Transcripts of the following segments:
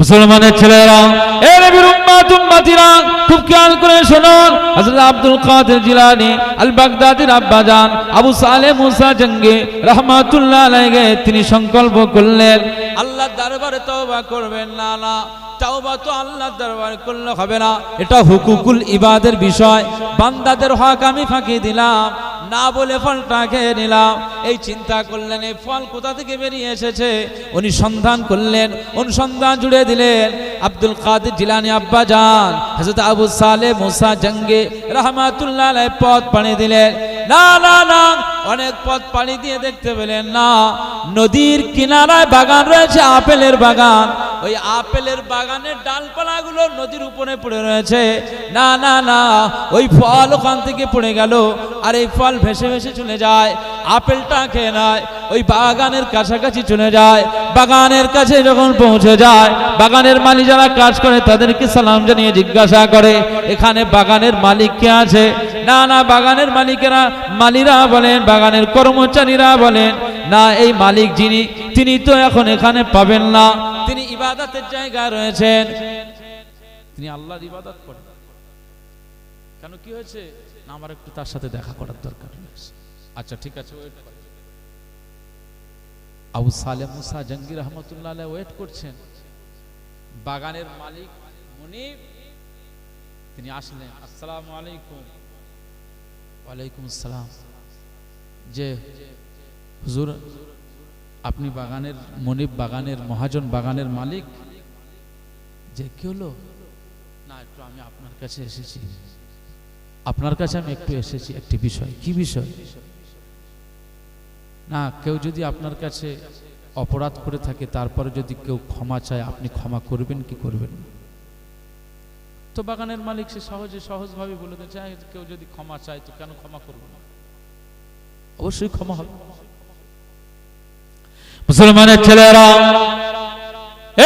মুসলমানের ছেলেরা, এ নবীর উম্মত উম্মতিরা, খুব খেয়াল করে শুনুন। হযরত আব্দুল কাদের জিলানী আল বাগদাদির আব্বাজান আবু সালেহ মুসা জঙ্গি রাহমাতুল্লাহ আলাইহি তিনি সংকল্প করলেন আল্লাহর দরবারে তওবা করবেন। না না, তওবা তো আল্লাহর দরবারে করলে হবে না, এটা হুকুকুল ইবাদের বিষয়। বান্দাদের হক আমি ফাঁকি দিলাম না বলে ফলটা খেয়ে নিলাম। এই চিন্তা করলেন এই ফল কোথা থেকে বেরিয়ে এসেছে, উনি সন্ধান করলেন, অনুসন্ধান জুড়ে দিলেন। আব্দুল কাদের জিলানী আব্বাজান হযরত আবু সালেহ মুসা জঙ্গি রাহমাতুল্লাহ আলাইহি পথ পাড়ি দিলেন। না না না, অনেক পথ পাড়ি দিয়ে দেখতে পেলেন না, নদীর কিনারায় বাগান রয়েছে, আপেলের বাগান। ওই আপেলের বাগানের ডালপালাগুলো নদীর উপরে পড়ে রয়েছে। না না না, ওই ফল ওখান থেকে পড়ে গেল, আর এই ফল ভেসে ভেসে চলে যায়, আপেলটা খেয়ে নেয়, ওই বাগানের কাছাকাছি চলে যায়। বাগানের কাছে যখন পৌঁছে যায়, বাগানের মালিক যারা কাজ করে তাদেরকে সালাম জানিয়ে জিজ্ঞাসা করে এখানে বাগানের মালিক কে আছে? না না, বাগানের মালিরা বলেন, বাগানের কর্মচারীরা বলেন, না এই মালিক যিনি তিনি তো এখন এখানে পাবেন না, তিনি ইবাদতের জায়গায় রয়েছেন, তিনি আল্লাহর ইবাদত করেন। কেন, কি হয়েছে? না, আমার একটু তার সাথে দেখা করার দরকার রয়েছে। আচ্ছা ঠিক আছে, ওয়েট করেন। আবু সালেহ মুসা জঙ্গি রাহমাতুল্লাহ আলাইহি ওয়েট করছেন। বাগানের মালিক মুনিব তিনি আসলেন। আসসালামু আলাইকুম। ওয়ালাইকুম আসসালাম। যে হুজুর, আপনি বাগানের মুনিব, বাগানের মহাজন, বাগানের মালিক? যে কি হলো? না, একটু আমি আপনার কাছে এসেছি, আপনার কাছে আমি একটু এসেছি একটি বিষয়। কি বিষয়? না, কেউ যদি আপনার কাছে অপরাধ করে থাকে, তারপরে যদি কেউ ক্ষমা চায়, আপনি ক্ষমা করবেন কি করবেন? তো বাগানের মালিক সে সহজভাবে বলে দিয়েছে, কেউ যদি ক্ষমা চায় তো কেন ক্ষমা করব না, অবশ্যই ক্ষমা হবে। মুসলমানের ছেলেরা,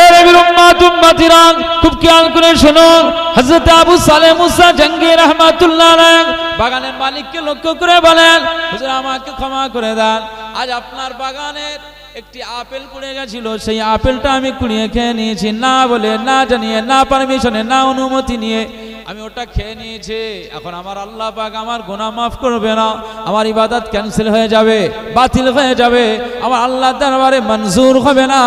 এ নবীর উম্মত উম্মতিরা, খুব খেয়াল করে শুনুন। হযরত আবু সালেহ মুসা জঙ্গি রাহমাতুল্লাহ আলাইহি বাগানের মালিককে লক্ষ্য করে বলেন, হুজুর আমাকে ক্ষমা করে দেন, আজ আপনার বাগানের একটি আপেল পড়ে গেছিল, সেই আপেলটা আমি কুড়িয়ে খেয়ে নিয়েছি, না বলে, না জানিয়ে, না পারমিশনে, না অনুমতি নিয়ে আমি ওটা খেয়ে নিয়েছি। এখন আমার আল্লাহ পাক আমার গুনাহ মাফ করবে না, আমার ইবাদত ক্যান্সেল হয়ে যাবে, বাতিল হয়ে যাবে, আমার আল্লাহর দরবারে মঞ্জুর হবে না,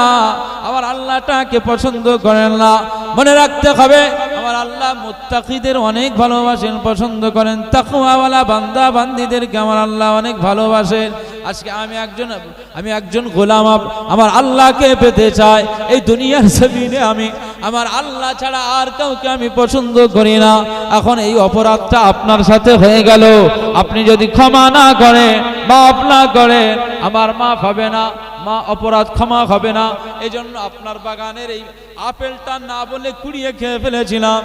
আমার আল্লাহটাকে পছন্দ করেন না। মনে রাখতে হবে, আমার আল্লাহ মুত্তাকিদের অনেক ভালোবাসেন, পছন্দ করেন, তাকওয়াওয়ালা বান্দা বান্দীদেরকে আমার আল্লাহ অনেক ভালোবাসেন। আজকে আমি একজন গোলাম, আমার আল্লাহকে পেতে চাই। এই দুনিয়ার জমিনে আমি আমার আল্লাহ ছাড়া আর কাউকে আমি পছন্দ করি না। এখন এই অপরাধটা আপনার সাথে হয়ে গেল, আপনি যদি ক্ষমা না করেন, মাফ না করেন, আমার মাফ হবে না, মা অপরাধ ক্ষমা হবে না। এই জন্য আপনার বাগানের এই আপেলটা না বলে কুড়িয়ে খেয়ে ফেলেছিলাম,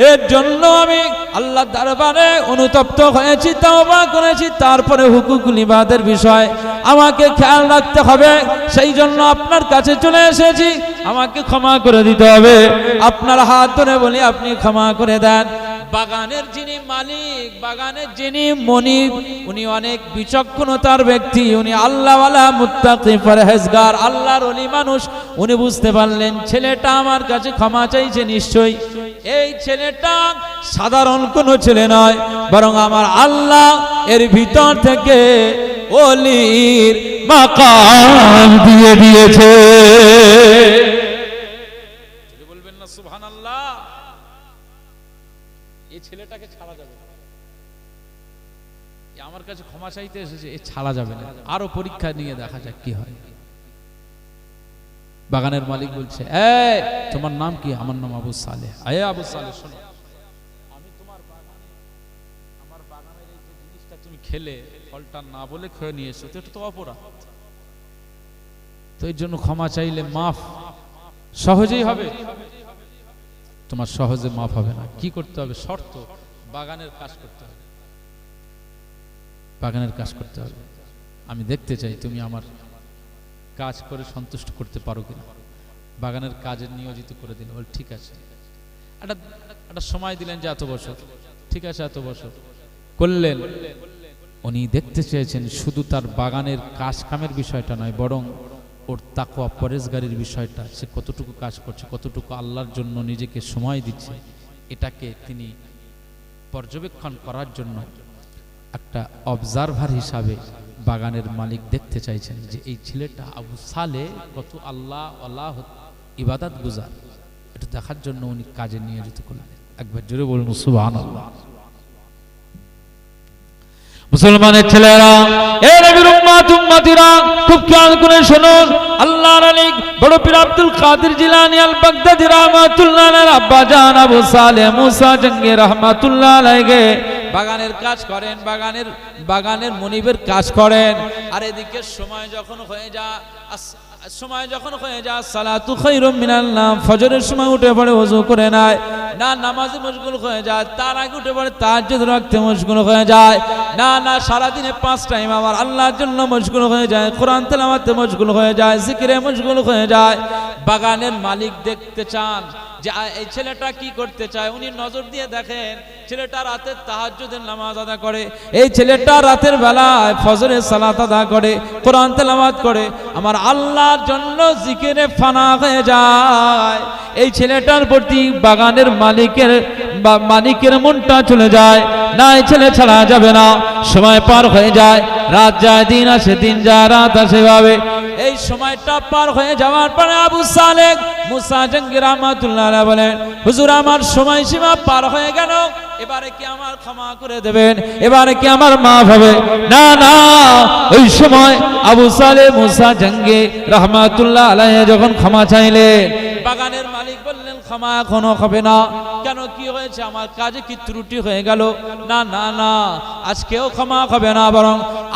এর জন্য আমি আল্লাহর দরবারে অনুতপ্ত হয়েছি, তওবা করেছি। তারপরে হুকুকুল ইবাদের বিষয় আমাকে খেয়াল রাখতে হবে, সেই জন্য আপনার কাছে চলে এসেছি, আমাকে ক্ষমা করে দিতে হবে। আপনার হাত ধরে বলি, আপনি ক্ষমা করে দেন। বাগানের যিনি মালিক, বাগানের যিনি মনিব, উনি অনেক বিচক্ষণতার ব্যক্তি, উনি আল্লাহওয়ালা, মুত্তাকি, পরহেজগার, আল্লাহর ওলি মানুষ। উনি বুঝতে পারলেন ছেলেটা আমার কাছে ক্ষমা চাইছে, নিশ্চয়ই এই ছেলেটা সাধারণ কোনো ছেলে নয়, বরং আমার আল্লাহ এর ভিতর থেকে ওলির মাকাম দিয়ে দিয়েছে। বলবেন না সুবহানাল্লাহ? এই ছেলেটাকে ছাড়া যাবে না, আমার কাছে ক্ষমা চাইতে এসেছে, এ ছাড়া যাবে না, আরো পরীক্ষা নিয়ে দেখা যাক কি হয়। বাগানের মালিক বলছে, এই তোমার নাম কি? আমার নাম আবু সালেহ। আয়ে আবু সালেহ, শোনো, আমি তোমার বাগানে, আমার বাগানের এই যে জিনিসটা তুমি খেলে, ফলটা না বলে খেয়ে নিয়ে এসো, তো এটা তো অপরাধ, তো এর জন্য ক্ষমা চাইলে মাফ সহজেই হবে। তোমার সহজে মাফ হবে না। কি করতে হবে? শর্ত, বাগানের কাজ করতে হবে, বাগানের কাজ করতে হবে। আমি দেখতে চাই তুমি আমার কাজ করে সন্তুষ্ট করতে পারো কিনা। বাগানের কাজে নিয়োজিত করে দিল, বল ঠিক আছে। একটা সময় দিলেন যে এত বছর, ঠিক আছে, এত বছর করলেন। উনি দেখতে চেয়েছেন শুধু তার বাগানের কাজ কামের বিষয়টা নয়, বরং ওর তাকওয়া পরেজগারির বিষয়টা, সে কতটুকু কাজ করছে, কতটুকু আল্লাহর জন্য নিজেকে সময় দিচ্ছে, এটাকে তিনি পর্যবেক্ষণ করার জন্য একটা অবজারভার হিসাবে বাগানের মালিক দেখতে চাইছেন যে এই ছেলেটা আবু সালেহ কত আল্লাহ ইবাদত গুজার, এটা দেখার জন্য উনি কাজে নিয়োজিত করলেন। একবার জোরে বলুন সুবহানাল্লাহ। মুসলমানের ছেলেরা, এ নবীর উম্মত উম্মতিরা, খুব খেয়াল করে শুনুন। আল্লাহর ওলি বড় পীর আব্দুল কাদের জিলানী আল বাগদাদী রাহমাতুল্লাহ আলাইহির আব্বা জান আবু সালেহ মুসা জঙ্গি রাহমাতুল্লাহ আলাইহি বাগানের কাজ করেন, বাগানের মুনিবের কাজ করেন। আর এদিকে সময় যখন হয়ে যায় সালাতু খায়রুম মিনান নাওম, ফজরের সময় উঠে পড়ে ওযু করে নেয়, না নামাজে মশগুল হয়ে যায়, তার আগে উঠে পড়ে তাহাজ্জুদ রাখতে মশগুল হয়ে যায়, না সারা দিনে 5 টাইম আমার আল্লাহর জন্য মশগুল হয়ে যায়, কোরআন তেলাওয়াতে মশগুল হয়ে যায়, জিকিরে মশগুল হয়ে যায়। বাগানের মালিক দেখতে চান যে এই ছেলেটা কি করতে চায়। উনি নজর দিয়ে দেখেন ছেলেটা রাতে তাহাজ্জুদের নামাজ আদা করে, এই ছেলেটা রাতের বেলায় ফজরের সালাত আদা করে, কোরআন তেলাওয়াত করে, আমার আল্লাহর জন্য জিকিরে ফানা হয়ে যায়। এই ছেলেটার প্রতি বাগানের মালিকের মনটা চলে যায়, না এই ছেলে ছাড়া যাবে না। সময় পার হয়ে যায়, রাত যায়, দিন আসে, দিন যায়, রাত আসে, ভাবে এই সময়টা পার হয়ে যাওয়ার পরে আবু সালেহ মুসা জঙ্গি রাহমাতুল্লাহ আলাইহি বলেন, হুজুর আমার সময়সীমা পার হয়ে গেল, এবারে কি আমার ক্ষমা করে দেবেন, এবারে কি আমার মাফ হবে? না, ওই সময় আবু সালেহ মুসা জঙ্গি রাহমাতুল্লাহ আলাইহি যখন ক্ষমা চাইলেন, বাগানের মালিক বললেন ক্ষমা এখনো হবে না। কেন, কি হয়েছে? আমার কাজে কি ত্রুটি হয়ে গেল? না, আজকেও ক্ষমা হবে না, বরং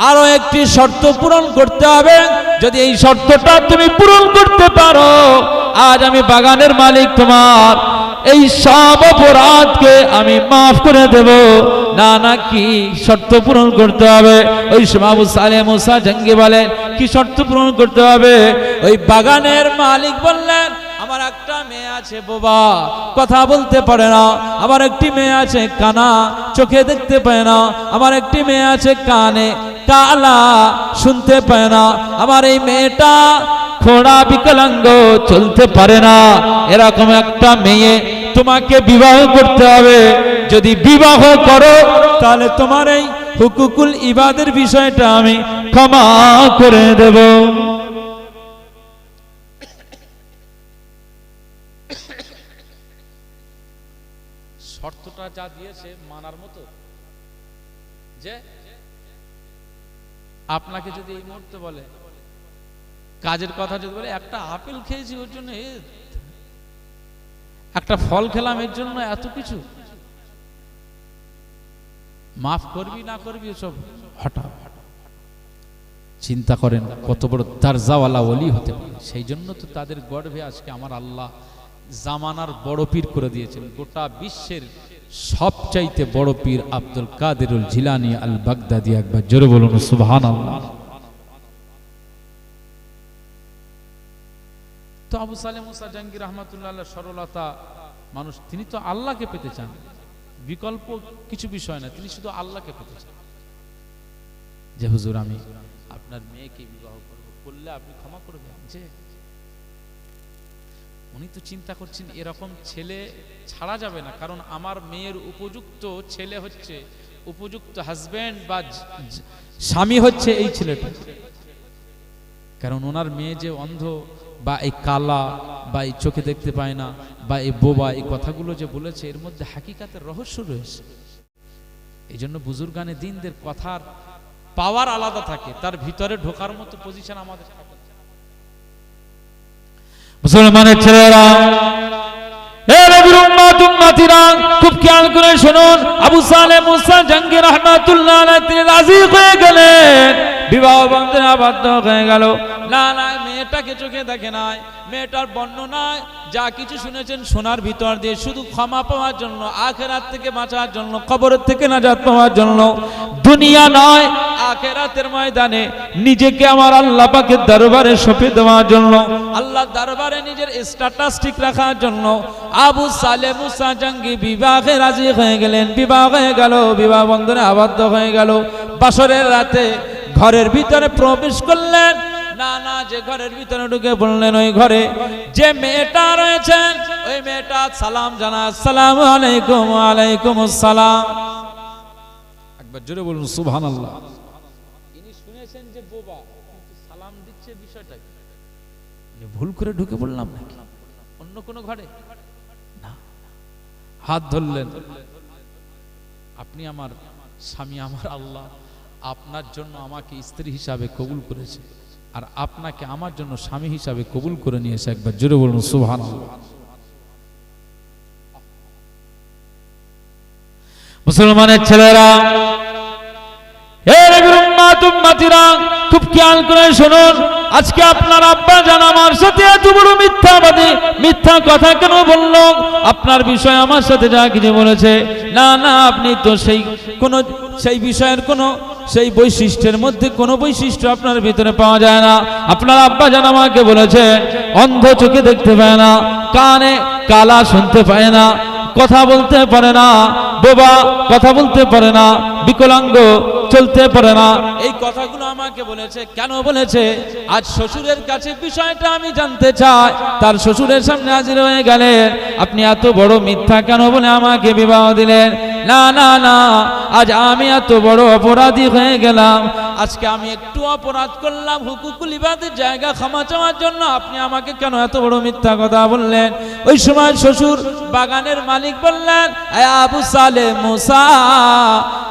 আরো একটি শর্ত পূরণ করতে হবে। যদি এই শর্তটা তুমি পূরণ করতে পারো, আজ আমি বাগানের মালিক তোমার এই সব অপরাধকে আমি মাফ করে দেব। না, কি শর্ত পূরণ করতে হবে? ওই সময় আবু সালেহ মুসা জঙ্গি বলেন, কি শর্ত পূরণ করতে হবে? ওই বাগানের মালিক বললেন, আমার একটা মেয়ে আছে বোবা, কথা বলতে পারে না, আমার একটি মেয়ে আছে কানা, চোখে দেখতে পায় না, আমার একটি মেয়ে আছে কানে কালা, শুনতে পায় না, আমার এই মেয়েটা খোড়া বিকলাঙ্গ, চলতে পারে না। এরকম একটা মেয়ে তোমাকে বিবাহ করতে হবে। যদি বিবাহ করো তাহলে তোমার এই হুকুকুল ইবাদের বিষয়টা আমি ক্ষমা করে দেব। শর্তটা যা দিয়েছে মানার মতো। যে আপনাকে যদি এই মুহূর্তে বলে, কাজের কথা যদি বলে, একটা আপেল খেয়েছি ওর জন্য, একটা ফল খেলাম এর জন্য এত কিছু, মাফ করবি না করবি সব হঠাৎ চিন্তা করেন কত বড় দরজাওয়ালা ওলি হতে পারে। সেই জন্য তো তাদের গর্ভে আজকে আমার আল্লাহ জামানার বড় পীর করে দিয়েছেন। গোটা বিশ্বের সবচাইতে বড় পীর আব্দুল কাদেরুল জিলানী আল বাগদাদী। একবার জোরে বলুন সুবহানাল্লাহ। তো আবু সালেহ মুসা জঙ্গি রাহমাতুল্লাহ আলাইহি সরলতা মানুষ, তিনি তো আল্লাহকে পেতে চান, বিকল্প কিছু বিষয় না, তিনি শুধু আল্লাহকে পেতে চান। যে হুজুর আমি আপনার মেয়েকে বিবাহ করলে আপনি ক্ষমা করবেন। যে উনি তো চিন্তা করছেন এরকম ছেলে ছাড়া যাবে না, কারণ আমার মেয়ের উপযুক্ত ছেলে হচ্ছে, উপযুক্ত হাজবেন্ড বা স্বামী হচ্ছে এই ছেলেটা। কারণ ওনার মেয়ে যে অন্ধ বা এই কালা বা এই চোখে দেখতে পায় না বা এই বোবা, এই কথাগুলো যে বলেছে এর মধ্যে হাকিকাতের রহস্য রয়েছে। এই জন্য বুজুর্গানে দিনদের কথার পাওয়ার আলাদা থাকে, তার ভিতরে ঢোকার মতো পজিশন আমাদের থাকে। মুসলমানের ছেলেরা, খুব খেয়াল করে শুনুন। আবু সালেহ মুসা জঙ্গি রাহমাতুল্লাহ আলাইহি তিনি রাজি হয়ে গেলেন, বিবাহ বন্ধনে আবদ্ধ হয়ে গেল। না, মেয়েটাকে চোখে দেখে নাই, মেয়েটার বর্ণনায় যা কিছু শুনেছেন শোনার ভিতর দিয়ে শুধু ক্ষমা পাওয়ার জন্য, আখিরাত থেকে বাঁচার জন্য, কবরের থেকে নাজাত পাওয়ার জন্য, দুনিয়া নয় আখিরাতের ময়দানে নিজেকে আমার আল্লাহ পাকের দরবারে সঁপে দেওয়ার জন্য, আল্লাহর দরবারে নিজের স্ট্যাটাস ঠিক রাখার জন্য আবু সালেহ মুসা জঙ্গি বিবাহে রাজি হয়ে গেলেন। বিবাহ হয়ে গেল, বিবাহ বন্ধনে আবদ্ধ হয়ে গেল। বাসরের রাতে ঘরের ভিতরে প্রবেশ করলেন। না না, যে ঘরের ভিতরে ঢুকে বললেন ওই ঘরে যে মেয়েটা রয়েছেন ওই মেয়েটা সালাম জানা, আসসালামু আলাইকুম। ওয়ালাইকুম আসসালাম। একবার জোরে বলুন সুবহানাল্লাহ। ইনি শুনেছেন যে বোবা, কিন্তু সালাম দিচ্ছে বিষয়টা কি? ভুল করে ঢুকে বললাম নাকি অন্য কোনো ঘরে? না, হাত ধরলেন, আপনি আমার স্বামী, আমার আল্লাহ আপনার জন্য আমাকে স্ত্রী হিসাবে কবুল করেছে, আর আপনাকে আমার জন্য স্বামী হিসাবে কবুল করে নিয়েছে। একবার জোরে বলুন সুবহানাল্লাহ। মুসলমানের ছেলেরা, হে নবীর উম্মত উম্মতিরা, খুব খেয়াল করে শুনুন। আজকে আপনার আব্বা জান আমার সাথে এত বড় মিথ্যাবাদী, মিথ্যা কথা কেন বলল? আপনার বিষয় আমার সাথে যা কিছু বলেছে, না না, আপনি তো সেই বিষয়ের সেই বৈশিষ্ট্যের মধ্যে কোনো বৈশিষ্ট্য আপনার ভিতরে পাওয়া যায় না। আপনার আব্বা জান আমাকে বলেছে অন্ধ, চোখে দেখতে পায় না, কানে কালা, শুনতে পায় না, কথা বলতে পারে না, বোবা, কথা বলতে পারে না, বিকলাঙ্গ, চলতে পারে না। এই কথাগুলো আমাকে বলেছে। কেন বলেছে? আজ শ্বশুরের কাছে বিষয়টা আমি জানতে চাই। তার শ্বশুরের সামনে হাজির হয়ে গেলেন, আপনি এত বড় মিথ্যা কেন বলে আমাকে বিবাহ দিলেন? না না না, আজ আমি এত বড় অপরাধী হয়ে গেলাম। আজকে আমি একটু অপরাধ করলাম, হুকুকুল ইবাদের জায়গা ক্ষমা চাওয়ার জন্য আপনি আমাকে কেন এত বড় মিথ্যা কথা বললেন? ওই সময় শ্বশুর বাগানের মালিক বললেন, আবু সালেহ মুসা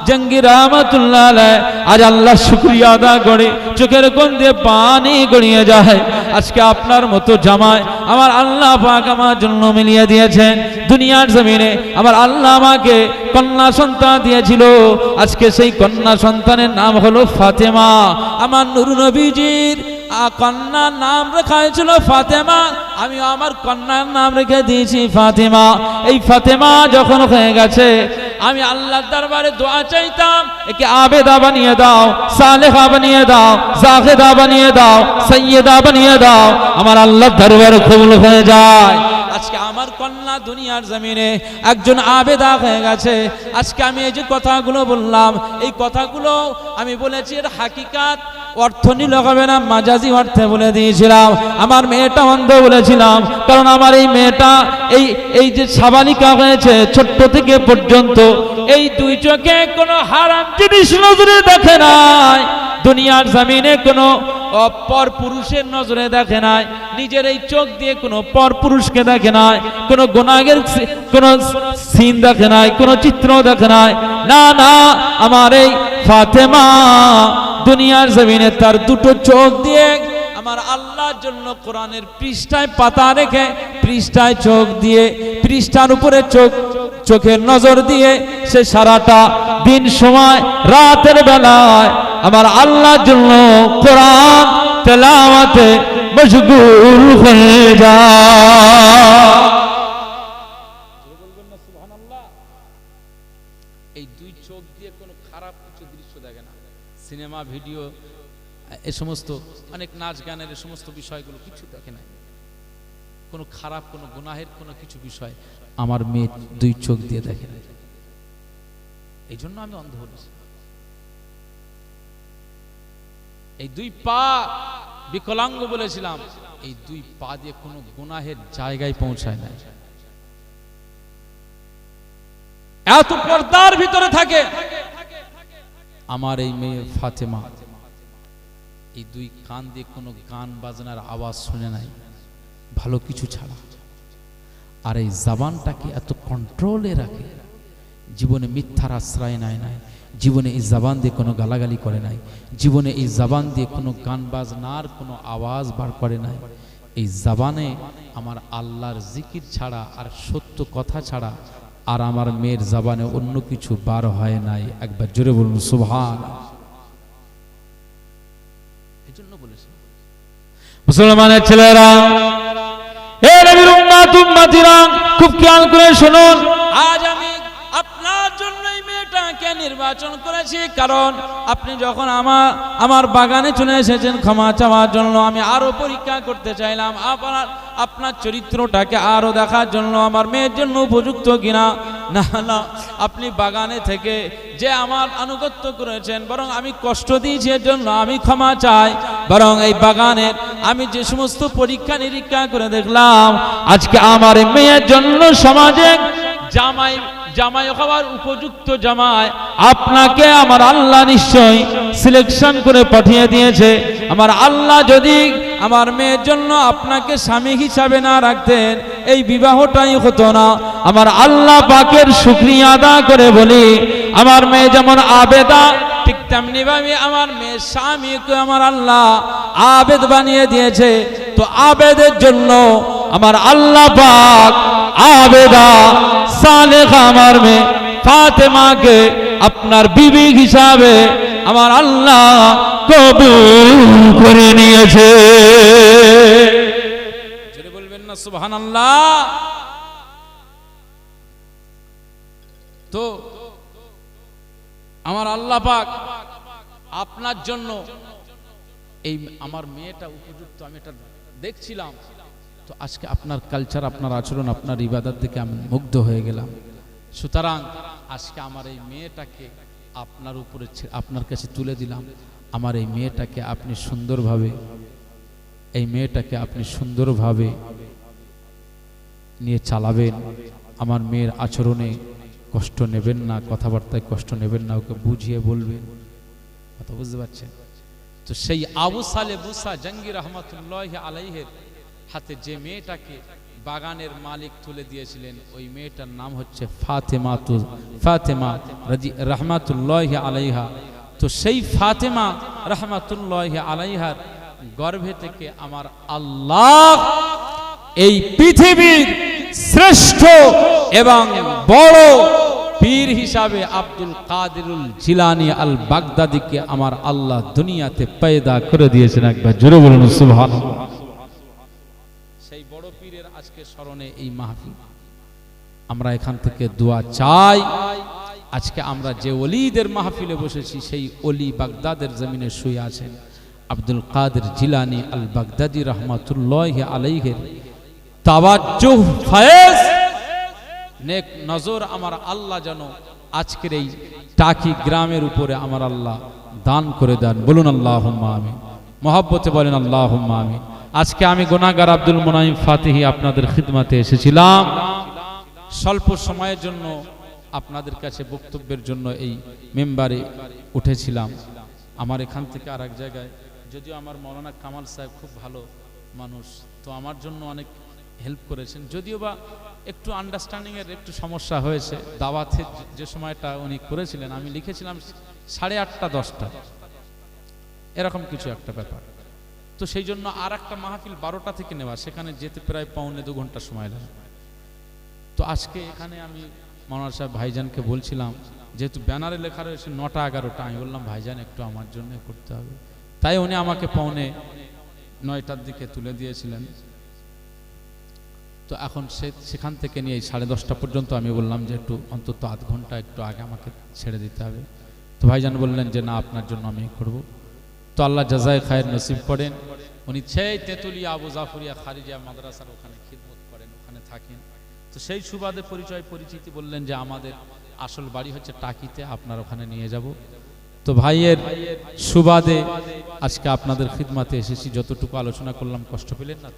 জঙ্গি রহমাতুল্লাহ আলাইহি, আজ আল্লাহ শুকরিয়া আদা করে চোখের কোণ দিয়ে পানি গড়িয়ে যায়। আজকে আপনার মতো জামাই আমার আল্লাহ পাক আমার জন্য মিলিয়ে দিয়েছেন। দুনিয়ার জমিনে আমার আল্লাহ আমাকে কন্যা সন্তান দিয়েছিল। আজকে সেই কন্যা সন্তানের নাম হলো ফাতেমা। আমার নূর নবীজির কন্যার নাম রাখা হয়েছিল ফাতেমা, আমি আমার কন্যার নাম রেখে দিয়েছি ফাতেমা। এই ফাতেমা যখন হয়ে গেছে, আমি আল্লাহর দরবারে দোয়া চাইতাম, একে আবেদা বানিয়ে দাও, সালেহা বানিয়ে দাও, জাহেদা বানিয়ে দাও, সৈয়দা বানিয়ে দাও। আমার আল্লাহর দরবারে কবুল হয়ে যায়। আজকে আমার কন্যা দুনিয়ার জমিনে একজন আবেদা হয়ে গেছে। আজকে আমি এই যে কথাগুলো বললাম, এই কথাগুলো আমি বলেছি এর হাকিকাত অর্থ নিলে হবে না, মাজাজি অর্থে বলে দিয়েছিলাম। আমার মেয়েটা অন্ধ বলেছিলাম, কারণ আমার এই মেয়েটা এই যে সাবালিকা হয়েছে ছোট্ট থেকে পর্যন্ত এই দুই চোখে কোনো হারাম জিনিস নজরে দেখে নাই, দুনিয়ার জমিনে কোনো পর পুরুষের নজরে দেখে নাই, নিজের এই চোখ দিয়ে কোনো পর পুরুষকে দেখে নাই, কোনো গুনাহের কোনো সিন দেখে নাই, কোনো চিত্র দেখে নাই। না না, আমার এই ফাতেমা দুনিয়ার জমিনে তার দুটো চোখ দিয়ে আমার আল্লাহর জন্য কোরআনের পৃষ্ঠায় পাতা রেখে, পৃষ্ঠায় চোখ দিয়ে, পৃষ্ঠার উপরে চোখের নজর দিয়ে সে সারাটা দিন সময় রাতের বেলায় আমার আল্লাহর জন্য কোরআন তেলাওয়াতে মশগুল হয়ে যায়। এই দুই চোখ দিয়ে কোনো খারাপ কিছু দৃশ্য দেখে না, সিনেমা, ভিডিও, এ সমস্ত অনেক নাচ গানের এ সমস্ত বিষয়গুলো কিছু দেখে না, কোনো খারাপ কোনো গুনাহের কোনো কিছু বিষয় আমার মেয়ে দুই চোখ দিয়ে দেখে না। এই জন্য আমি অন্ধ হয়েছি। এই দুই পা বিকলাঙ্গ বলেছিলাম, এই দুই পা দিয়ে কোনো গুনাহের জায়গায় পৌঁছায় না। এত পর্দার ভিতরে থাকে আমার এই মেয়ে ফাতেমা। এই দুই কান দিয়ে কোনো গান বাজনার আওয়াজ শুনে নাই ভালো কিছু ছাড়া। আর এই জবানটাকে এত কন্ট্রোলে রাখে, জীবনে মিথ্যার আশ্রয় নেয় নাই, জীবনে এই জবান দিয়ে কোনো গালাগালি করে নাই, জীবনে এই জবান দিয়ে কোনো গান বাজনার কোনো আওয়াজ বার করে নাই। এই জবানে আমার আল্লাহর জিকির ছাড়া আর সত্য কথা ছাড়া আর আমার মেয়ের জবানে অন্য কিছু বার হয় নাই। একবার জোরে বলুন সুবহান। এজন্য বলেছি মুসলমানের ছেলেরা, হে নবীর উম্মত উম্মতিরা, খুব খেয়াল করে শুনুন। আজ আমি আপনার জন্য এই মেয়েটাকে নির্বাচন করেছি, কারণ আপনি যখন আমার বাগানে চলে এসেছেন ক্ষমা চাওয়ার জন্য, আমি আরো পরীক্ষা করতে চাইলাম আপনার চরিত্রটাকে আরো দেখার জন্য, আমার মেয়ের জন্য উপযুক্ত কিনা। না না, আপনি বাগানে থেকে যে আমার আনুগত্য করেছেন, বরং আমি কষ্ট দিয়েছি এর জন্য আমি ক্ষমা চাই। বরং এই বাগানের আমি যে সমস্ত পরীক্ষা নিরীক্ষা করে দেখলাম, আজকে আমার মেয়ের জন্য সমাজে জামাই হওয়ার উপযুক্ত জামাই আপনাকে আমার আল্লাহ নিশ্চয়ই সিলেকশন করে পাঠিয়ে দিয়েছে। আমার আল্লাহ যদি আমার মেয়ের জন্য আপনাকে স্বামী হিসাবে না রাখতেন, এই বিবাহটাই হতো না। আমার আল্লাহ পাকের শুকরিয়া আদা করে বলি, আমার মেয়ে যেমন আবেদা, ঠিক তেমনি ভাবে আমার মেয়ের স্বামীকে আমার আল্লাহ আবেদ বানিয়ে দিয়েছে। তো আবেদের জন্য আমার আল্লাহ পাক আবেদা সালেহা আমার মেয়ে ফাতেমাকে আপনার বিবি হিসাবে আমার আল্লাহ কবুল করে নিয়েছে। জোরে বলবেন না সুবহানাল্লাহ। তো আমার আল্লাহ পাক আপনার জন্য এই আমার মেয়েটা উপযুক্ত, আমি এটা দেখছিলাম। তো আজকে আপনার কালচার, আপনার আচরণ, আপনার ইবাদত দেখে আমি মুগ্ধ হয়ে গেলাম। সুতরাং আজকে আমার এই মেয়েটাকে আপনার উপরে আপনার কাছে তুলে দিলাম। আমার এই মেয়েটাকে আপনি সুন্দরভাবে নিয়ে চালাবেন। আমার মেয়ের আচরণে কষ্ট নেবেন না, কথাবার্তায় কষ্ট নেবেন না, ওকে বুঝিয়ে বলবেন। কথা বুঝতে পারছেন তো? সেই আবু সালে মুসা জঙ্গি রহমাতুল্লাহি আলাইহির হাতে যে মেয়েটাকে বাগানের মালিক তুলে দিয়েছিলেন, ওই মেয়েটার নাম হচ্ছে ফাতেমা রহমাতুল্লাহি আলাইহা। তো সেই ফাতেমা রহমাতুল্লাহি আলাইহার গর্ভে থেকে আমার আল্লাহ এই পৃথিবীর শ্রেষ্ঠ এবং বড় পীর হিসাবে আব্দুল কাদিরুল জিলানী আল বাগদাদীকে আমার আল্লাহ দুনিয়াতে পয়দা করে দিয়েছেন। একবার জোরে বলুন সুবহানাল্লাহ। সেই বড় পীরের আজকে স্মরণে এই মাহফিল, আমরা এখান থেকে দোয়া চাই। আজকে আমরা যে ওলিদের মাহফিলে বসেছি, সেই ওলি বাগদাদের জমিনে শুয়ে আছেন আব্দুল কাদের জিলানী আল বাগদাদী রহমাতুল্লাহি আলাইহির তাওয়াজ্জুহ ফায়েজ নেক নজর আমার আল্লাহ যেন আজকের এই টাকি গ্রামের উপরে আমার আল্লাহ দান করে দেন। বলুন আল্লাহুম্মা আমিন। মহব্বতে বলেন আল্লাহুম্মা আমিন। আজকে আমি গুনাহগার আব্দুল মুনাইম ফাতিহি আপনাদের খিদমতে এসেছিলাম। স্বল্প সময়ের জন্য আপনাদের কাছে বক্তব্যের জন্য এই মেম্বারে উঠেছিলাম। আমার এখান থেকে আর এক জায়গায়, যদিও আমার মৌলানা কামাল সাহেব খুব ভালো মানুষ, তো আমার জন্য অনেক হেল্প করেছেন। যদিও বা একটু আন্ডারস্ট্যান্ডিংয়ের একটু সমস্যা হয়েছে। দাওয়াতের যে সময়টা উনি করেছিলেন, আমি লিখেছিলাম 8:30 10টা, এরকম কিছু একটা ব্যাপার। তো সেই জন্য আর একটা মাহফিল 12টা থেকে নেওয়া, সেখানে যেতে প্রায় 1.25 ঘন্টা সময় লাগে। তো আজকে এখানে আমি মৌলানা সাহেব ভাইজানকে বলছিলাম, যেহেতু ব্যানারে লেখা রয়েছে 9টা 11টা, আমি বললাম ভাইজান একটু আমার জন্য করতে হবে। তাই উনি আমাকে 8:45 দিকে তুলে দিয়েছিলেন। তো এখন সেখান থেকে নিয়ে 10:30 পর্যন্ত আমি বললাম যে একটু অন্তত আধ ঘন্টা একটু আগে আমাকে ছেড়ে দিতে হবে। তো ভাইজান বললেন যে না, আপনার জন্য আমি করব। তো আল্লাহ জাযায়ে খায়ের নসিব করেন। উনি সেই তেতুলিয়া আবু জাফরিয়া খারিজিয়া মাদ্রাসার ওখানে খিদমত করেন, ওখানে থাকেন। তো সেই সুবাদে পরিচিতি বললেন যে আমাদের আসল বাড়ি হচ্ছে টাকিতে, আপনার ওখানে নিয়ে যাব। তো ভাইয়ের সুবাদে আজকে আপনাদের খিদমতে এসেছি। যতটুকু আলোচনা করলাম কষ্ট পেলেন না?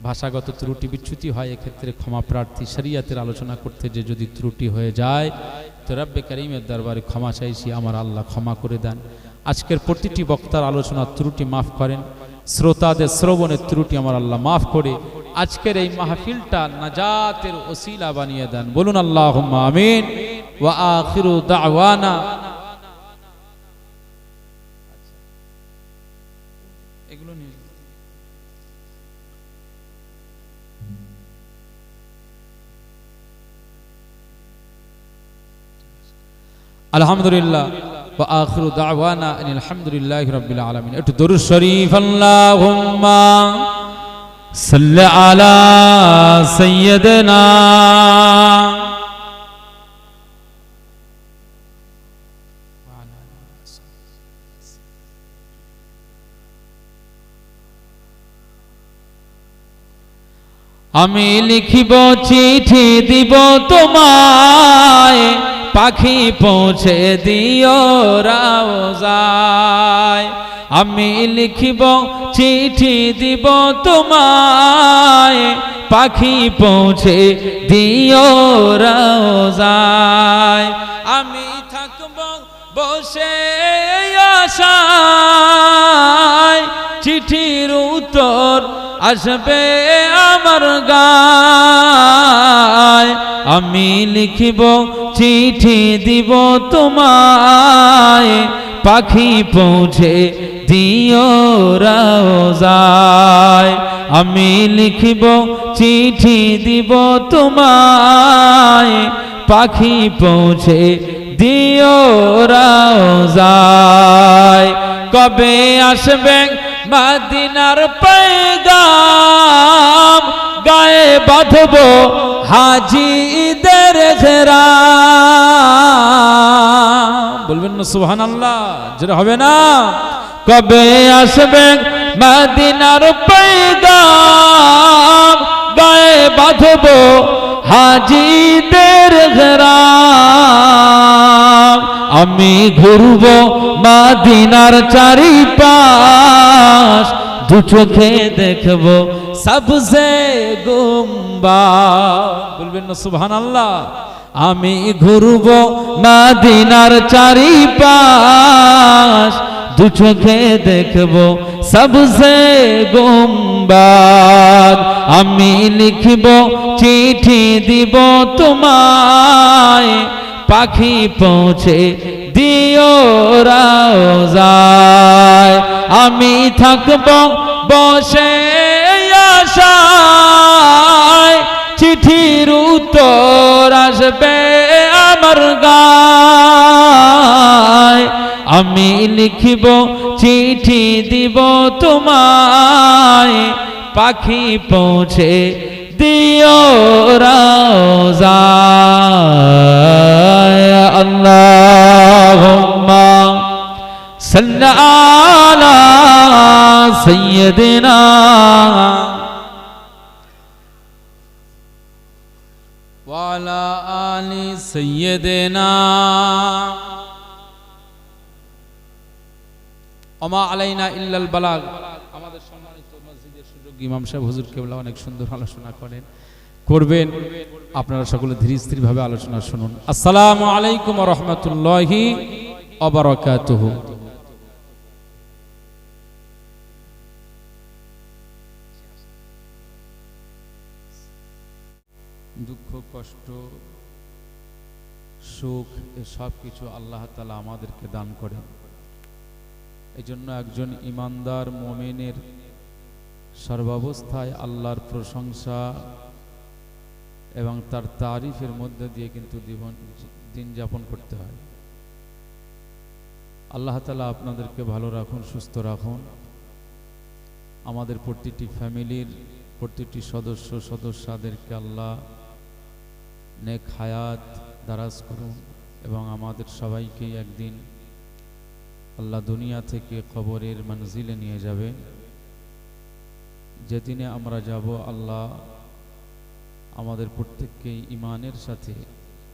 ভাষাগত ত্রুটি বিচ্যুতি হয়, এক্ষেত্রে ক্ষমা প্রার্থী। শরিয়াতের আলোচনা করতে যে যদি ত্রুটি হয়ে যায়, তো রব্বে কারীমের দরবারে ক্ষমা চাইছি, আমার আল্লাহ ক্ষমা করে দেন। আজকের প্রতিটি বক্তার আলোচনার ত্রুটি মাফ করেন, শ্রোতাদের শ্রবণের ত্রুটি আমার আল্লাহ মাফ করে আজকের এই মাহফিলটা নাজাতের ওসিলা বানিয়ে দেন। বলুন আল্লাহুম্মা আমিন। ওয়া আখিরু দাওয়ানা, এগুলো নিয়ে আলহামদুলিল্লাহ ওয়া আখিরু দাওয়ানা আনিল হামদুলিল্লাহি রাব্বিল আলামিন। একটু দরুদ শরীফ। আল্লাহুম্মা সাল্লি আলা সাইয়্যিদিনা আমি লিখিব চিঠি দিব তোমায়, পাখি পৌঁছে দিও রওজায়। আমি লিখিব চিঠি দিব তোমায়, পাখি পৌঁছে দিও রওজায়। আমি থাকব বসে আশায়, চিঠির উত্তর আসবে আমার গায়। আমি লিখিব চিঠি দিব তোমায়, পাখি পৌঁছে দিও রওজায়। আমি লিখিব চিঠি দিব তোমায়, পাখি পৌঁছে দিও রওজায়। কবে আসবে মদিনার পয়গাম, গায়ে বাঁধব হাজিদের ঘেরাম। বলবেন না সুবহানাল্লাহ? যেটা হবে না। কবে আসবে মদিনার পয়গাম, গায়ে বাঁধব হাজিদের ঘেরাম। আমি ঘুরব মদিনার চারিপাশ, দু চোখে দেখব সবসে গুম্বাদ। বলবেন না সুবহানাল্লাহ? আমি ঘুরব মদিনার চারিপাশ, দু চোখে দেখব সবসে গুম্বাদ। আমি লিখব চিঠি দিব তোমায়, পাখি পৌঁছে দিও রওজায়। আমি থাকব বসে আশায়, চিঠির উত্তর আসবে আমার গায়। আমি লিখিব চিঠি দিব তোমায়, পাখি পৌঁছে দিও রওজায়। আল্লাহুম্মা সাল্লি আলা সাইয়্যিদিনা ওয়া আলা আলি সাইয়্যিদিনা ওমা আলাইনা ইল্লাল বালাগ। আমাদের সম্মানিত মসজিদের সুযোগ ইমাম সাহেব হুজুর কেবলা অনেক সুন্দর আলোচনা করবেন। আপনারা সকলে ধীরে স্থির ভাবে আলোচনা শুনুন। আসসালামু আলাইকুম ওয়া রাহমাতুল্লাহি ওয়া বারাকাতুহু। দুঃখ, কষ্ট, সুখ এ সব কিছু আল্লাহ তাআলা আমাদেরকে দান করেন। এই জন্য একজন ইমানদার মুমিনের সর্বাবস্থায় আল্লাহর প্রশংসা এবং তার তারিফের মধ্যে দিয়ে কিন্তু দিন যাপন করতে হয়। আল্লাহ তাআলা আপনাদেরকে ভালো রাখুন, সুস্থ রাখুন। আমাদের প্রতিটি ফ্যামিলির প্রতিটি সদস্যদেরকে আল্লাহ নেক হায়াত দারাজ করুন এবং আমাদের সবাইকে একদিন আল্লাহ দুনিয়া থেকে কবরের মঞ্জিলে নিয়ে যাবে। যেদিনে আমরা যাব, আল্লাহ আমাদের প্রত্যেককে ঈমানের সাথে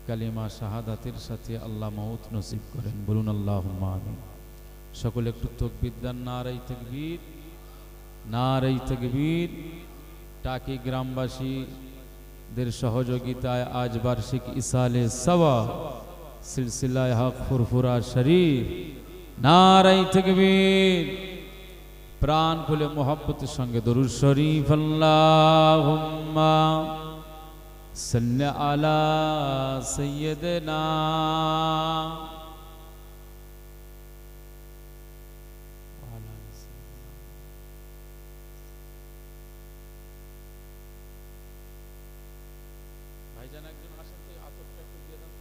কালিমা শাহাদাতের সাথে আল্লাহ মউত নসিব করেন। বলুন আল্লাহুম্মা আমিন। সকলে একটু তাকবীর দেন। নারায়ে তাকবীর, নারায়ে তাকবীর। টাকি গ্রামবাসীদের সহযোগিতায় আজ বার্ষিক ইসালে সওয়াব সিলসিলায়ে হক ফুরফুরা শরীফ। নারায়ে তাকবীর। প্রাণ খুলে মোহাব্বতের সঙ্গে দরুদ শরীফ। আল্লাহুম্মা সাল্লি আলা সাইয়্যিদিনা ভাইজান একজন আসেন তো, আতরটা একটু দিয়ে দেন।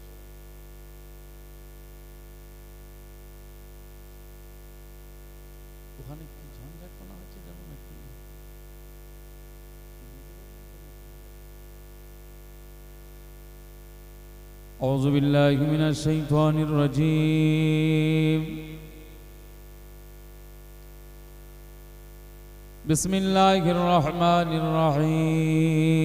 ওখানে কি ঝঞ্ঝাট করা হচ্ছে যেমন একটু। আউযু বিল্লাহি মিনাশ শাইতানির রাজীম। بسم الله الرحمن الرحيم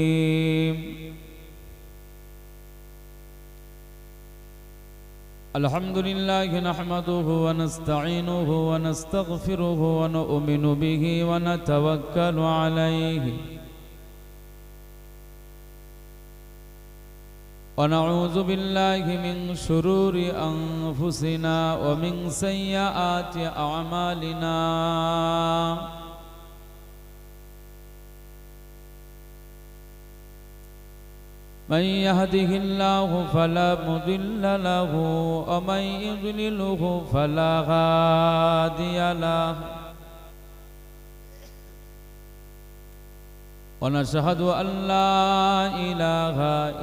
الحمد لله نحمده ونستعينه ونستغفره ونؤمن به ونتوكل عليه ونعوذ بالله من شرور أنفسنا ومن سيئات أعمالنا من يهده الله فلا مضل له ومن يضلله فلا هادي له ونشهد أن لا إله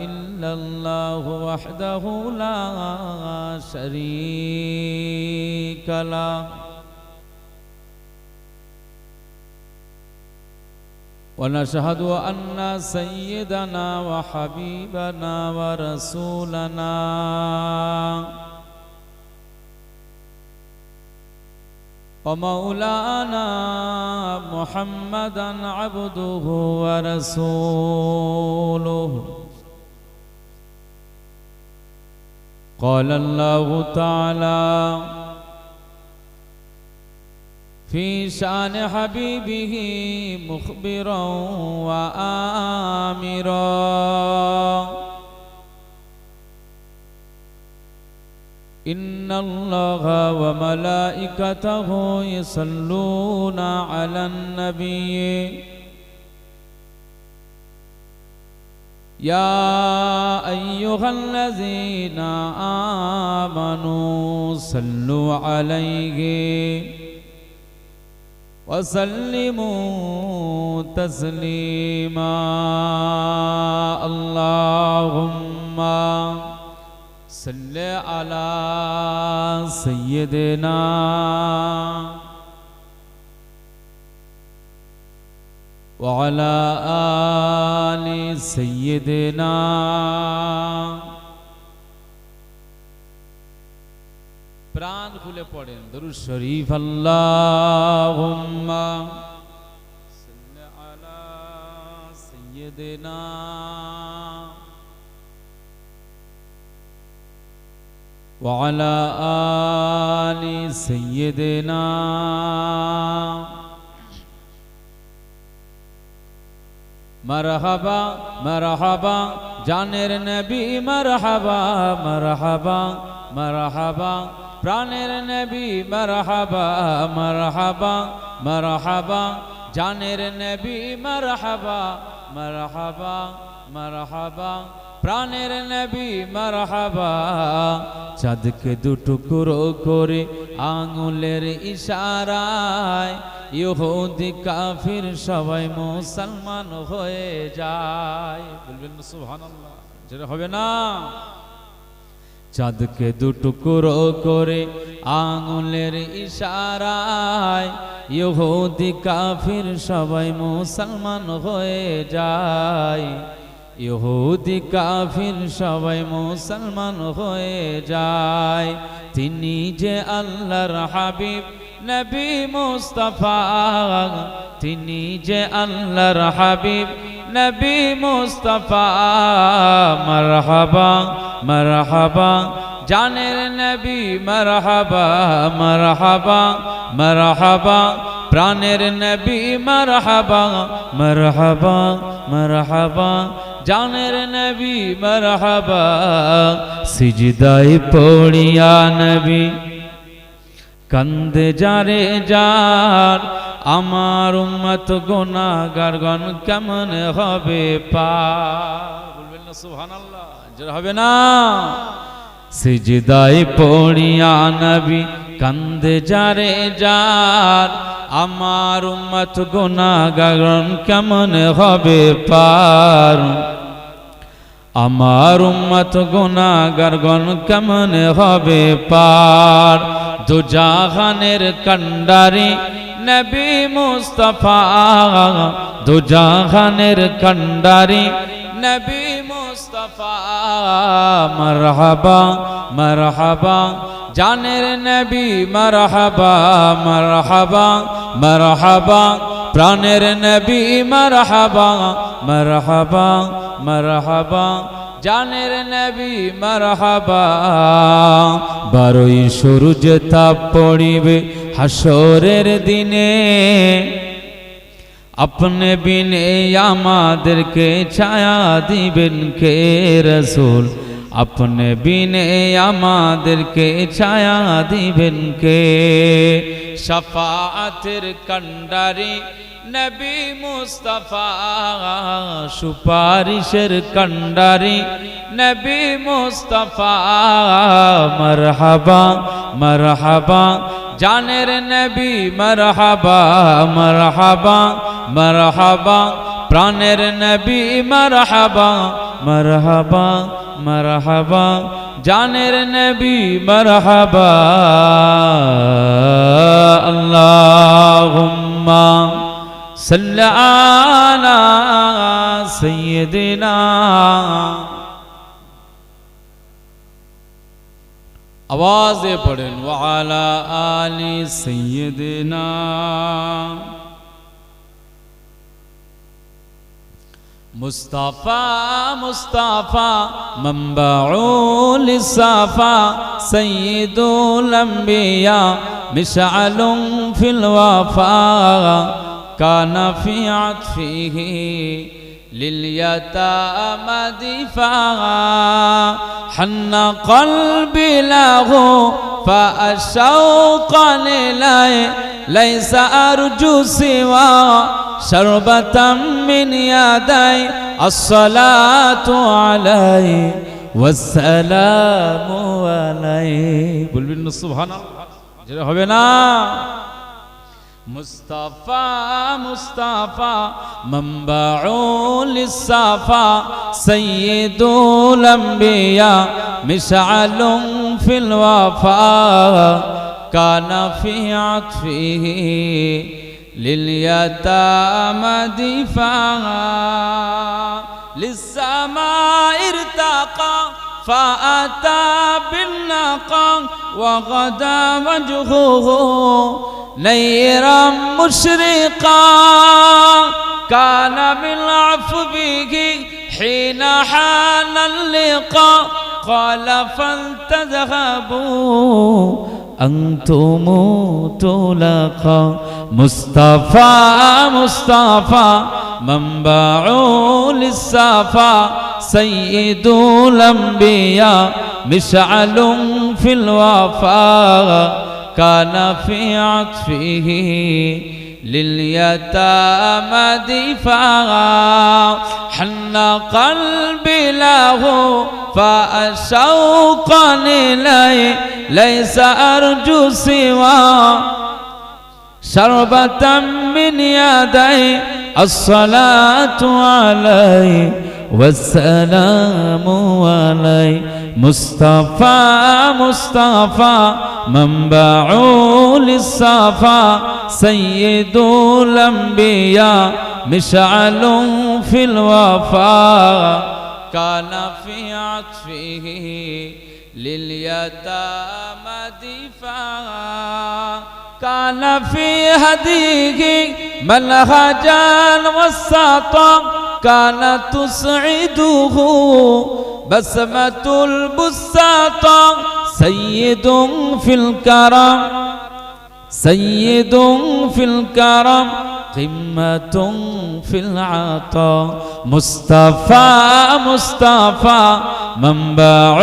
إلا الله وحده لا شريك له ونشهد أن سيدنا وحبيبنا ورسولنا ومولانا محمدا عبده ورسوله قال الله تعالى في شان حبيبه مخبرا وآمرا إن الله وملائكته يصلون على النبي يا أيها الذين آمنوا صلوا عليه وسلموا تسليما اللهم صل على سيدنا وعلى آل سيدنا প্রাণ খুলে পড়েন দরুদ শরীফ আল্লাহুম্মা সাল্লি আলা সাইয়্যিদিনা ওয়া আলা আলি সাইয়্যিদিনা মারহাবা মারহাবা জানের নবী মারহাবা মারহাবা মারহাবা প্রাণের নবী মারহাবা মারহাবা মারহাবা জানের নবী মারহাবা মারহাবা মারহাবা প্রাণের নবী মারহাবা চাঁদকে দুটুকরো করে আঙুলের ইশারায় ইহুদি কাফির সবাই মুসলমান হয়ে যায় বলবেন না সুবহানাল্লাহ যেটা হবে না চাঁদকে দুটুকরো করে আঙুলের ইশারায় ইহুদি কাফির সবাই মুসলমান হয়ে যায় ইহুদি কাফির সবাই মুসলমান হয়ে যায় তিনি যে আল্লাহর হাবিব নবী মুস্তাফা তিনি যে আল্লাহর হাবিব নবী মুস্তাফা মারহাবা মারহাবা জানের নবী মারহাবা মারহাবা মারহাবা প্রাণের নবী মারহাবা মারহাবা মারহাবা জানের নবী মারহাবা সিজদায় পড়িয়া নবী কান্দে যারে যার আমার উম্মত গুনাহগারগণ কেমন হবে পার বলবেন না সুবহানাল্লাহ যারা হবে না সিজদায় পড়িয়া নবী কান্দে যারে যার আমার উম্মত গুনাহগারগণ কেমন হবে পার আমার উম্মত গুনাহগারগণ কেমন হবে পার দুজাহানের কান্ডারি নবী মুস্তাফা দুজাহানের কান্ডারি নবী মুস্তাফা মারহাবা মারহাবা জানের নবী মারহাবা মারহাবা মারহাবা প্রাণের নবী মারহাবা মারহাবা মারহাবা জানের নবী মারহাবা বারোই সূরজ তাপ পড়িবে হাসরের দিনে अपने बिने আমাদেরকে ছায়া দিবেন কে রাসূল अपने बिने আমাদেরকে ছায়া দিবেন কে শাফাআতের কান্ডারি নবী মুস্তাফা সুপারিশের কান্ডারি নবী মুস্তাফা মারহাবা মারহাবা জানের নবী মারহাবা মারহাবা মারহাবা প্রাণের নবী মারহাবা মারহাবা মারহাবা জানের নবী মারহাবা আল্লাহুম্মা সাল্লি আলা সাইয়্যিদিনা आवाज़े पढ़ें वाला आली सैयदना मुस्तफ़ा मुस्तफ़ा मंबाउल सफ़ा सैयदुल अंबिया मिशअलुम फिल वफ़ा काना फी अत्फ़िही लिलयतामा दिफ़ा हन्न क़ल्बी लहू फ़अशौक़न इलैहि लैसा अर्जू सिवा शरबतम मिन यदै अस्सलातु अलैहि वस्सलामु अलैहि बोलबेन ना सुबहानाल्लाह যেটা হবে না मुस्तफ़ा मुस्तफ़ा मंबाउल सफ़ा सय्यदुल अंबिया मिशअलुम फिल वफ़ा काना फी अत्फ़िही लिलयतामा दिफ़ा लिस्समाइ इर्तक़ा فأتى بالنقا وغدا وجهه نيرا مشرقا كان بالعفو به حين حان اللقاء قال فلتذهبوا أنتم تلقى مصطفى مصطفى منبعُ للصفا سيد الأنبياء مشعل في الوفا كان في عطفه لليتامى دفاعا حن قلبي له فأشوقا إليه ليس أرجو سوى شربة من يدي الصلاة عليه والسلام عليه مصطفى مصطفى منبع للصفا سيد الأنبياء مشعل في الوفا كان في عطفه لليتامى دفاعا كان في هديه منهجا وسطا كانت تسعده بسمة البساطة سيد في الكرم سيد في الكرم قمة في العطاء مصطفى مصطفى منبع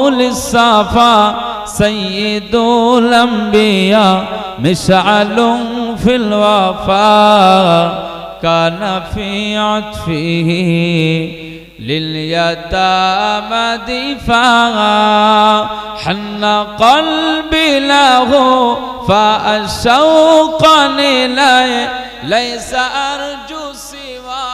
للصفا سيد الأنبياء مشعل في الوفا كان في عطفه لليتامى دفاعا حن قلبي له فأشوقا إليه ليس أرجو سوى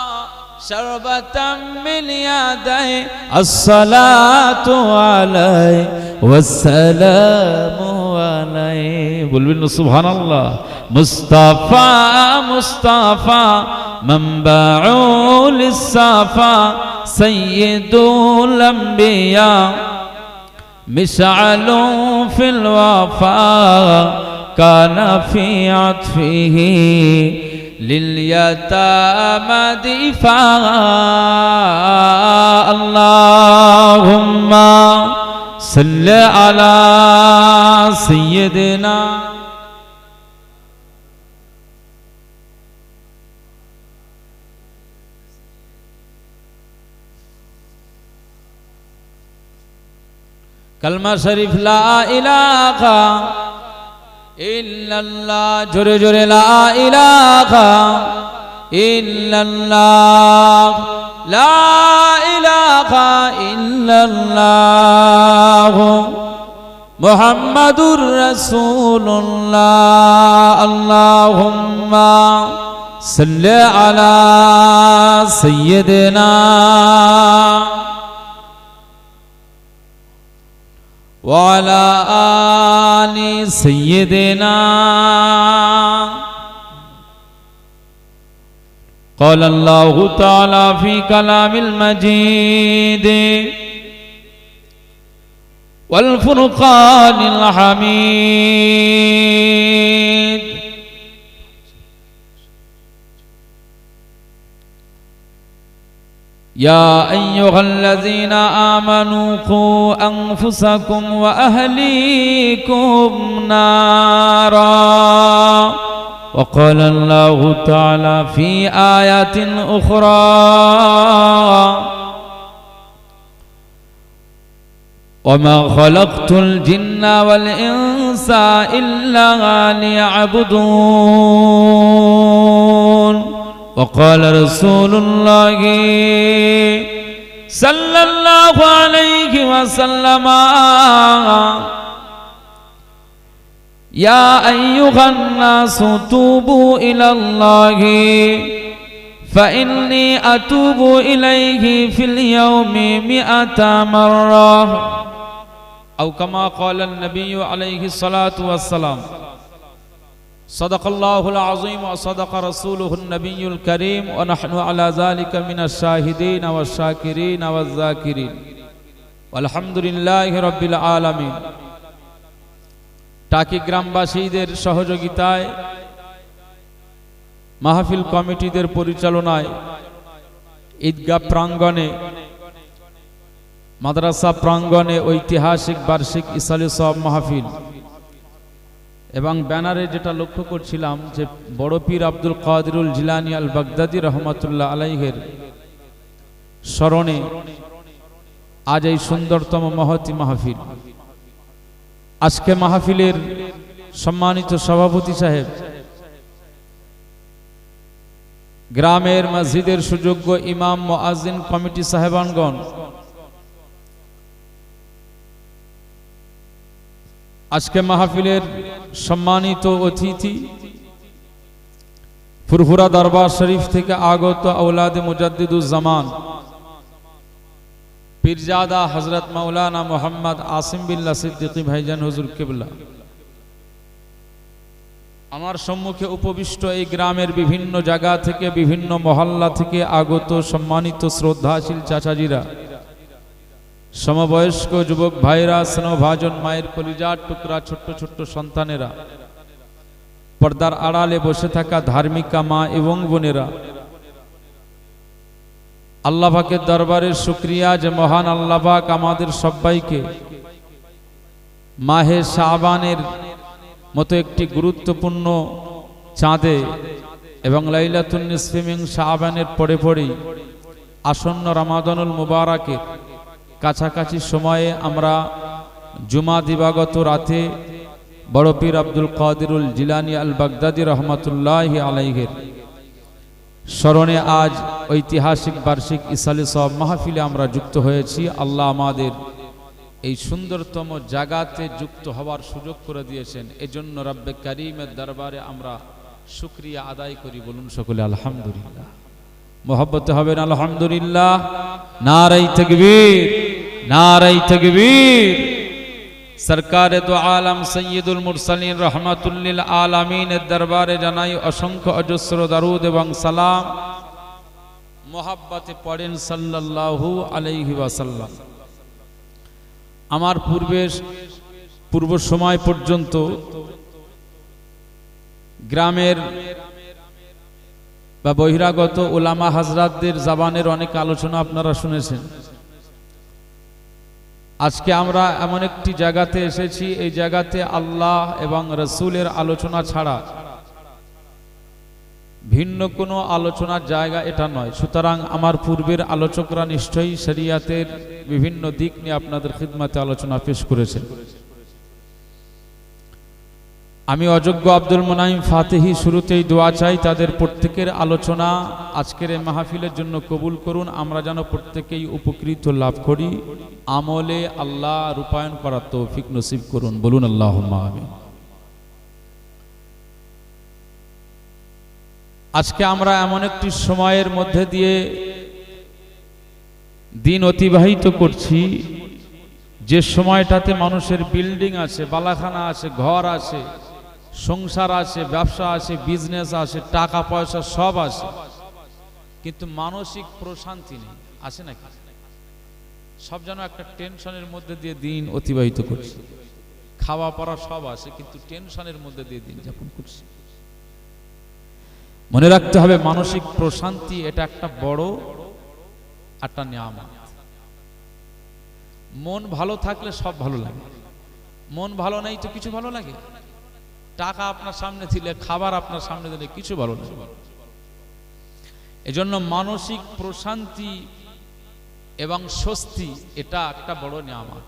شربة من يدي الصلاة عليه والسلام عليه بلبن سبحان الله مصطفى مصطفى منبع للصفا سيد الأنبياء مشعل في الوفا كان في عطفه لليتامى دفاعا اللهم صل على سيدنا कलमा शरीफ ला इलाहा इल्लल्लाह जोरे जोरे ला इलाहा इल्लल्लाह ला इलाहा इल्लल्लाह मुहम्मदुर रसूलुल्लाह अल्लाहुम्मा सल्लि अला सय्यिदिना وعلى آل سيدنا قال الله تعالى في كلام المجيد والفرقان الحميد يا أيها الذين آمنوا قوا أنفسكم وأهليكم نارا وقال الله تعالى في آيات أخرى وما خلقت الجن والإنس إلا ليعبدون وقال رسول الله صلى الله عليه وسلم يا أيها الناس توبوا إلى الله فإني أتوب إليه في اليوم 100 مرة أو كما قال النبي عليه الصلاة والسلام صدق الله العظيم وصدق رسوله النبي الكريم ونحن على ذلك من الشاهدين والشاكرين والذاكرين والحمد لله رب العالمين টাকি গ্রামবাসীদের সহযোগিতায় মাহফিল কমিটিদের পরিচালনায় ঈদগাহ প্রাঙ্গণে মাদ্রাসা প্রাঙ্গণে ঐতিহাসিক বার্ষিক ইসালে সওয়াব মাহফিল এবং ব্যানারে যেটা লক্ষ্য করছিলাম যে বড় পীর আব্দুল কাদিরুল জিলানী আল বাগদাদী রহমাতুল্লাহ আলাইহির স্মরণে আজ এই সুন্দরতম মহতি মাহফিল। আজকে মাহফিলের সম্মানিত সভাপতি সাহেব, গ্রামের মসজিদের সুযোগ্য ইমাম মুয়াজ্জিন কমিটি সাহেবানগণ, আজকে মাহফিলের সম্মানিত অতিথি, ফুরফুরা দরবার শরীফ থেকে আগত আওলাদে মুজাদ্দিদুজ জামান পীরজাদা হযরত মাওলানা মুহাম্মদ আসিম বিল্লাহ সিদ্দিকী ভাইজান হুজুর কিবলা, আমার সম্মুখে উপবিষ্ট এই গ্রামের বিভিন্ন জায়গা থেকে বিভিন্ন মহল্লা থেকে আগত সম্মানিত শ্রদ্ধাশীল চাচাজিরা, সমবয়স্ক যুবক ভাইরা, স্নেহভাজন মায়ের কলিজার টুকরা ছোট্ট ছোট্ট সন্তানেরা, পর্দার আড়ালে বসে থাকা ধার্মিকা মা এবং বোনেরা, আল্লাহ পাকের দরবারে শুকরিয়া যে মহান আল্লাহ পাক আমাদের সবাইকে মাহে শাবানের মতো একটি গুরুত্বপূর্ণ চাঁদে এবং লাইলাতুন নিসফি মিন শাবানের পরে পরেই আসন্ন রমাদানুল মুবারাকের কাছাকাছি সময়ে আমরা জুমা দিবাগত রাতে বড় পীর আব্দুল কাদিরুল জিলানী আল বাগদাদী রহমাতুল্লাহি আলাইহির স্মরণে আজ ঐতিহাসিক বার্ষিক ইসালে সওয়াব মাহফিলে আমরা যুক্ত হয়েছি। আল্লাহ আমাদের এই সুন্দরতম জায়গাতে যুক্ত হওয়ার সুযোগ করে দিয়েছেন, এজন্য রব্বে কারীমের দরবারে আমরা শুকরিয়া আদায় করি। বলুন সকলে আলহামদুলিল্লাহ। মোহাব্বতে হবেন আলহামদুলিল্লাহ। নারায়ে তাকবীর, নারায়ে তাকবীর। সরকারে দু আলম সৈয়দুল মুরসালিন রহমাতুল লিল আলামিনের দরবারে জানাই অসংখ্য অজস্র দরুদ এবং সালাম। মোহাব্বতে পড়েন সাল্লাল্লাহু আলাইহি ওয়াসাল্লাম। আমার পূর্ব সময় পর্যন্ত গ্রামের বা বহিরাগত উলামা হাজরাতদের জবানের অনেক আলোচনা আপনারা শুনেছেন। আজকে আমরা এমন একটি জায়গাতে এসেছি, এই জায়গাতে আল্লাহ এবং রাসূলের আলোচনা ছাড়া ভিন্ন কোনো আলোচনার জায়গা এটা নয়। সুতরাং আমার পূর্বের আলোচকরা নিশ্চয়ই শরিয়াতের বিভিন্ন দিক নিয়ে আপনাদের খিদমতে আলোচনা পেশ করেছেন। আমি অযোগ্য আব্দুল মুনাইম ফাতেহি শুরুতেই দোয়া চাই তাদের প্রত্যেকের আলোচনা আজকের এই মাহফিলের জন্য কবুল করুন, আমরা যেন প্রত্যেকেই উপকৃত লাভ করি, আমলে আল্লাহ রূপায়ণ করার তৌফিক নসিব করুন, বলুন আল্লাহুম্মা আমিন। আজকে আমরা এমন একটি সময়ের মধ্যে দিয়ে দিন অতিবাহিত করছি যে সময়টাতে মানুষের বিল্ডিং আছে, বালাখানা আছে, ঘর আছে, সংসার আছে, ব্যবসা আছে, বিজনেস আছে, টাকা পয়সা সব আছে, কিন্তু মানসিক প্রশান্তি নেই। আছে নাকি? সব যেন একটা টেনশনের মধ্যে দিয়ে দিন অতিবাহিত করছে। খাওয়া পড়া সব আছে, কিন্তু টেনশনের মধ্যে দিয়ে দিন যাপন করছে। মনে রাখতে হবে মানসিক প্রশান্তি এটা একটা বড় একটা নিয়ামত। মন ভালো থাকলে সব ভালো লাগে, মন ভালো নেই তো কিছু ভালো লাগে? টাকা আপনার সামনে দিলে, খাবার আপনার সামনে দিলে কিছু ভালো লাগে। এজন্য মানসিক প্রশান্তি এবং স্বস্তি এটা একটা বড় নিয়ামত।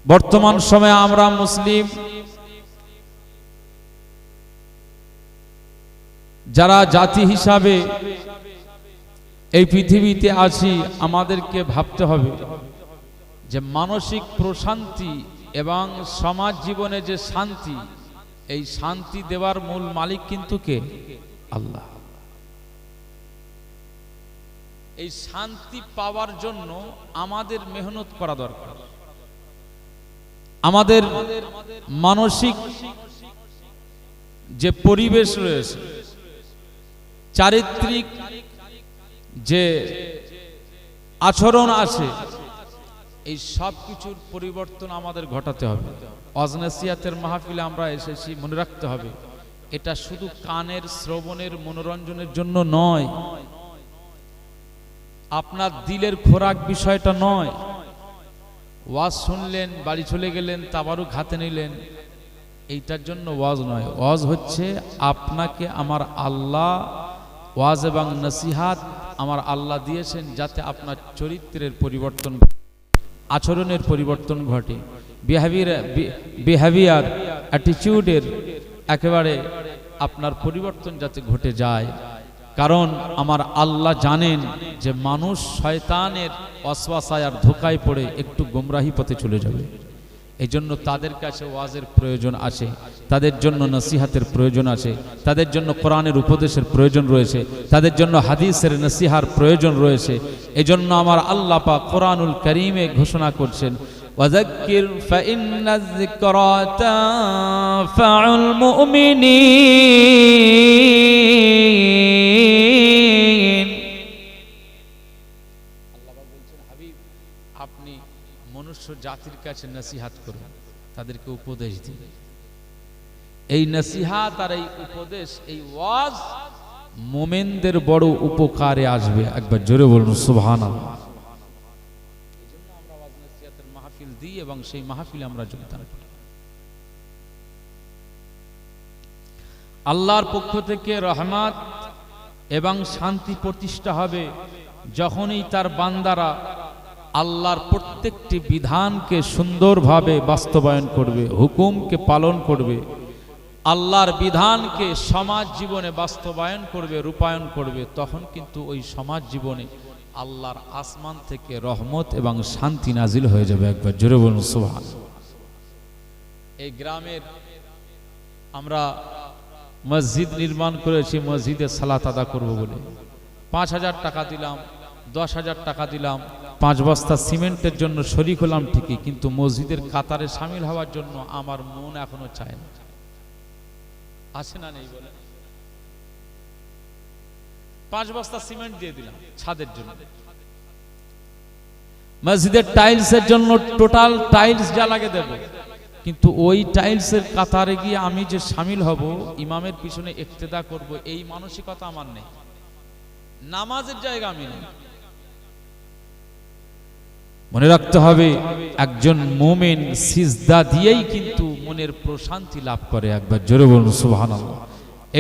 বর্তমান সময়ে আমরা মুসলিম যারা জাতি হিসাবে এই পৃথিবীতে আছি, আমাদেরকে ভাবতে হবে যে মানসিক প্রশান্তি এবং সমাজ জীবনে যে শান্তি, এই শান্তি দেওয়ার মূল মালিক কিন্তু কে? আল্লাহ। এই শান্তি পাওয়ার জন্য আমাদের মেহনত করা দরকার। আমাদের মানসিক যে পরিবেশ রয়েছে, চারিত্রিক যে আচরণ আছে, এই সব কিছুর পরিবর্তন আমাদের ঘটাতে হবে। ওয়াজ-নসিহতের মাহফিলে আমরা এসেছি, মনে রাখতে হবে এটা শুধু কানের শ্রবণের মনোরঞ্জনের জন্য নয়, আপনার দিলের খোরাক বিষয়টা নয়। ওয়াজ শুনলেন, বাড়ি চলে গেলেন, তাবারুক হাতে নিলেন, এইটার জন্য ওয়াজ নয়। ওয়াজ হচ্ছে আপনাকে আমার আল্লাহ, ওয়াজ এবং নসিহাত আমার আল্লাহ দিয়েছেন যাতে আপনার চরিত্রের পরিবর্তন, আচরণের পরিবর্তন ঘটে, বিহেভিয়ার অ্যাটিটিউডের একেবারে আপনার পরিবর্তন যাতে ঘটে যায়। কারণ আমার আল্লাহ জানেন যে মানুষ শয়তানের ওয়াসওয়াসায় আর ধোঁকায় পড়ে একটু গোমরাহি পথে চলে যাবে। এই জন্য তাদের কাছে ওয়াজের প্রয়োজন আছে, তাদের জন্য নসিহাতের প্রয়োজন আছে, তাদের জন্য কোরআনের উপদেশের প্রয়োজন রয়েছে, তাদের জন্য হাদিসের নসিহার প্রয়োজন রয়েছে। এজন্য আমার আল্লাহ পাক কোরআনুল কারীমে ঘোষণা করছেন, ওয়াযাক্কির ফাইন্নায যিকরা তানফাউল মুমিনিন। আল্লাহ পাক বলছেন, হাবিব আপনি মনুষ্য জাতির কাছে নসিহাত করুন, তাদেরকে উপদেশ দিন। এই নসিহাত আর এই উপদেশ, এই ওয়াজ মুমিনদের বড় উপকারে আসবে। একবার জোরে বলুন সুবহানাল্লাহ। এজন্য আমরা ওয়াজ নসিহতের মাহফিল দিই এবং সেই মাহফিলে আমরা যোগদান করি। আল্লাহর পক্ষ থেকে রহমত এবং শান্তি প্রতিষ্ঠা হবে যখনই তার বান্দারা আল্লাহর প্রত্যেকটি বিধানকে সুন্দরভাবে বাস্তবায়ন করবে, হুকুমকে পালন করবে, আল্লাহর বিধানকে সমাজ জীবনে বাস্তবায়ন করবে, রূপায়ণ করবে। তখন কিন্তু ওই সমাজ জীবনে আল্লাহর আসমান থেকে রহমত এবং শান্তি নাজিল হয়ে যাবে। একবার জোরে বলুন সুবহানাল্লাহ। এই গ্রামের আমরা মসজিদ নির্মাণ করেছি, মসজিদে সালাত আদা করব বলে 5,000 টাকা দিলাম, 10,000 টাকা দিলাম, 5 বস্তা সিমেন্টের জন্য শরীক হলাম ঠিকই, কিন্তু মসজিদের কাতারে শামিল হওয়ার জন্য আমার মন এখনো চায় না। আছে না নেই বলে? 5 বস্তা সিমেন্ট দিয়ে দিলাম ছাদের জন্য, মসজিদের টাইলসের জন্য টোটাল টাইলস যা লাগে দেব, কিন্তু ওই টাইলসের কাতারে গিয়ে আমি যে শামিল হব, ইমামের পিছনে ইক্তেদা করব, এই মানসিকতা আমার নেই। নামাজের জায়গা আমি নেই। মনে রাখতে হবে, একজন মুমিন সিজদা দিয়েই কিন্তু মনের প্রশান্তি লাভ করে। একবার জোরে বলুন সুবহানাল্লাহ।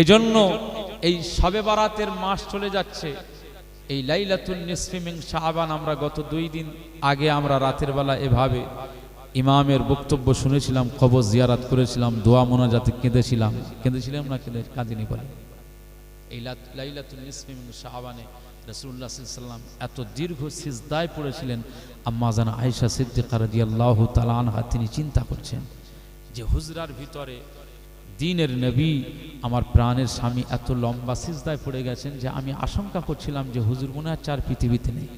এই জন্য এই শবে বারাতের মাস চলে যাচ্ছে, এই লাইলাতুন নিসফি মিন শাবান, আমরা গত 2 দিন আগে আমরা রাতের বেলা এভাবে ইমামের বক্তব্য শুনেছিলাম, কবর জিয়ারত করেছিলাম, দোয়া মোনাজাতে কেঁদেছিলাম না কাঁদিনি বলে। এই লাইলাতুল নিসফি মিন শাবানে রাসূলুল্লাহ সাল্লাল্লাহু আলাইহি ওয়াসাল্লাম এত দীর্ঘ সিজদায় পড়েছিলেন। আম্মা জান আয়েশা সিদ্দিকা রাদিয়াল্লাহু তাআলা আনহা তিনি চিন্তা করছেন যে হুজরার ভিতরে দ্বীনের নবী আমার প্রাণের স্বামী এত লম্বা সিজদায় পড়ে গেছেন যে আমি আশঙ্কা করছিলাম যে হুজুর মনে হয় চার পৃথিবীতে নেই,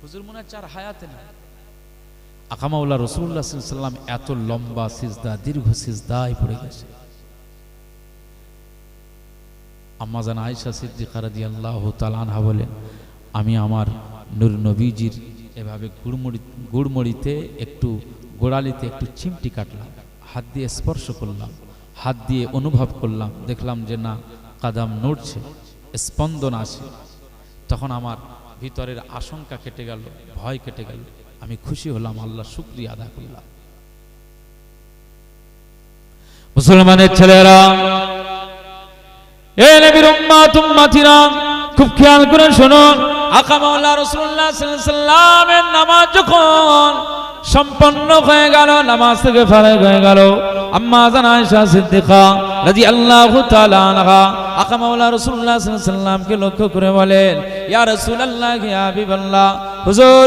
হুজুর মনে হয় চার হায়াতে নেই। আকামাউল্লাহ রাসূলুল্লাহ সাল্লাল্লাহু আলাইহি ওয়াসাল্লাম এত লম্বা সিজদা, দীর্ঘ সিজদায় পড়ে গেছে। আম্মা জান আয়েশা সিদ্দিকা রাদিয়াল্লাহু তাআলা আনহা বলেন, আমি আমার নূর নবীজির এভাবে গুড়মড়িতে একটু গোড়ালিতে একটু চিমটি কাটলাম, হাত দিয়ে স্পর্শ করলাম, হাত দিয়ে অনুভব করলাম, দেখলাম যে না কাদাম নড়ছে, স্পন্দন আসে। তখন আমার ভিতরের আশঙ্কা কেটে গেল, ভয় কেটে গেল, আমি খুশি হলাম, আল্লাহ শুকরিয়া আদা করলাম। মুসলমানের ছেলেরা, এ নবীর উম্মত উম্মতিরা, খুব খেয়াল করে শুনুন। আকা মাওলা রাসূলুল্লাহ সাল্লাল্লাহু আলাইহি ওয়াসাল্লামের নামাজ যখন সম্পন্ন হয়ে গেল, নামাজ থেকে ফারাগ হয়ে গেল, আম্মা জান আয়েশা সিদ্দিকা রাদিয়াল্লাহু তাআলা আনহা আকা মাওলা রাসূলুল্লাহ সাল্লাল্লাহু আলাইহি ওয়াসাল্লামকে লক্ষ্য করে বলেন, ইয়া রাসূলুল্লাহ, ইয়া হাবিবাল্লাহ, হুজুর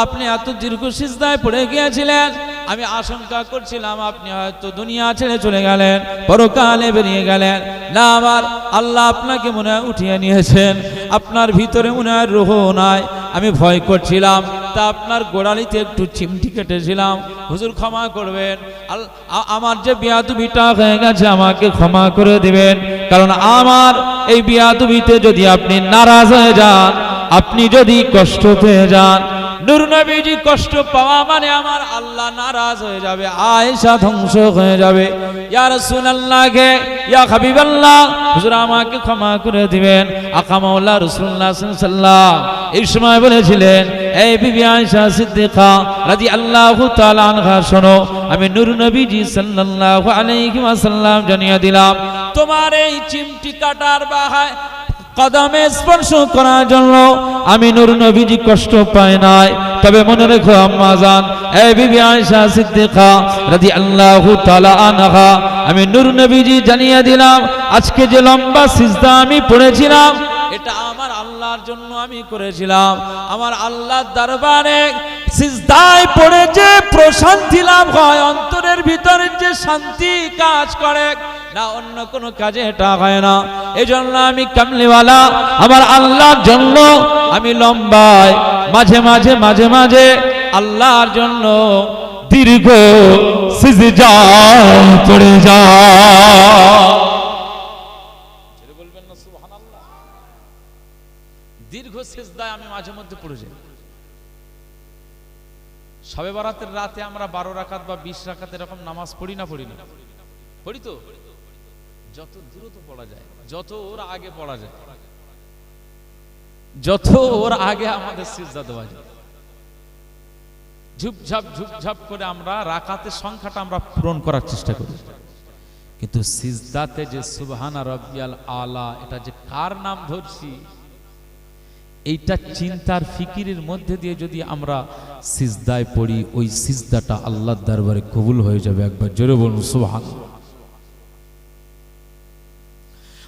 আপনি এত দীর্ঘ সিজদায় পড়ে গিয়েছিলেন, আমি আশঙ্কা করছিলাম আপনি হয়তো দুনিয়া ছেড়ে চলে গেলেন, পরকালে বেরিয়ে গেলেন। না, আমার আল্লাহ আপনাকে মনে হয় উঠিয়ে নিয়েছেন, আপনার ভিতরে মনে হয় রূহ নাই। আমি ভয় করছিলাম, তা আপনার গোড়ালিতে একটু চিমটি কেটেছিলাম, হুজুর ক্ষমা করবেন, আমার যে বিয়াদবিটা হয়ে গেছে আমাকে ক্ষমা করে দিবেন। কারণ আমার এই বিয়াদবিতে যদি আপনি নারাজ হয়ে যান, আপনি যদি কষ্ট পেয়ে যান, নূর নবীজি কষ্ট পাওয়া মানে আমার আল্লাহ নারাজ হয়ে যাবে, আয়েশা ধ্বংস হয়ে যাবে। ইয়া রাসূলুল্লাহ, ইয়া হাবিবাল্লাহ, হুজুর আমাকে ক্ষমা করে দিবেন। আকা মাওলা রাসূলুল্লাহ সাল্লাল্লাহু আলাইহি ওয়াসাল্লাম এই সময় বলেছিলেন, এই বিবি আয়েশা সিদ্দিকা রাদিয়াল্লাহু তাআলা আনহা, শোনো, আমি নূর নবীজি সাল্লাল্লাহু আলাইহি ওয়াসাল্লাম জানিয়ে দিলাম, তোমার এই চিমটি কাটার বাহায় কদমে স্পর্শ করার জন্য আমি নূর নবীজি কষ্ট পাই নাই। তবে মনে রেখো আম্মা জান, এই বিবি আয়েশা সিদ্দিকা রাদিয়াল্লাহু তাআলা আনহা, আমি নূর নবীজি জানিয়ে দিলাম, আজকে যে লম্বা সিজদা আমি পড়েছিলাম, এটা আমার আল্লাহর জন্য আমি করেছিলাম। আমার আল্লাহর দরবারে সিজদায় পড়ে যে প্রশান্তি লাভ হয়, অন্তরের ভিতরে যে শান্তি কাজ করে, না অন্য কোনো কাজে এটা হয় না। এজন্য আমি কামলিওয়ালা, আমার আল্লাহর জন্য আমি লম্বায় মাঝে মাঝে আল্লাহর জন্য দীর্ঘ সিজদায় পড়ে যায়। বলবেন না সুবহানাল্লাহ? দীর্ঘ সিজদায় আমি মাঝে মধ্যে পড়ে যাই। শবে বরাতের রাতে আমরা 12 রাকাত বা 20 রাকাত এরকম নামাজ পড়ি না? পড়ি তো। যত দ্রুত পড়া যায়, যত ওর আগে পড়া যায়, যত ওর আগে আমাদের সিজদা দেওয়া যায়, ঝুপঝাপ করে আমরা রাকাতের সংখ্যাটা আমরা পূরণ করার চেষ্টা করি। কিন্তু সিজদাতে যে সুবহানা রাব্বিয়াল আলা, এটা যে কার নাম ধরছি, এইটা চিন্তার ফিকিরের মধ্যে দিয়ে যদি আমরা সিজদায় পড়ি, ওই সিজদাটা আল্লাহর দরবারে কবুল হয়ে যাবে। একবার জোরে বলুন সুবহানাল্লাহ।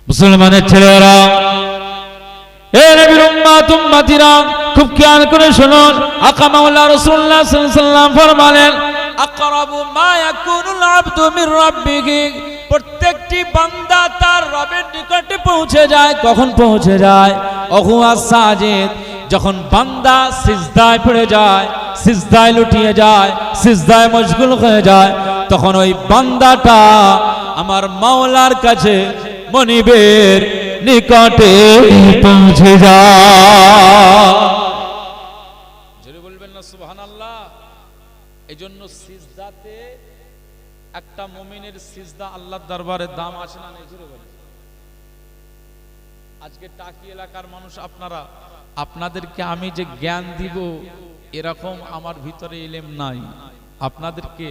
মুসলমানের ছেলেরা, এ নবীর উম্মত উম্মতিরা, খুব খেয়াল করে শুনুন। আকা মাওলা রাসূলুল্লাহ সাল্লাল্লাহু আলাইহি ওয়াসাল্লাম ফরমালেন, আকরাবু মা ইয়াকুনুল আবদু মির রাব্বিহি, প্রত্যেকটি বান্দা তার রবের নিকটে পৌঁছে যায়। কখন পৌঁছে যায়? ওহুয়া সাজিদ, যখন বান্দা সিজদায় পড়ে যায়, সিজদায় লুটিয়ে যায়, সিজদায় মশগুল হয়ে যায়, তখন ওই বান্দাটা আমার মাওলার কাছে মনিবের নিকটে পৌঁছে যায়। জোরে বলবেন না সুবহানাল্লাহ? এজন্য সিজদাতে একটা মুমিনের সিজদা আল্লাহর দরবারে দাম আছে না নেই জোরে বলেন। আজকে টাকি এলাকার মানুষ আপনারা, আপনাদেরকে আমি যে জ্ঞান দিব এরকম আমার ভিতরে ইলম নাই, আপনাদেরকে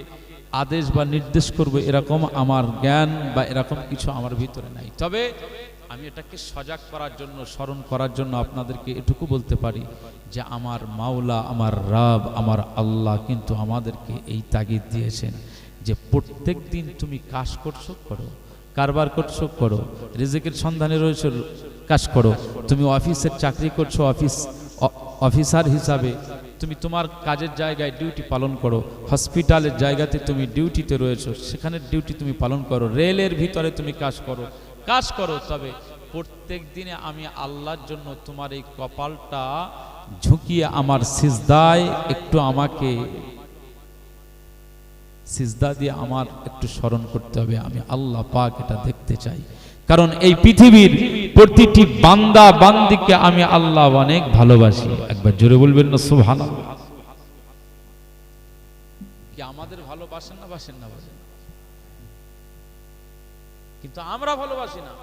আদেশ বা নির্দেশ করব এরকম আমার জ্ঞান বা এরকম কিছু আমার ভিতরে নাই। তবে আমি এটাকে সজাগ করার জন্য, স্মরণ করার জন্য আপনাদেরকে এটুকু বলতে পারি যে আমার মাওলা, আমার রব, আমার আল্লাহ কিন্তু আমাদেরকে এই তাগিদ দিয়েছেন যে প্রত্যেক দিন তুমি কাজ করছো করো, কারবার করছো করো, রিজিকের সন্ধানে রয়েছো কাজ করো, তুমি অফিসের চাকরি করছো অফিসার হিসাবে তুমি তোমার কাজের জায়গায় ডিউটি পালন করো, হসপিটালের জায়গাতে তুমি ডিউটিতে রয়েছো সেখানের ডিউটি তুমি পালন করো, রেলের ভিতরে তুমি কাজ করো। তবে প্রত্যেক দিনে আমি আল্লাহর জন্য তোমার এই কপালটা ঝুঁকিয়ে আমার সিজদায় একটু আমাকে সিজদা দিয়ে আমার একটু স্মরণ করতে হবে, আমি আল্লাহ পাক এটা দেখতে চাই। কারণ এই পৃথিবীর প্রতিটি বান্দা বান্দিকে আমি আল্লাহ অনেক ভালোবাসি। একবার জোরে বলবেন না সুবহানাল্লাহ। কি আমাদের ভালোবাসেন না বাসেন না? কিন্তু আমরা ভালোবাসি না।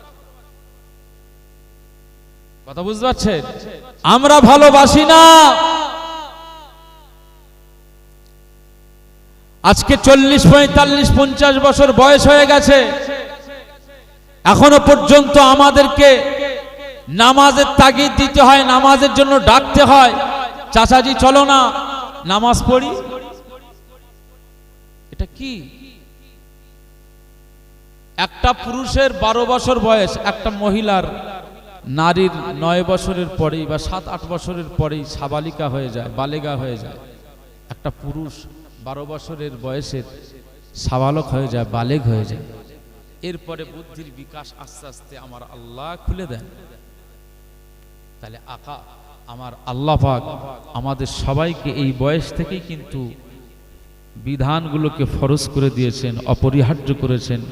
কথা বুঝতে পারছেন? আমরা ভালোবাসি না। আজকে 40, 45, 50 বছর বয়স হয়ে গেছে, এখনো পর্যন্ত আমাদেরকে নামাজের তাগিদ দিতে হয়, নামাজের জন্য ডাকতে হয়, চাচাজি চলো না নামাজ পড়ি। এটা কি? একটা পুরুষের 12 বছর বয়স, একটা মহিলার নারীর 9 বছরের পরেই বা 7-8 বছরের পরেই সাবালিকা হয়ে যায়, বালেগা হয়ে যায়। একটা পুরুষ 12 বছরের বয়সের সাবালক হয়ে যায়, বালেগ হয়ে যায়। এরপরে বুদ্ধির বিকাশ আস্তে আস্তে আমার আল্লাহ খুলে দেন। তাহলে আমার আল্লাহ পাক আমাদের সবাইকে এই বয়স থেকেই কিন্তু বিধানগুলোকে ফরজ করে দিয়েছেন, অপরিহার্য করেছেন।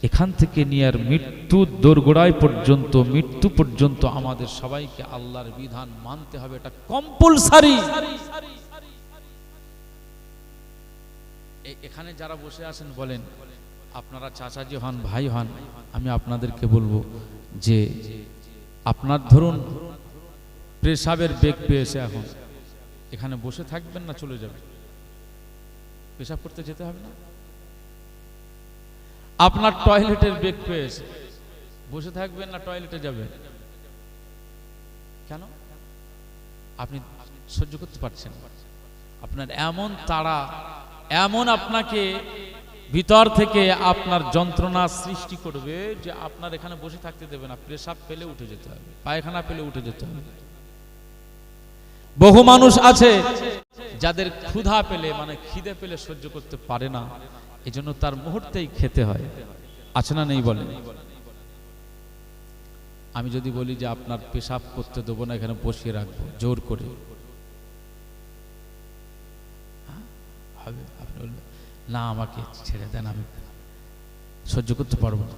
এখান থেকে নিয়ে আর মৃত্যুর দোরগোড়ায় পর্যন্ত, মৃত্যু পর্যন্ত আমাদের সবাইকে আল্লাহর বিধান মানতে হবে, এটা কম্পালসারি। এখানে যারা বসে আছেন বলেন, আপনারা চাচাজি হন, ভাই হন, আমি আপনাদেরকে বলবো যে আপনার ধরুন পেশাবের বেগ পেয়েছে, এখন এখানে বসে থাকবেন না চলে যাবেন? পেশাব করতে যেতে হবে না? আপনার টয়লেটের বেগ পেয়েছে, বসে থাকবেন না টয়লেটে যাবেন? কেন? আপনি সহ্য করতে পারছেন? আপনার এমন তাড়া, এমন আপনাকে ভিতর থেকে আপনার যন্ত্রণা সৃষ্টি করবে যে আপনার এখানে বসে থাকতে দেবে না, পেশাব পেলে উঠে যেতে হবে, পায়খানা পেলে উঠে যেতে হবে। বহু মানুষ আছে যাদের ক্ষুধা পেলে, মানে খিদে পেলে সহ্য করতে পারে না, এজন্য তার মুহূর্তেই খেতে হয়। আছে না নেই বলেন? আমি যদি বলি যে আপনার পেশাব করতে দেবো না, এখানে বসিয়ে রাখবো জোর করে, হবে? আপনি বলবেন না আমাকে ছেড়ে দেন, আমি সহ্য করতে পারবো না।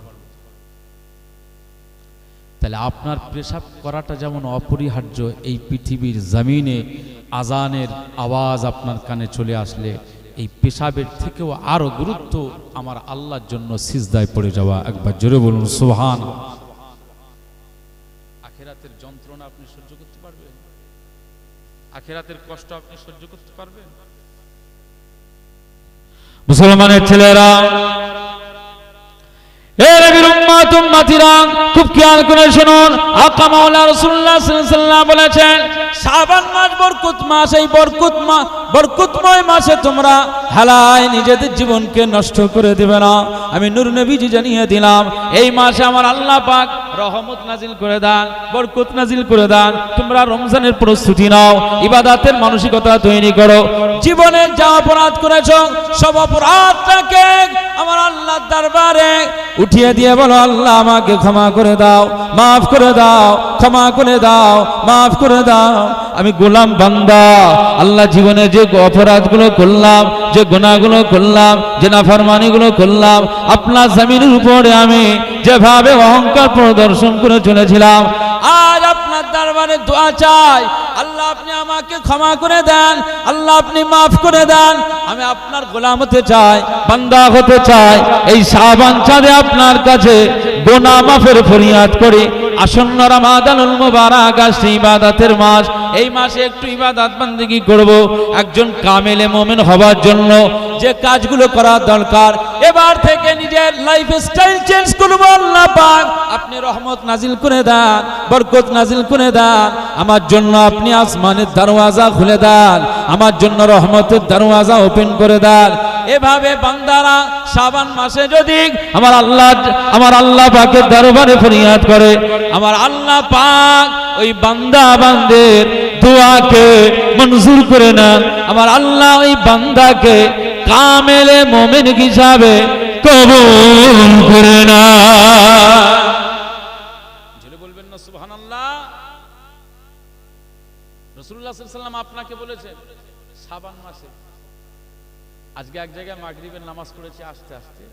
তাহলে আপনার পেশাব করাটা যেমন অপরিহার্য, এই পৃথিবীর জমিনে আজানের আওয়াজ আপনার কানে চলে আসলে এই পেশাবের থেকেও আরো গুরুত্ব আমার আল্লাহর জন্য সিজদায় পড়ে যাওয়া। একবার জোরে বলুন সুবহানাল্লাহ। আখিরাতের যন্ত্রণা আপনি সহ্য করতে পারবেন? আখিরাতের কষ্ট আপনি সহ্য করতে পারবেন? মুসলমানের ছেলেরা, এ নবীর উম্মত উম্মতিরা, খুব খেয়াল করে শুনুন। আকা মাওলা রাসূলুল্লাহ সাল্লাল্লাহু আলাইহি ওয়াসাল্লাম বলেছেন, শাবান মাস বরকত মাস, এই বরকতময় মাসে তোমরা হালায় নিজেদের জীবনকে নষ্ট করে দিবে না। আমি নূর নবীজি জানিয়ে দিলাম, এই মাসে আমার আল্লাহ পাক রহমত নাজিল করে দেন, বরকত নাজিল করে দেন। তোমরা রমজানের প্রস্তুতি নাও, ইবাদতের মানসিকতা তৈরি করো। জীবনে যা অপরাধ করেছো সব অপরাধটাকে আমার আল্লাহর দরবারে উঠিয়ে দিয়ে বলো, আল্লাহ আমাকে ক্ষমা করে দাও, মাফ করে দাও, ক্ষমা করে দাও, মাফ করে দাও। আমি গোলাম বান্দা, আল্লাহ জীবনে যে অপরাধগুলো করলাম, যে গুনাহগুলো করলাম, যে নাফরমানিগুলো করলাম, আপনার জমিনের উপরে আমি যেভাবে অহংকার প্রদর্শন করে চলেছিলাম, আজ আপনার দরবারে দোয়া চাই, আল্লাহ আপনি আমাকে ক্ষমা করে দেন, আল্লাহ আপনি মাফ করে দেন। আমি আপনার গোলাম হতে চাই, বান্দা হতে চাই। এই শাবান চাঁদে আপনার কাছে গুনাহ মাফের ফরিয়াদ করি। আসন্ন রমাদানুল মুবারক আসছে, ইবাদতের মাস। এই মাসে একটু ইবাদত বান্দেগি করব। একজন কামেলে মুমিন হবার জন্য যে কাজগুলো করা দরকার, এবার থেকে নিজের লাইফস্টাইল চেঞ্জ করব। আল্লাহ পাক আপনি রহমত নাজিল করে দেন, বরকত নাজিল করে দেন। আমার জন্য আপনি আসমানের দরওয়াজা খুলে দেন, আমার জন্য রহমতের দরওয়াজা ওপেন করে দেন। এভাবে বান্দারা শাবান মাসে যদি আমার আল্লাহ পাকের দরবারে ফরিয়াদ করে, আমার আল্লাহ পাক ওই বান্দা বান্দের দোয়াকে মঞ্জুর করে নেন। আমার আল্লাহ ওই বান্দাকে কামেলে মুমিন হিসাবে কবুল করে নেন। জোরে বলবেন না সুবহানাল্লাহ। রাসূলুল্লাহ সাল্লাল্লাহু আলাইহি ওয়াসাল্লাম আপনাকে বলেছেন শাবান মাসে, আজকে এক জায়গায় মাগরিবের নামাজ পড়েছি আস্তে আস্তে,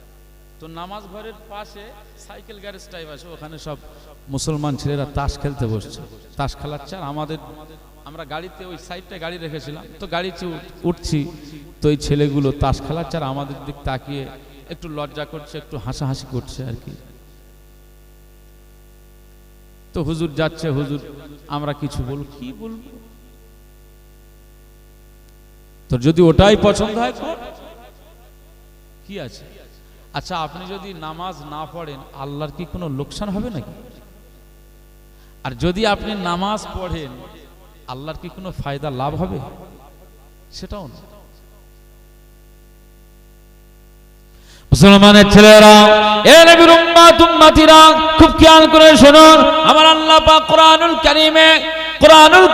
তো নামাজ ঘরের পাশে সাইকেল গ্যারেজ টাইপ আছে, ওখানে সব মুসলমান ছেলেরা তাস খেলতে বসছে, তাস খেলাচ্ছে। আর আমরা গাড়িতে ওই সাইডটা গাড়ি রেখেছিলাম, তো গাড়িতে উঠছি, তো এই ছেলেগুলো তাস খেলাচ্ছে আর আমাদের দিক তাকিয়ে একটু লজ্জা করছে, একটু হাসাহাসি করছে আর কি। তো হুজুর যাচ্ছে, হুজুর আমরা কিছু বলবো, কি বলবো? তো যদি ওটাই পছন্দ হয় কি আছে? আচ্ছা, আপনি যদি নামাজ না পড়েন আল্লাহর কি কোনো লোকসান হবে নাকি? আর যদি আপনি নামাজ পড়েন আল্লাহর কি কোনো ফায়দা লাভ হবে? সেটাও না। মুসলমানের ছেলেরা, এ নবীর উম্মত উম্মতিরা, খুব খেয়াল করে শুনুন। আমার আল্লাহ পাক কোরআনুল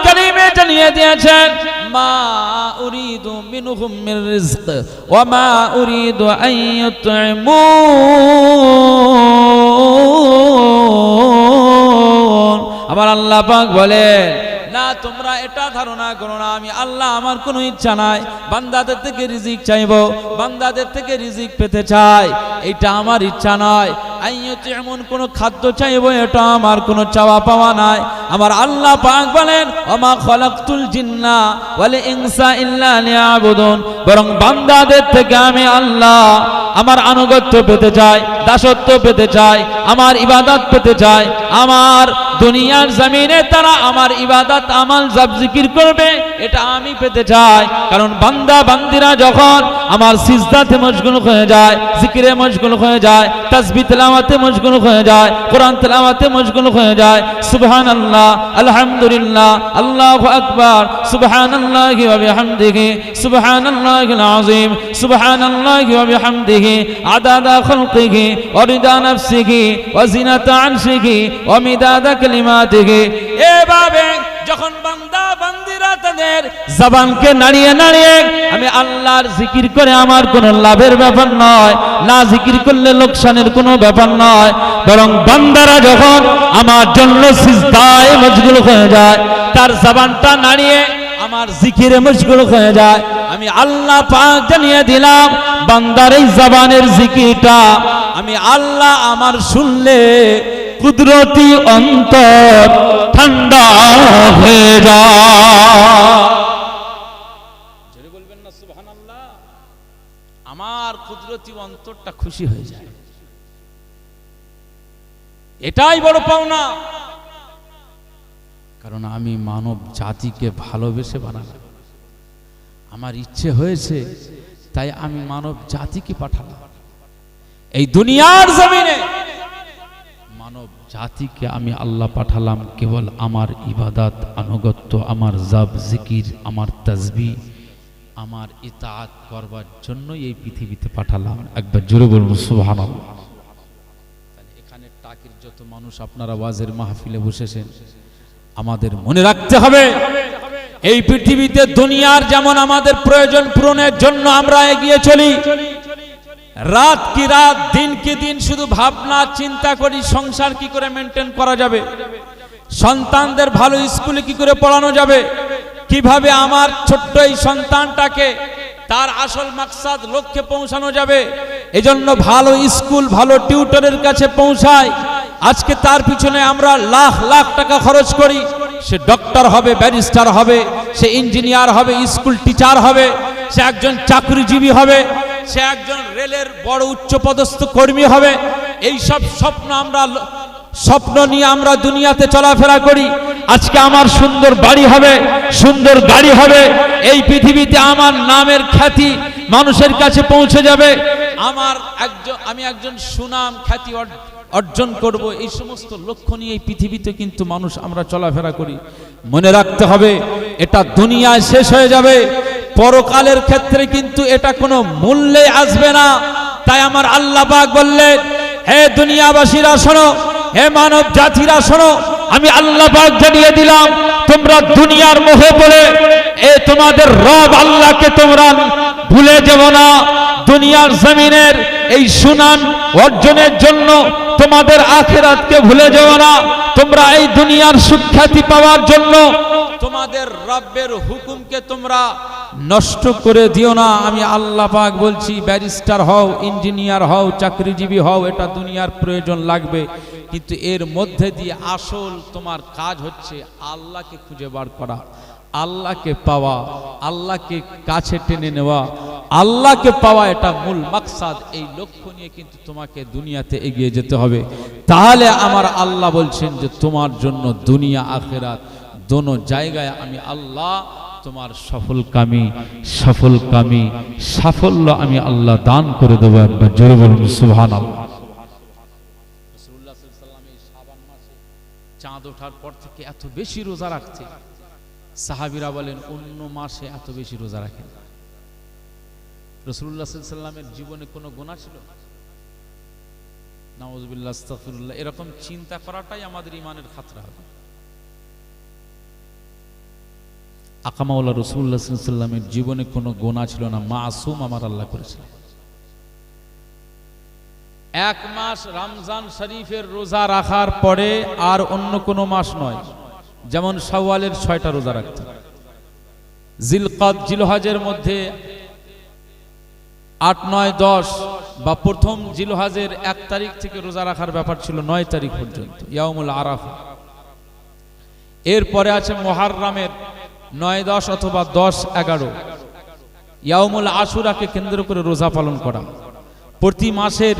কারীমে জানিয়ে দিয়েছেন, মা উরিদু মিনহুম মির রিজক ওয়া মা উরিদু আন ইউতঈমুন। আমার আল্লাহ পাক বলেন, না তোমরা এটা ধারণা করো না আমি আল্লাহ আমার কোনো ইচ্ছা নাই বান্দাদের থেকে রিজিক চাইবো, বান্দাদের থেকে রিজিক পেতে চাই, এটা আমার ইচ্ছা নয়। আইয়তে এমন কোন খাদ্য চাইবো, এটা আমার কোনো চাওয়া পাওয়া নাই। আমার আল্লাহ পাক বলেন, ওমা খলাকতুল জিন্না ওয়াল ইনসা ইল্লা লিয়াবুদুন, বরং বান্দাদের থেকে আমি আল্লাহ আমার আনুগত্য পেতে চাই, দাসত্ব পেতে চাই, আমার ইবাদত পেতে চাই। আমার দুনিয়ার জমিনে তারা আমার ইবাদত আমাল জব জিকির করবে, এটা আমি পেতে চাই। কারণ বান্দা বান্দিরা যখন আমার সিজদাতে মশগুল হয়ে যায়, জিকিরে মশগুল হয়ে যায়, তাসবিহ তেলাওয়াতে মশগুল হয়ে যায়, কোরআন তেলাওয়াতে মশগুল হয়ে যায়, সুবহানাল্লাহ, আলহামদুলিল্লাহ, আল্লাহু আকবার, সুবহানাল্লাহি ওয়া বিহামদিহি, সুবহানাল্লাহিল আযীম, সুবহানাল্লাহি ওয়া বিহামদিহি, আদাদা খালকিহি ওয়া রিদা নাফসিহি ওয়া জিনাতা আরশিহি ওয়া মিদাদা কালিমাতিহি। এভাবে যখন বান্দা বান্দিরা তাদের জবানকে নাড়িয়ে নাড়িয়ে আমি আল্লাহর জিকির করে, আমার কোনো লাভের ব্যাপার নয়, না জিকির করলে লোকসানের কোনো ব্যাপার নয়, বরং বান্দারা যখন আমার জন্য সিজদায় মশগুল হয়ে যায়, তার জবানটা নাড়িয়ে আমার জিকিরে মশগুল হয়ে যায়, আমি আল্লাহ পাক জানিয়ে দিলাম বান্দার এই জবানের জিকিরটা আমি আল্লাহ আমার শুনলে কুদরতি অন্তর ঠান্ডা হয়ে যায়। জোরে বলবেন না সুবহানাল্লাহ। আমার কুদরতি অন্তরটা খুশি হয়ে যায়, এটাই বড় পাওনা। কারণ আমি মানব জাতিকে ভালোবেসে বানালাম, আমার ইচ্ছে হয়েছে তাই আমি মানব জাতিকে পাঠালাম এই দুনিয়ার জমিনে। মানব জাতিকে আমি আল্লাহ পাঠালাম কেবল আমার ইবাদত, আনুগত্য, আমার জব জিকির, আমার তাসবিহ, আমার ইতাআত করবার জন্য এই পৃথিবীতে পাঠালাম। একবার জোরে বলুন সুবহানাল্লাহ। তাহলে এখানে টাকির যত মানুষ আপনারা ওয়াজের মাহফিলে বসেছেন, আমাদের মনে রাখতে হবে এই পৃথিবীতে দুনিয়ার যেমন আমাদের প্রয়োজন পূরণের জন্য আমরা এগিয়ে চলি, রাত কি রাত, দিন কি দিন শুধু ভাবনা চিন্তা করি সংসার কি করে মেনটেন করা যাবে, সন্তানদের ভালো স্কুলে কি করে পড়ানো যাবে, কিভাবে আমার ছোট্ট এই সন্তানটাকে তার আসল মাকসাদ লক্ষ্যে পৌঁছানো যাবে। এজন্য ভালো স্কুল, ভালো টিউটরের কাছে পৌঁছায়, আজকে তার পিছনে আমরা লাখ লাখ টাকা খরচ করি। সে ডক্টর হবে, ব্যারিস্টার হবে, সে ইঞ্জিনিয়ার হবে, স্কুল টিচার হবে, সে একজন চাকরিজীবী হবে, সে একজন রেলের বড় উচ্চপদস্থ কর্মী হবে। এই সব স্বপ্ন নিয়ে আমরা দুনিয়াতে চলাফেরা করি। আজকে আমার সুন্দর বাড়ি হবে, সুন্দর গাড়ি হবে, এই পৃথিবীতে আমার নামের খ্যাতি মানুষের কাছে পৌঁছে যাবে, আমি একজন সুনাম খ্যাতি অর্জন করব। এই সমস্ত লক্ষ্য নিয়ে এই পৃথিবীতে কিন্তু মানুষ আমরা চলাফেরা করি। মনে রাখতে হবে এটা দুনিয়ায় শেষ হয়ে যাবে, পরকালের ক্ষেত্রে কিন্তু এটা কোনো মূল্যে আসবে না। তাই আমার আল্লাহ পাক বললেন, হে দুনিয়াবাসীরা শোনো, হে মানব জাতিরা শোনো, আমি আল্লাহ পাক জানিয়ে দিলাম, তোমরা দুনিয়ার মোহে পড়ে তোমাদের রব আল্লাহকে তোমরা ভুলে যেও না। দুনিয়ার জমিনের এই সুনাম অর্জনের জন্য তোমাদের আখিরাতকে ভুলে যেও না। তোমরা এই দুনিয়ার সুখ্যাতি পাওয়ার জন্য তোমাদের রব্বের হুকুমকে তোমরা নষ্ট করে দিও না। আমি আল্লাহ পাক বলছি, ব্যারিস্টার হও, ইঞ্জিনিয়ার হও, চাকরিজীবী হও, এটা দুনিয়ার প্রয়োজন লাগবে, কিন্তু এর মধ্যে দিয়ে আসল তোমার কাজ হচ্ছে আল্লাহকে খুঁজে বার করা, আল্লাহকে পাওয়া, আল্লাহকে কাছে টেনে নেওয়া, আল্লাহকে পাওয়া, এটা মূল মাকসাদ। এই লক্ষ্য নিয়ে কিন্তু তোমাকে দুনিয়াতে এগিয়ে যেতে হবে। তাহলে আমার আল্লাহ বলছেন যে তোমার জন্য দুনিয়া আখিরাত দোনো জায়গায় আমি আল্লাহ তোমার সফলকামী সাফল্য আমি আল্লাহ দান করে দেবো। একবার জোরে বলুন সুবহানাল্লাহ। রাসূলুল্লাহ সাল্লাল্লাহু আলাইহি ওয়াসাল্লাম এই শাবান মাসে চাঁদ ওঠার পর থেকে এত বেশি রোজা রাখতে, সাহাবীরা বলেন অন্য মাসে এত বেশি রোজা রাখেন। রাসূলুল্লাহ সাল্লাল্লাহু আলাইহি ওয়াসাল্লামের জীবনে কোনো গুনাহ ছিল? নাউযুবিল্লাহ, আস্তাগফিরুল্লাহ। এরকম চিন্তা করাটাই আমাদের ঈমানের খাতরা হবে। আকামাউল্লাহ রাসূলুল্লাহ সাল্লাল্লাহু আলাইহি ওয়াসাল্লামের জীবনে কোনো গুনাহ ছিল না, মাসুম আমার আল্লাহ করেছিলেন। এক মাস রমজান শরীফের রোজা রাখার পরে আর অন্য কোনো মাস নয়, যেমন শাওয়ালের 6টা রোজা রাখতেন, জিলহজের মধ্যে 8, 9, 10 বা প্রথম জিলহজের 1 তারিখ থেকে রোজা রাখার ব্যাপার ছিল 9 তারিখ পর্যন্ত, ইয়াউমুল আরাফা। এরপরে আছে মুহররমের 9, 10 অথবা 10, 11 ইয়াউমুল আশুরাকে কেন্দ্র করে রোজা পালন করা। প্রতি মাসের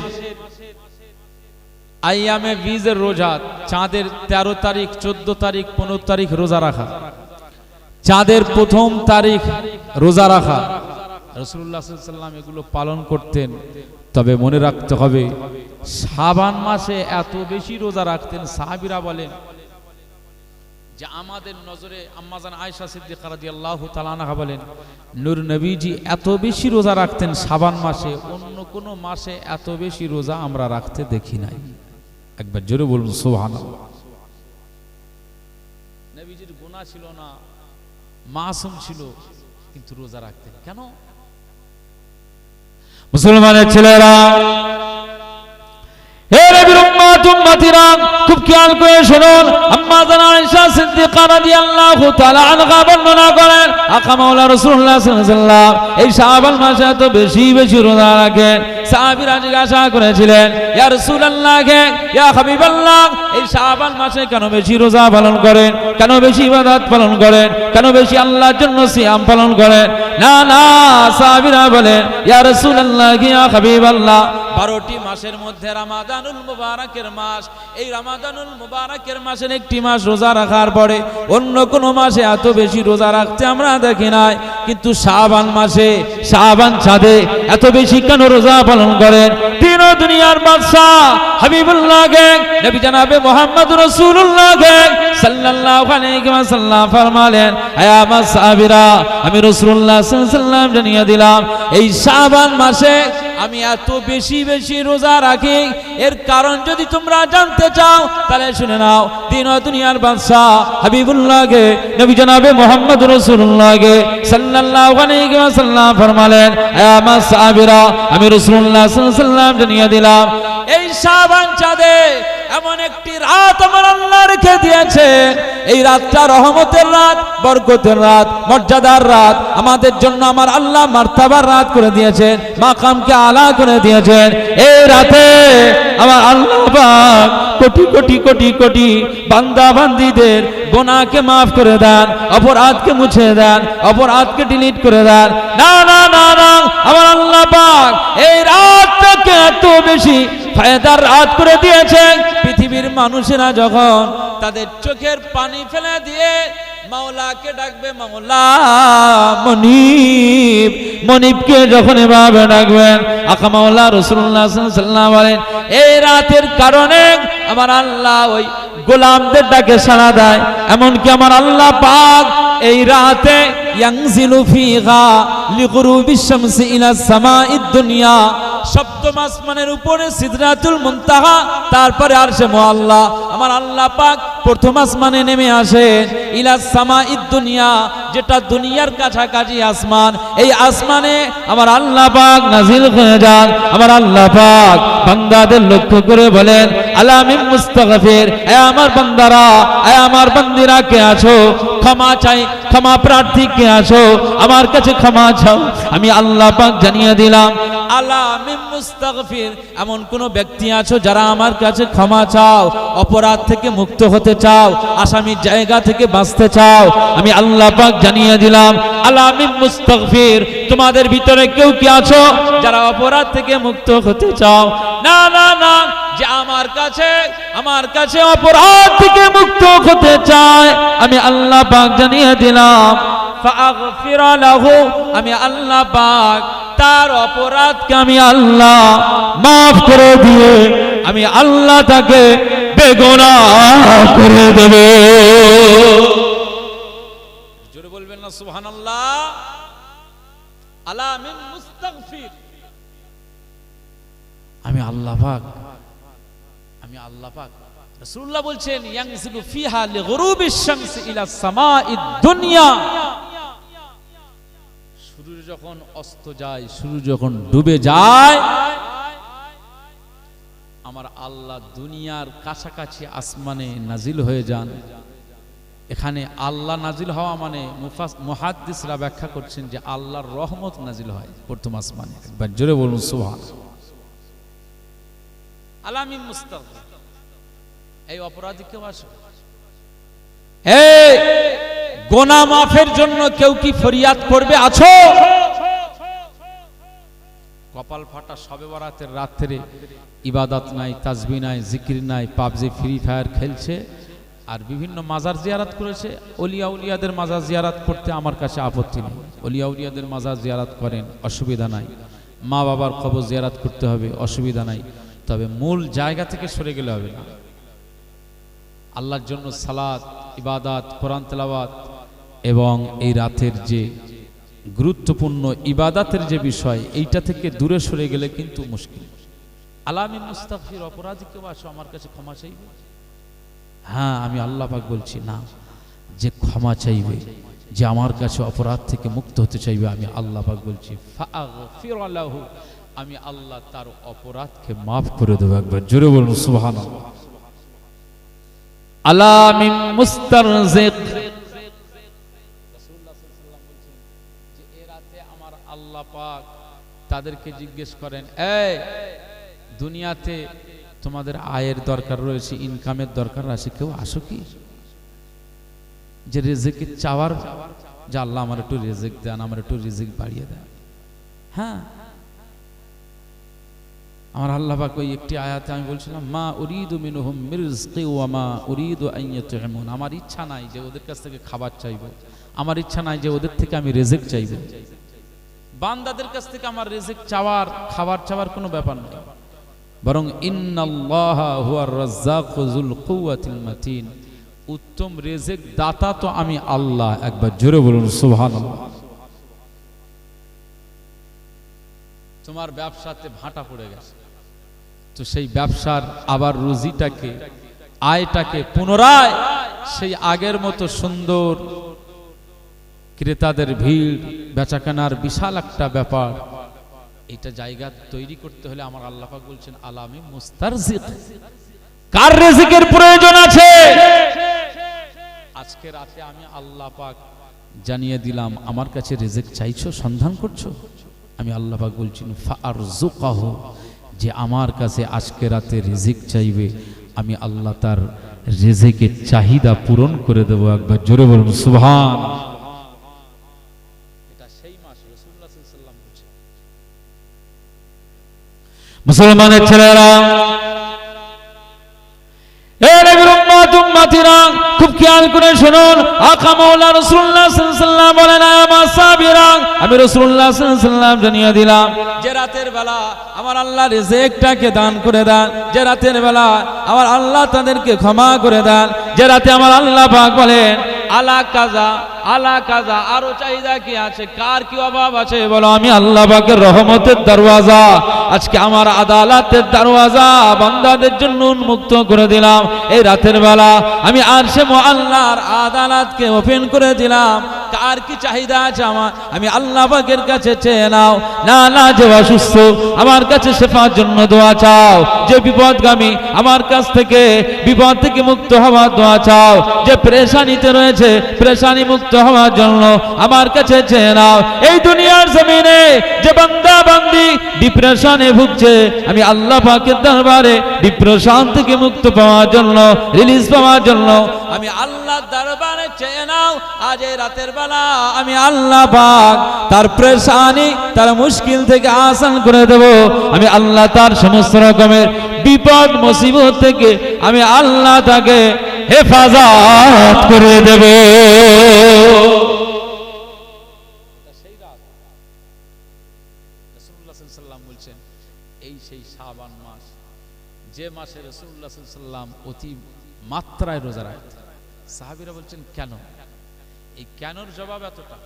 আইয়ামে বীজের রোজা, চাঁদের 13 তারিখ, 14 তারিখ, 15 তারিখ রোজা রাখা, চাঁদের প্রথম তারিখ রোজা রাখা। রাসূলুল্লাহ সাল্লাল্লাহু আলাইহি ওয়াসাল্লাম এগুলো পালন করতেন। তবে মনে রাখতে হবে, শাবান মাসে এত বেশি রোজা রাখতেন, সাহাবীরা বলেন যে আমাদের নজরে আম্মাজান আয়েশা সিদ্দিকা রাদিয়াল্লাহু তাআলা আনহা বলেন, নূর নবীজি এত বেশি রোজা রাখতেন শাবান মাসে, অন্য কোন মাসে এত বেশি রোজা আমরা রাখতে দেখি নাই। একবার জোরে বলুন সুবহানাল্লাহ। নবীজির গুনাহ ছিল না, মাসুম ছিল, কিন্তু রোজা রাখতেন কেন? মুসলমানের ছেলেরা, হে নবীর উম্মতিরা, খুব খেয়াল করে শুনুন। আম্মা জান আয়েশা সিদ্দিকা রাদিয়াল্লাহু তাআলা আনহা বর্ণনা করেন, আকা মাওলা রাসূলুল্লাহ সাল্লাল্লাহু আলাইহি ওয়াসাল্লাম এই শাবান মাসে এত বেশি বেশি রোজা রাখেন। সাহাবীরা জিজ্ঞাসা করেছিলেন, ইয়া রাসূলুল্লাহ, ইয়া হাবিবাল্লাহ, এই শাবান মাসে কেন বেশি রোজা পালন করেন, কেন বেশি ইবাদত পালন করেন, কেন বেশি আল্লাহর জন্য সিয়াম পালন করেন? না না, সাহাবীরা বলেন, ইয়া রাসূলুল্লাহ, ইয়া হাবিবাল্লাহ, 12টি মাসের মধ্যে রমাদানুল মুবারাকের মাস, এই রমাদানুল মুবারাকের মাসের একটি মাস রোজা রাখার পরে অন্য কোন মাসে এত বেশি রোজা রাখতে আমরা দেখি নাই, কিন্তু শাবান মাসে, শাবান চাঁদে এত বেশি কেন রোজা পালন করেন? তিন দুনিয়ার বাদশা হাবিবুল্লাহকে, নবী জনাবে মুহাম্মদ রাসূলুল্লাহকে সাল্লাল্লাহু আলাইহি ওয়াসাল্লাম ফরমালেন, হে আমার সাহাবীরা, আমি রাসূলুল্লাহ সাল্লাল্লাহু আলাইহি ওয়াসাল্লাম জানিয়ে দিলাম, এই শাবান মাসে আমি এত বেশি বেশি রোজা রাখি। এর কারণ যদি তোমরা জানতে চাও তাহলে শুনে নাও। তিন দুনিয়ার বাদশা হাবিবুল্লাহকে, নবী জনাবে মুহাম্মদ রাসূলুল্লাহকে সাল্লাল্লাহু আলাইহি ওয়াসাল্লাম ফরমালেন, হে আমার সাহাবীরা, আমি রাসূলুল্লাহ সাল্লাল্লাহু আলাইহি ওয়াসাল্লাম জানিয়ে দিলাম, এই শাবান চাঁদে এমন একটি রাত আমার আল্লাহ রেখে দিয়েছে, এই রাতটা রহমতের রাত, বরকতের রাত, মর্যাদার রাত, আমাদের জন্য আমার আল্লাহ মার্তাবার রাত করে দিয়েছেন, মাকামকে আলা করে দিয়েছেন। এই রাতে আমার আল্লাহ পাক কোটি কোটি কোটি কোটি বান্দা বান্দীদের গুনাহকে maaf করে দেন, অপরাধকে মুছে দেন, অপরাধকে ডিলিট করে দেন। না না না না, আমার আল্লাহ পাক এই রাতটাকে এত বেশি ফায়দার রাত করে দিয়েছেন, পৃথিবীর মানুষেরা যখন তাদের চোখের পানি ফেলে দিয়ে মাওলাকে ডাকবে, মাওলা মনিব, মনিবকে যখন এভাবে ডাকবেন, আকা মাওলা রাসূলুল্লাহ সাল্লাল্লাহু আলাইহি ওয়াসাল্লাম বলেন এই রাতের কারণে আমার আল্লাহ ওই গোলামদের ডাকে সাড়া দেয়। এমনকি আমার আল্লাহ পাক এই রাতে ইয়ানজিলু ফিহা লিগুরুবিশ শামসি ইলা সামাঈদ দুনিয়া, সপ্তম আসমানের উপরে সিদরাতুল মুনতাহা, তারপরে আরশে মুআল্লা। আমার আল্লাহ পাক প্রথম আসমানে নেমে আসেন ইলা সামাঈদ দুনিয়া, যেটা দুনিয়ার কাছাকাছি আসমান। এই আসমানে আমার আল্লাহ পাক নাজিল হয়ে যান। আমার আল্লাহ পাক বান্দাদের লক্ষ্য করে বলেন আলা মিন মুস্তাগফির, এ আমার বান্দারা, এ আমার বান্দিরা কে আছো, ক্ষমা চাই, ক্ষমা প্রার্থী কে আছো, আমার কাছে ক্ষমা চাও। আমি আল্লাহ পাক জানিয়ে দিলাম আলা মিন মুস্তাগফির, এমন কোন ব্যক্তি আছো যারা আমার কাছে ক্ষমা চাও, অপরাধ থেকে মুক্ত হতে চাও, আসামির জায়গা থেকে বাঁচতে চাও। আমি আল্লাহ পাক জানিয়ে দিলাম আলা মিন মুস্তাগফির, তোমাদের ভিতরে কেউ কি আছো যারা অপরাধ থেকে মুক্ত হতে চাও? না না না, যে আমার কাছে অপরাধ থেকে মুক্ত হতে চায়, আমি আল্লাহ পাক জানিয়ে দিলাম ফাগফির লাহু, আমি আল্লাহ পাক তার অপরাধকে আমি আল্লাহ maaf করে দিয়ে আমি আল্লাহ তাকে বেগুনাহ করে দেব। জোরে বলবেন না সুবহানাল্লাহ। আলা মিন মুস্তাগফির, আমি আল্লাহ পাক রাসূলুল্লাহ বলছেন ইয়ানজিলু ফিহা লিগুরুবিশ শামসি ইলা সামাঈদ দুনিয়া, সূর্য যখন অস্ত যায়, সূর্য যখন ডুবে যায়, আমার আল্লাহ দুনিয়ার কাছাকাছি আসমানে নাজিল হয়ে যান। এখানে আল্লাহ নাজিল হওয়া মানে মুহাদ্দিসরা ব্যাখ্যা করছেন যে আল্লাহর রহমত নাজিল হয় প্রথম আসমানে। একবার জোরে বলুন সুবহানাল্লাহ। আলা মিন মুস্তাগফির, এই অপরাধী কেউ আসো, এই গুনাহ মাফের জন্য কেউ কি ফরিয়াদ করবে আছো? কপাল ফাটা শবে বরাতের রাত্রে ইবাদত নাই, তাসবিহ নাই, জিকির নাই, পাবজি ফ্রি ফায়ার খেলছে আর বিভিন্ন মাজার জিয়ারত করেছে। ওলিয়া উলিয়াদের মাজার জিয়ারত করতে আমার কাছে আপত্তি নেই, ওলিয়া উলিয়াদের মাজার জিয়ারত করেন, অসুবিধা নাই। মা বাবার কবর জিয়ারত করতে হবে, অসুবিধা নাই। তবে মূল জায়গা থেকে সরে গেলে হবে না। আল্লাহর জন্য সালাত, ইবাদত, কোরআন তেলাওয়াত এবং এই রাতের যে গুরুত্বপূর্ণ ইবাদতের যে বিষয়, এইটা থেকে দূরে সরে গেলে কিন্তু মুশকিল। আলা মিন মুস্তাগফির, অপরাধী কেউ আসো আমার কাছে ক্ষমা চাইবে? হ্যাঁ, আমি আল্লাহ পাক বলছি না, যে ক্ষমা চাইবে, যে আমার কাছে অপরাধ থেকে মুক্ত হতে চাইবে, আমি আল্লাহ পাক বলছি ফাগফির লাহু, আমি আল্লাহ তার অপরাধকে মাফ করে দেব। একবার জোরে বলুন সুবহানাল্লাহ। আলা মিন মুস্তারজিক, রাসূলুল্লাহ সাল্লাল্লাহু আলাইহি ওয়াসাল্লাম বলেন যে এই রাতে আমার আল্লাহ পাক তাদেরকে জিজ্ঞেস করেন, এই দুনিয়াতে তোমাদের আয়ের দরকার রয়েছে, ইনকামের দরকার আছে, কেউ আসো কি? যে রিজিক চাওয়ার, যে আল্লাহ আমার একটু রিজিক দেন, আমার একটু রিজিক বাড়িয়ে দেন। হ্যাঁ, আমার আল্লাহ পাক ওই একটি আয়াতে আমি বলছিলাম মা উরিদু মিনহুম মির রিজকি ওয়া মা উরিদু আন ইউতঈমুন, আমার ইচ্ছা নাই যে ওদের কাছ থেকে খাবার চাইব, আমার ইচ্ছা নাই যে ওদের থেকে আমি রিজিক চাইব। বান্দাদের কাছ থেকে আমার রিজিক চাওয়ার, খাবার চাওয়ার কোনো ব্যাপার নেই, বরং ইন্নাল্লাহা হুয়ার রাজ্জাকু যুল কুওয়াতিল মাতিন, উত্তম রিজিক দাতা তো আমি আল্লাহ। একবার জোরে বলুন সুবহানাল্লাহ। তোমার ব্যবসাতে ভাটা পড়ে গেছে, তো সেই ব্যবসার আবার রুজিটাকে, আয়টাকে পুনরায় সেই আগের মতো সুন্দর, ক্রেতাদের ভিড়, বেচাকেনার বিশাল একটা ব্যাপার, এটা জায়গা তৈরি করতে হলে আমার আল্লাহ পাক বলছেন আলা মিন মুস্তারজিক, কার রিজিকের প্রয়োজন আছে? আজকে রাতে আমি আল্লাহ পাক জানিয়ে দিলাম আমার কাছে রিজিক চাইছো, সন্ধান করছো, আমি আল্লাহ পাক বলছি ফারজুকাহু যে আমার কাছে আজকে রাতে রিজিক চাইবে, আমি আল্লাহ তার রিজিকের চাহিদা পূরণ করে দেব। একবার জোরে বলুন সুবহান। এটা সেই মাস রাসূলুল্লাহ সাল্লাল্লাহু আলাইহি ওয়াসাল্লাম বলেছেন। মুসলমানের ছেলেরা, খুব খেয়াল করে শুনুন, আকা মাওলা রাসূলুল্লাহ সাল্লাল্লাহু আলাইহি ওয়াসাল্লাম বলেন, আমার সাহাবীরা, আমি রাসূলুল্লাহ সাল্লাল্লাহু আলাইহি ওয়াসাল্লাম জানিয়ে দিলাম যে রাতের বেলা আমার আল্লাহ রিজিকটাকে দান করে দেন, যে রাতের বেলা আমার আল্লাহ তাদেরকে ক্ষমা করে দেন, যে রাতে আমার আল্লাহ পাক বলেন আলা কাজা আলা কাজা, আরো চাহিদা কি আছে, কার কি অভাব আছে বলো, আমি আল্লাহ পাকের রহমতের দরওয়াজা, আজকে আমার আদালতের দরওয়াজা বান্দাদের জন্য উন্মুক্ত করে দিলাম। এই রাতের বেলা আমি আরশে মুআল্লার আদালতকে ওপেন করে দিলাম। কার কি চাহিদা আছে আমার, আমি আল্লাহ পাকের কাছে চেয়ে নাও। না না, যে অসুস্থ আমার কাছে শেফার জন্য দোয়া চাও, যে বিপদগামী আমার কাছ থেকে বিপদ থেকে মুক্ত হওয়ার দোয়া চাও, যে পেরেশানিতে রয়েছে পেরেশানি মুক্ত হওয়ার জন্য আমার কাছে চেয়ে নাও। এই দুনিয়ার জমিনে যে বান্দা বান্দি ডিপ্রেশনে ভুগছে, আমি আল্লাহ পাকের দরবারে ডিপ্রেশন থেকে মুক্ত পাওয়ার জন্য, রিলিজ পাওয়ার জন্য আমি আল্লাহর দরবারে চেয়ে নাও। আজ এই রাতের বেলা আমি আল্লাহ পাক তার পেরেশানি তার মুশকিল থেকে আসান করে দেব। আমি আল্লাহ তার সমস্ত রকমের বিপদ মুসিবত থেকে আমি আল্লাহ তাকে হেফাজত করে দেব। রাসূলুল্লাহ সাল্লাল্লাহু আলাইহি ওয়াসাল্লাম বলছেন এই সেই শাবান মাস, যে মাসে রাসূলুল্লাহ সাল্লাল্লাহু আলাইহি ওয়াসাল্লাম অতি মাত্রায় রোজা রাখতেন। সাহাবীরা বলছেন কেন? এই কেনর জবাব এতটা।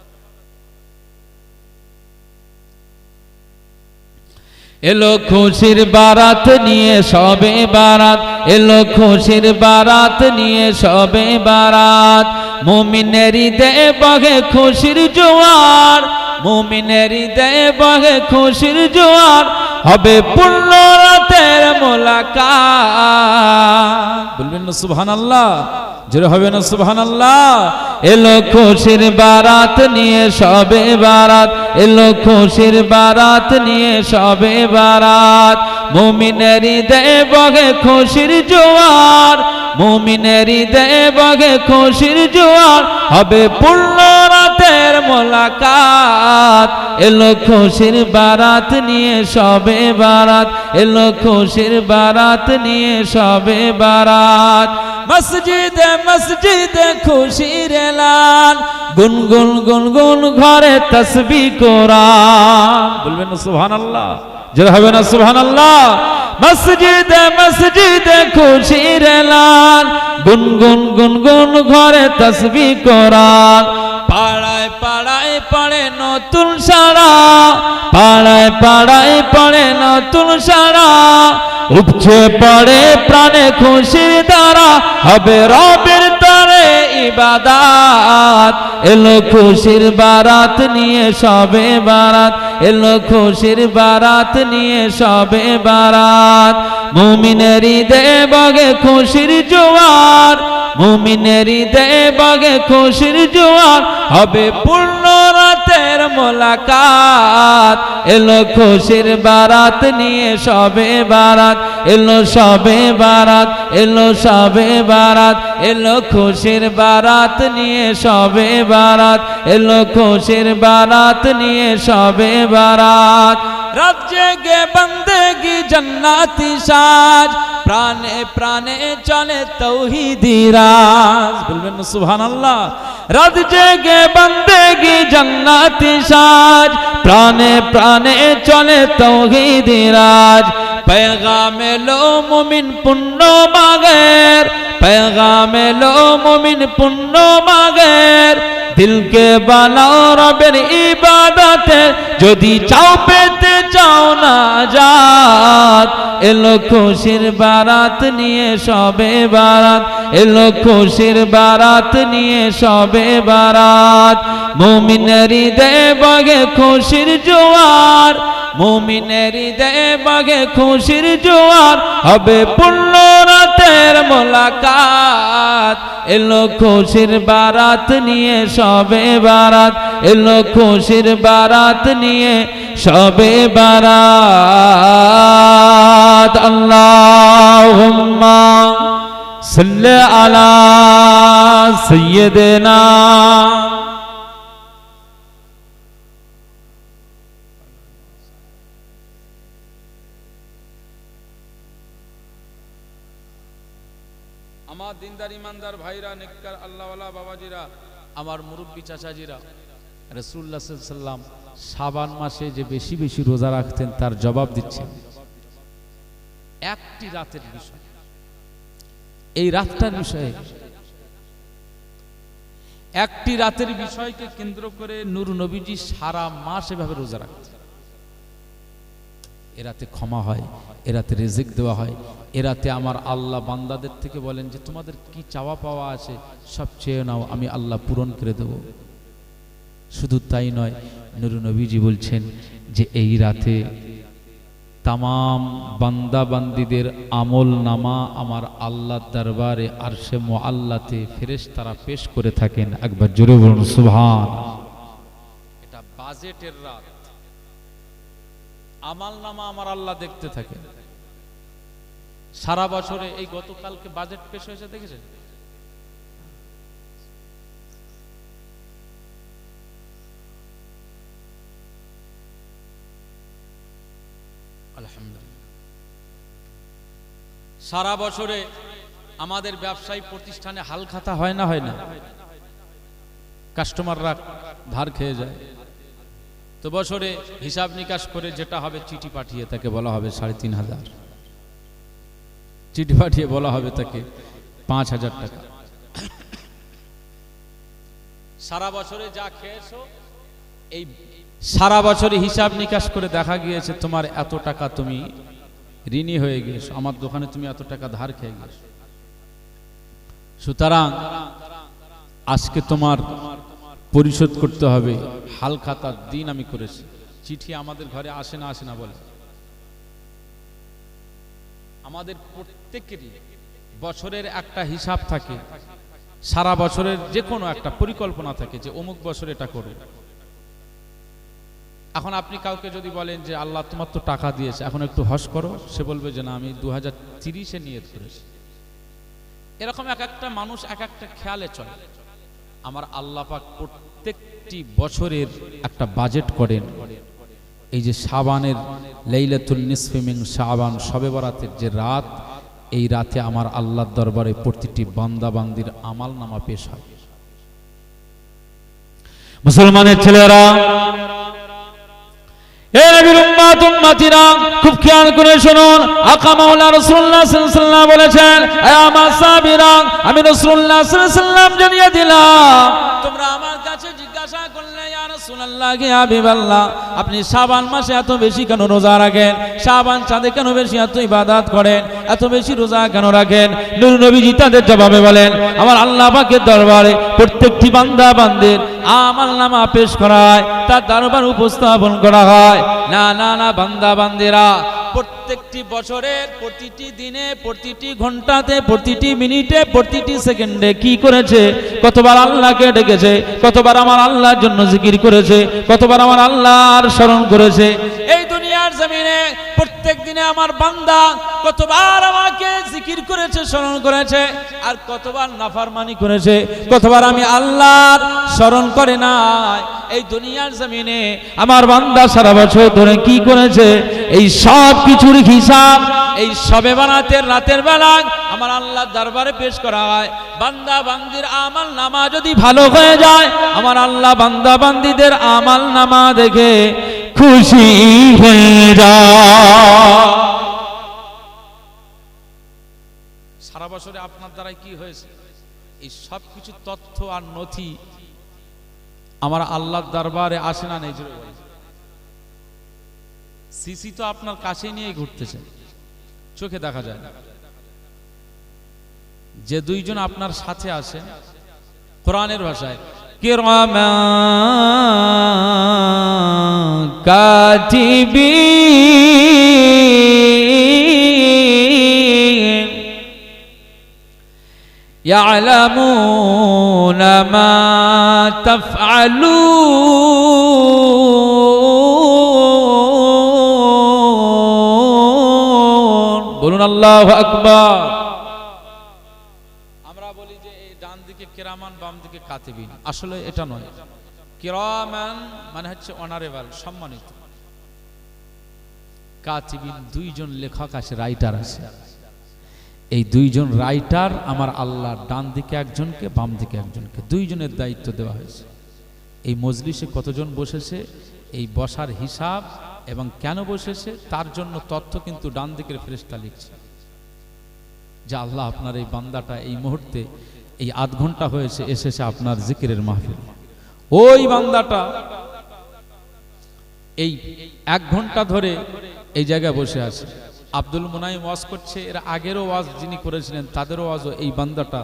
এলো খুশির বারাত নিয়ে সবে বারাত, এলো খুশির বারাত নিয়ে সবে বারাত, মুমিনের হৃদয়ে বহে খুশির জোয়ার, মুমিনের হৃদয়ে বহে খুশির জোয়ার, হবে পূর্ণ রাতের মোলাকাত। বলবেন না সুবহানাল্লাহ, জোরে হবে না সুবহানাল্লাহ। এলো খুশির বারাত নিয়ে সবে বারাত, এলো খুশির বারাত নিয়ে সবে বারাত, মুমিনের হৃদয়ে বহে খুশির জোয়ার, মুমিনের হৃদয়ে বহে খুশির জোয়ার, হবে পূর্ণ রাতের মোলাকাত। এলো খুশির বারাত নিয়ে সবে বারাত, এলো খুশির বারাত নিয়ে সবে বারাত, মসজিদে মসজিদে খুশির এলান, গুনগুন গুনগুন ঘরে তাসবিহ কোরআন। বলবেন না সুবহানাল্লাহ, জোরে হবে না সুবহানাল্লাহ। মসজিদে মসজিদে খুশির এলান, গুনগুন গুনগুন ঘরে তাসবিহ কোরআন, পাড়ায় পাড়ায় পড়ে নতুন সারা, পাড়ায় পাড়ায় পড়ে নতুন সারা, উপচে পড়ে প্রাণে খুশির ধারা, হবে রবের তরে ইবাদত। এলো খুশির বারাত নিয়ে সবে বারাত, এলো খুশির বারাত নিয়ে সবে বারাত, মুমিনের হৃদয়ে বগে খুশির জোয়ার, মুমিনের হৃদয়ে বগে খুশির জোয়ার, হবে পূর্ণ রাতের মোলাকাত। এলো খুশির বারাত নিয়ে সবে বারাত, এলো সবে বারাত, এলো সবে বারাত, এলো খুশির বারাত নিয়ে সবে বারাত, এলো খুশির বারাত নিয়ে সবে বারাত। রাত জেগে বন্দেগি জান্নাতি সাজ, প্রাণে প্রাণে চলে তৌহিদি রাজ। বলবেন না সুবহানাল্লাহ। রাত জেগে বন্দেগি জান্নাতি সাজ, প্রাণে প্রাণে চলে তৌহিদি রাজ, पैगाम लो मुमिन पुण्य मागेर, पैगाम लो मुमिन पुण्य मागेर, दिल के बनाओ रबेर इबादते, जदि चाओ पेते चाओ नाजात। एलो खुशिर बारात निये सबे बारात, एलो खुशिर बारात निये सबे बारात, मुमिनेर हृदये बगे खुशिर जोयार, মুমিনের হৃদয়ে বগে খুশির জোয়ার, হবে পূর্ণ রাতের মোলাকাত। এলো খুশির বারাত নিয়ে সবে বারাত, এলো খুশির বারাত নিয়ে শবে বারাত আল্লাহুম্মা সাল্লি আলা সাইয়্যিদিনা আমার দিনদার ইমানদার ভাইরা, নেককার আল্লাহওয়ালা বাবাজিরা, আমার মুরব্বী চাচাজিরা, রাসূলুল্লাহ সাল্লাল্লাহু আলাইহি ওয়াসাল্লাম শাবান মাসে যে বেশি বেশি রোজা রাখতেন তার জবাব দিচ্ছেন একটি রাতের বিষয়। এই রাতটার বিষয়ে, একটি রাতের বিষয়কে কেন্দ্র করে নূর নবীজি সারা মাস এভাবে রোজা রাখতেন। এ রাতে ক্ষমা হয়, এ রাতে রিজিক দেওয়া হয়, এ রাতে আমার আল্লাহ বান্দাদের থেকে বলেন যে তোমাদের কি চাওয়া পাওয়া আছে সব চেয়ে নাও, আমি আল্লাহ পূরণ করে দেব। শুধু তাই নয়, নূর নবীজি বলছেন যে এই রাতে তামাম বান্দা বান্দীদের আমল নামা আমার আল্লাহর দরবারে আরশে মুআল্লাতে ফেরেশতারা পেশ করে থাকেন। একবার জোরে বলুন সুবহান। এটা বাজেটের রাত, আমল নামা আমার আল্লাহ দেখতে থাকে সারা বছরে। এই গতকালকে বাজেট পেশ হয়েছে, দেখেছেন? আলহামদুলিল্লাহ। সারা বছরে আমাদের ব্যবসায়ী প্রতিষ্ঠানে হাল খাতা হয় না, হয় না? কাস্টমাররা ধার খেয়ে যায়, তো বছরে হিসাব নিকাশ করে যেটা হবে চিঠি পাঠিয়ে তাকে বলা হবে ৩৫০০, চিঠি পাঠিয়ে বলা হবে তাকে ৫০০০ টাকা। সারা বছরে যা খেয়েছো, এই সারা বছরে হিসাব নিকাশ করে দেখা গিয়েছে তোমার এত টাকা তুমি ঋণী হয়ে গিয়েছো, আমার দোকানে তুমি এত টাকা ধার খেয়ে গিয়েছো। সুতরাং আজকে তোমার পরিশোধ করতে হবে। হাল খাতার দিন আমি করেছি। চিঠি আমাদের ঘরে আসে না, আসে না বলে। আমাদের প্রত্যেকেরই বছরের একটা হিসাব থাকে, সারা বছরের যে কোনো একটা পরিকল্পনা থাকে যে অমুক বছর এটা করবে। এখন আপনি কাউকে যদি বলেন যে আল্লাহ তোমার তো টাকা দিয়েছে, এখন একটু হজ করো, সে বলবে যে না আমি 2030-এ নিয়ত করেছি। এরকম এক একটা মানুষ এক একটা খেয়ালে চলে। আমার আল্লাহ পাক প্রত্যেকটি বছরের একটা বাজেট করেন। এই যে শাবানের লাইলাতুল নিসফি মিন শাবান, শবে বরাতের যে রাত, এই রাতে আমার আল্লাহর দরবারে প্রতিটি বান্দা বান্দির আমল নামা পেশ হয়। মুসলমানের ছেলেরা, এ নবীর উম্মত উম্মতিরা, খুব খেয়াল করে শুনুন। আকা মাওলা রাসূলুল্লাহ সাল্লাল্লাহু আলাইহি ওয়াসাল্লাম বলেছেন, এ আমার সাহাবীরা, আমি রাসূলুল্লাহ সাল্লাল্লাহু আলাইহি ওয়াসাল্লাম জানিয়ে দিলাম, তোমরা আমার কাছে জিজ্ঞাসা করলে ইয়া রাসূলুল্লাহ, ইয়া হাবিবাল্লাহ, আপনি শাবান মাসে এত বেশি কেন রোজা রাখেন? শাবান চাঁদে কেন বেশি এত ইবাদত করেন? এত বেশি রোজা কেন রাখেন? নূর নবীজি তাদের জবাবে বলেন, আমার আল্লাহ পাকের দরবারে প্রত্যেকটি বান্দা বান্দির আমলনামা পেশ করা হয়, তার দরবার উপস্থাপন করা হয়। না না না, বান্দা বান্দিরা প্রত্যেকটি বছরের প্রতিটি দিনে, প্রতিটি ঘন্টাতে, প্রতিটি মিনিটে, প্রতিটি সেকেন্ডে কি করেছে? কতবার আল্লাহকে ডেকেছে, কতবার আমার আল্লাহর জন্য জিকির করেছে, কতবার আমার আল্লাহর স্মরণ করেছে। এই দুনিয়ার জমিনে প্রত্যেক দিনে আমার বান্দা কতবার আমাকে জিকির করেছে, স্মরণ করেছে, আর কতবার নাফরমানি করেছে, কতবার আমি আল্লাহর স্মরণ করে নাই। এই দুনিয়ার জমিনে আমার বান্দা সারা বছর ধরে কি করেছে, এই সব কিছুর হিসাব এই শবে বরাতের রাতের বেলা আমার আল্লাহর দরবারে পেশ করা হয়। বান্দা বান্দির আমল নামা যদি ভালো হয়ে যায়, আমার আল্লাহ বান্দা বান্দিদের আমল নামা দেখে খুশি হয়ে যায়। সারা বছরে আপনার দ্বারা কি হয়েছে, এই সব কিছু তথ্য আর নথি আমার আল্লাহর দরবারে আসে না? নেই, সিসি তো আপনার কাছে নিয়ে ঘুরতেছে, চোখে দেখা যায় না। যে দুইজন আপনার সাথে আছে, কোরআনের ভাষায় কিরামান কাতিবিন ইয়ালামুনা মা তাফআলুন আল্লাহু আকবার। আমরা বলি যে এই ডান দিকে কিরামান, বাম দিকে কাতিবিন, আসলে এটা নয়। কিরামান মানে হচ্ছে অনারেবল, সম্মানিত। কাতিবিন দুইজন লেখক আছে, রাইটার আছে। এই দুইজন রাইটার আমার আল্লাহ ডান দিকে একজনকে, বাম দিকে একজনকে, দুইজনের দায়িত্ব দেওয়া হয়েছে। এই মজলিসে কতজন বসেছে, এই বসার হিসাব এবং কেন বসেছে তার জন্য তথ্য কিন্তু ডান দিকের ফেরেশতা লিখছে। যে আল্লাহ আপনার এই বান্দাটা এই মুহূর্তে এই আধ ঘন্টা হয়েছে এসেছে আপনার জিকিরের মাহফিল, ওই বান্দাটা এই 1 ঘন্টা ধরে এই জায়গায় বসে আছে। আব্দুল মুনাইম ওয়াজ করছে, এর আগেরও ওয়াজ যিনি করেছিলেন তাদেরও ওয়াজও এই বান্দাটা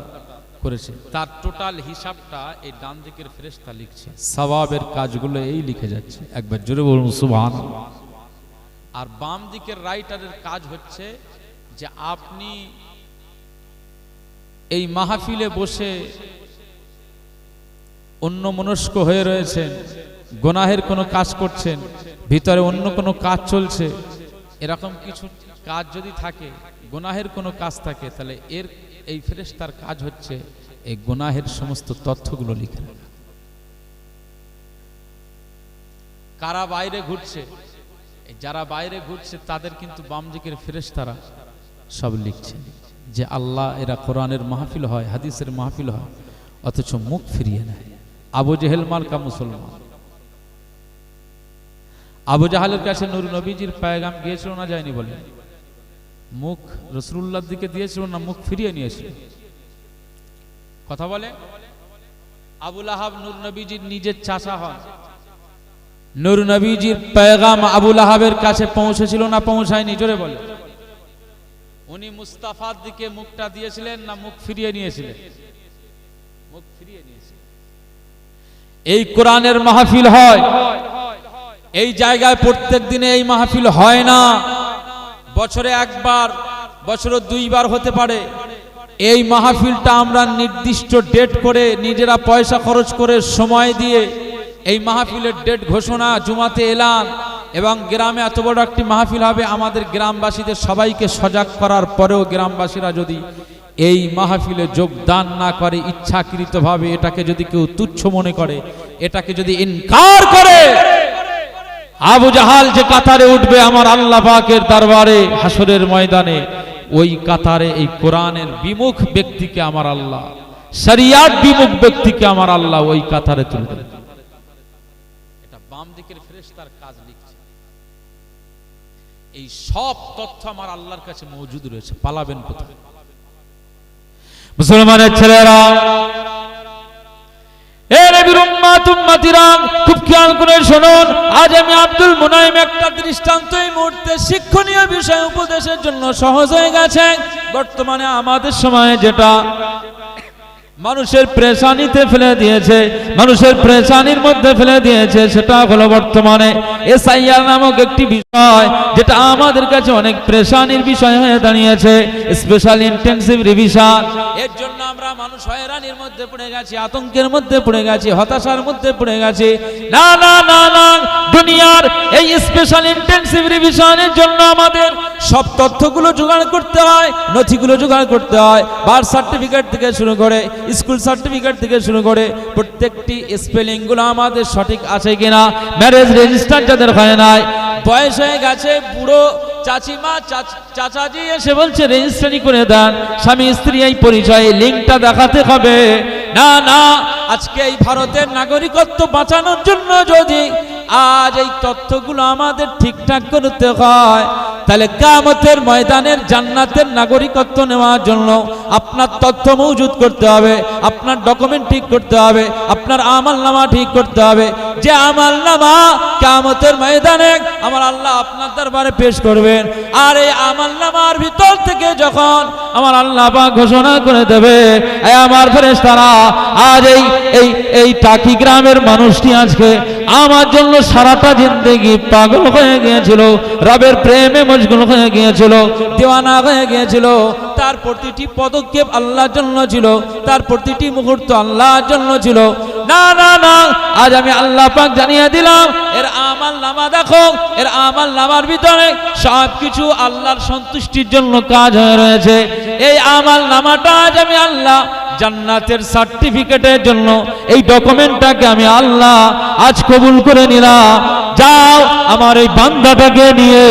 করেছে। তার টোটাল হিসাবটা এই ডান দিকের ফেরেশতা লিখছে, সওয়াবের কাজগুলো এই লিখে যাচ্ছে। একবার জোরে বলুন সুবহানাল্লাহ। আর বাম দিকের রাইটারের কাজ হচ্ছে যে আপনি এই মাহফিলে বসে অন্যমনস্ক হয়ে রয়েছেন, গুনাহের কোনো কাজ করছেন, ভিতরে অন্য কোনো কাজ চলছে, এরকম কিছু কাজ যদি থাকে, গুনাহের কোনো কাজ থাকে, তাহলে এই ফেরেশতার কাজ হচ্ছে এই গুনাহের সমস্ত তথ্যগুলো লিখে রাখা। কারা বাইরে ঘুরছে, যারা বাইরে ঘুরছে তাদের কিন্তু বাম দিকের ফেরেশতারা সব লিখছে যে আল্লাহ এরা কোরআনের মাহফিল হয়, হাদিসের মাহফিল হয়, অথচ মুখ ফিরিয়ে নেয়। আবু জেহেল মার্কা মুসলমান। আবু জাহালের কাছে নূর নবীজির পায়গাম গিয়েছিল না যায়নি? বলে মুখ রাসূলুল্লাহর দিকে দিয়েছিল না মুখ ফিরিয়ে নিয়েছিল? কথা বলে। আবু লাহাব নূর নবীজির নিজের চাচা হন। নূর নবীজির পায়গাম আবু লাহাবের কাছে পৌঁছেছিল না পৌঁছায়নি? জোরে বলে। উনি মুস্তাফার দিকে মুখটা দিয়েছিলেন না মুখ ফিরিয়ে নিয়েছিলেন? মুখ ফিরিয়ে নিয়েছিলেন। এই কোরআনের মাহফিল হয়, এই জায়গায় প্রত্যেক দিনে এই মাহফিল হয় না, বছরে একবার, বছরে 2 বার হতে পারে। এই মাহফিলটা আমরা নির্দিষ্ট ডেট করে নিজেরা পয়সা খরচ করে সময় দিয়ে এই মাহফিলের ডেট ঘোষণা, জুমাতে এলান, এবং গ্রামে এত বড় একটি মাহফিল হবে, আমাদের গ্রামবাসীদের সবাইকে সজাগ করার পরেও গ্রামবাসীরা যদি এই মাহফিলে যোগদান না করে, ইচ্ছাকৃতভাবে এটাকে যদি কেউ তুচ্ছ মনে করে, এটাকে যদি ইনকার করে, আবু জাহাল যে কাতারে উঠবে আমার আল্লাহ পাকের দরবারে হাসরের ময়দানে, ওই কাতারে এই কোরআনের বিমুখ ব্যক্তিকে আমার আল্লাহ, শরিয়াত বিমুখ ব্যক্তিকে আমার আল্লাহ ওই কাতারে তুলবে। এটা বাম দিকের ফেরেশতার কাজ লিখছে। এই সব তথ্য আমার আল্লাহর কাছে মজুদ রয়েছে, পালাবেন কোথায়? মুসলমানের ছেলেরা, এ নবীর উম্মত উম্মতিরা, খুব খেয়াল করে শুনুন। আজ আমি আব্দুল মুনাইম একটা দৃষ্টান্ত এই মুহূর্তে শিক্ষণীয় বিষয় উপদেশের জন্য সহজ হয়ে গেছে। বর্তমানে আমাদের সময়ে যেটা মানুষের পেরেশানিতে ফেলে দিয়েছে, মানুষের পেরেশানির মধ্যে ফেলে দিয়েছে, সেটা হলো বর্তমানে এসআইআর নামক একটি বিষয়, যেটা আমাদের কাছে অনেক পেরেশানির বিষয় হয়ে দাঁড়িয়েছে, স্পেশাল ইন্টেনসিভ রিভিশন। এর জন্য আমরা মানুষ হয়রানির মধ্যে পড়ে গেছি, আতঙ্কের মধ্যে পড়ে গেছি, হতাশার মধ্যে পড়ে গেছি। না না না না, দুনিয়ার এই স্পেশাল ইন্টেনসিভ রিভিশনের জন্য আমাদের সব তথ্যগুলো জোগাড় করতে হয়, নথিগুলো জোগাড় করতে হয়, বার্থ সার্টিফিকেট থেকে শুরু করে, স্কুল সার্টিফিকেট থেকে শুরু করে প্রত্যেকটি স্পেলিং গুলো আমাদের সঠিক আছে কিনা, ম্যারেজ রেজিস্টার যাদের হয় নাই, বয়স হয়ে গেছে, বুড়ো চাচিমা চাচাজি এসে বলছে রেজিস্ট্রি করে দেন, স্বামী স্ত্রী এই পরিচয় লিঙ্কটা দেখাতে হবে। না না, আজকে এই ভারতের নাগরিকত্ব বাঁচানোর জন্য যদি আজ এই তথ্যগুলো আমাদের ঠিকঠাক করতে হয়, তাহলে কিয়ামতের ময়দানের জান্নাতের নাগরিকত্ব নেওয়ার জন্য আপনার তথ্য মজুদ করতে হবে, আপনার ডকুমেন্ট ঠিক করতে হবে, আপনার আমলনামা ঠিক করতে হবে। যে আমলনামা কিয়ামতের ময়দানে আমার আল্লাহ আপনার দরবারে পেশ করবেন, আর এই আমলনামার ভিতর থেকে যখন আমার আল্লাহ পাক ঘোষণা করে দেবে, এই আমার ফেরেশতারা, আজ এই টাকি গ্রামের মানুষটি আজকে আমার জন্য সারাটা জিন্দেগি পাগল হয়ে গিয়েছিল, রবের প্রেমে মশগুল হয়ে গিয়েছিল, দিওয়ানা হয়ে গিয়েছিল, তার প্রতিটি পদক্ষেপ আল্লাহর জন্য ছিল, তার প্রতিটি মুহূর্ত আল্লাহর জন্য ছিল। না না না, আজ আমি আল্লাহ পাক জানিয়ে দিলাম, এর আমল নামা দেখো, এর আমল নামার ভিতরে সবকিছু আল্লাহর সন্তুষ্টির জন্য কাজ হয়ে রয়েছে। এই আমল নামাটা আজ আমি আল্লাহ জান্নাতের সার্টিফিকেটের জন্য এই ডকুমেন্টটাকে আমি আল্লাহ আজ কবুল করে নিলাম। যাও আমার এই বান্দাটাকে নিয়ে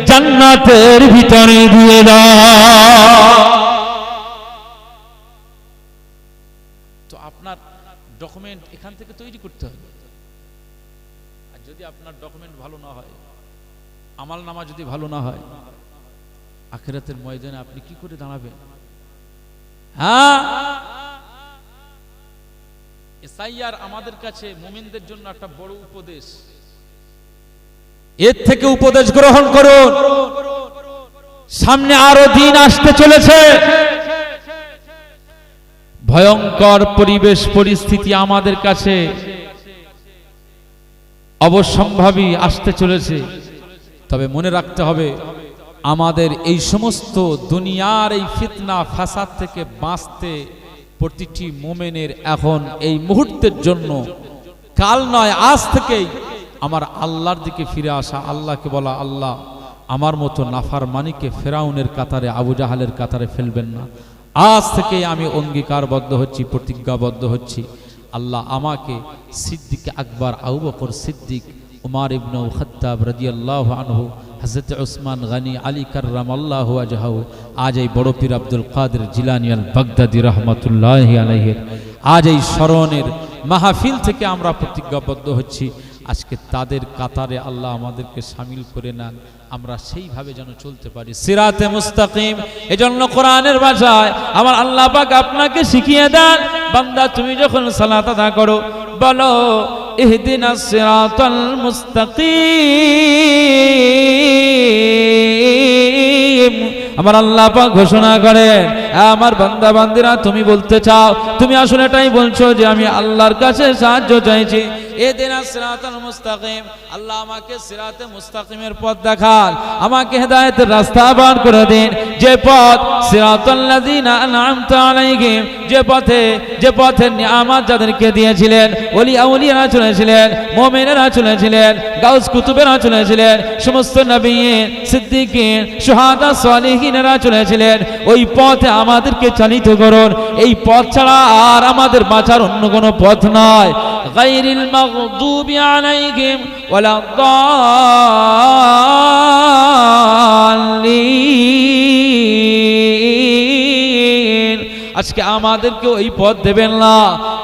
জান্নাতের ভিতরে দিয়ে দাও। তো আপনার ডকুমেন্ট এখান থেকে তৈরি করতে হবে। আর যদি আপনার ডকুমেন্ট ভালো না হয়, আমল নামা যদি ভালো না হয়, আখিরাতের ময়দানে আপনি কি করে দাঁড়াবেন? হ্যাঁ, এসআইআর আমাদের কাছে মুমিনদের জন্য একটা বড় উপদেশ। এর থেকে উপদেশ গ্রহণ করুন। সামনে আরো দিন আসতে চলেছে, ভয়ঙ্কর পরিবেশ পরিস্থিতি আমাদের কাছে অবশ্যম্ভাবী আসতে চলেছে। তবে মনে রাখতে হবে, আমাদের এই সমস্ত দুনিয়ার এই ফিতনা ফাসাদ থেকে বাঁচতে প্রতিটি মুমিনের এখন এই মুহূর্তের জন্য, কাল নয় আজ থেকেই আমার আল্লাহর দিকে ফিরে আসা, আল্লাহকে বলা, আল্লাহ আমার মতো নাফরমানিকে ফেরাউনের কাতারে, আবু জাহালের কাতারে ফেলবেন না। আজ থেকে আমি অঙ্গীকারবদ্ধ হচ্ছি, প্রতিজ্ঞাবদ্ধ হচ্ছি, আল্লাহ আমাকে সিদ্দিক আকবর, আবু বকর সিদ্দিক, উমর ইবনে খাত্তাব রাদিয়াল্লাহু আনহু, হযরত উসমান গনি, আলী কাররামাল্লাহু ওয়াজহাহু, আজ এই বড় পীর আব্দুল কাদের জিলানী আল বাগদাদী রহমাতুল্লাহি আলাইহি আজ এই স্মরণের মাহফিল থেকে আমরা প্রতিজ্ঞাবদ্ধ হচ্ছি, আজকে তাদের কাতারে আল্লাহ আমাদেরকে শামিল করে নেন, আমরা সেইভাবে যেন চলতে পারি সিরাতে মুস্তাকিম। এজন্য কোরআনের ভাষায় আমার আল্লাহ পাক আপনাকে শিখিয়ে দেন, বান্দা তুমি যখন সালাত আদা করো বলো ইহদিনাস সিরাতাল মুস্তাকিম। আমার আল্লাহ পাক ঘোষণা করেন, আমার বান্দা বান্দিরা তুমি বলতে চাও, তুমি আসলে এটাই বলছো যে আমি আল্লাহর কাছে সাহায্য চাইছি। ইহদিনাস সিরাতাল মুস্তাকিম, আল্লাহ আমাকে সিরাতে মুস্তাকিমের পথ দেখান, আমাকে হেদায়েতের রাস্তা বার করে দিন, যে পথ সিরাতাল লাযিনা আন'আমতা আলাইহিম, যে পথে নিয়ামত যাদেরকে দিয়েছিলেন, ওলি আউলিয়ারা চলেছিলেন, মুমিনেরা চলেছিলেন, গাউস কুতুবেরা চলেছিলেন, সমস্ত নবীন, সিদ্দিকিন, শুহাদা, সালিহিনেরা চলেছিলেন, ওই পথে আমাদেরকে চালিত করুন। এই পথ ছাড়া আর আমাদের বাঁচার অন্য কোনো পথ নয়। গায়রিল মাগদুবি আলাইহিম ওয়ালাদ-দাল্লিন। আজকে আমাদেরকে ওই পথ দেবেন না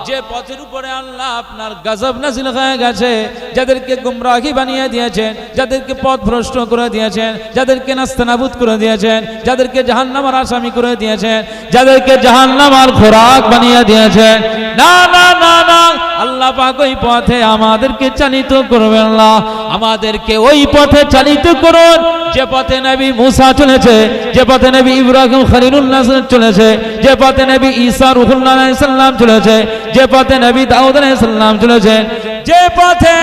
যে পথের উপরে আল্লাহ আপনার গজব নাযিল হয়ে গেছে, যাদেরকে গুমরাহি বানিয়ে দিয়েছেন, যাদেরকে পথ ভ্রষ্ট করে দিয়েছেন, যাদেরকে নাস্তানাবুদ করে দিয়েছেন, যাদেরকে জাহান্নামের আসামি করে দিয়েছেন, যাদেরকে জাহান্নামের খোরাক বানিয়ে দিয়েছেন। না না না না, আল্লাহ পাক ওই পথে আমাদেরকে চালিত করবেন না, আমাদেরকে ওই পথে চালিত করুন যে পথে নবী মুসা চলেছে, যে পথে নবী ইব্রাহিম খলিলুল্লাহ চলেছে, যে পথে নবী ঈসা রূহুল্লাহ আলাইহিস সালাম চলেছে, যে পথে নবী দাউদ আলাইহিস সালাম চলেছে, যে পথে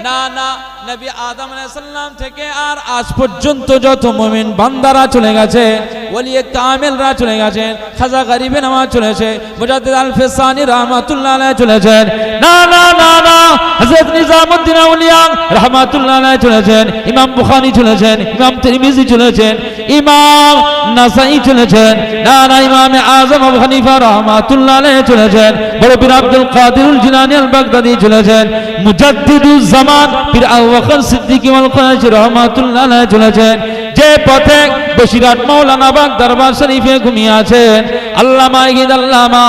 না না নবী আদম আলাইহিস সালাম থেকে আর আজ পর্যন্ত যত মুমিন বান্দারা চলে গেছে, ওলিয়ে কামেলরা চলে গেছেন, খাজা গরিবে নামাজ চলেছে, মুজাদ্দিদ আল ফিসানি রাহমাতুল্লাহ আলাইহি চলেছেন, না না না না, হযরত নিজামউদ্দিন আউলিয়া রাহমাতুল্লাহ আলাইহি চলেছেন, ইমাম বুখারী চলেছেন, ইমাম তিরমিজি চলেছেন, ইমাম নাসাই চলেছেন, না না, ইমাম আযম আবু হানিফা রাহমাতুল্লাহ আলাইহি চলেছেন, বড় পীর আব্দুল কাদের জিলানী আল বাগদাদী চলেছেন, মুজাদ্দিদুজ জামান পীর আবু বকর সিদ্দিকী ওয়াল খাজি রাহমাতুল্লাহ আলাইহি চলেছেন, যে পথে বসিরহাট মাওলানা বাগ দরবার শরীফে ঘুমিয়ে আছেন আল্লামা ইহিদ আল্লামা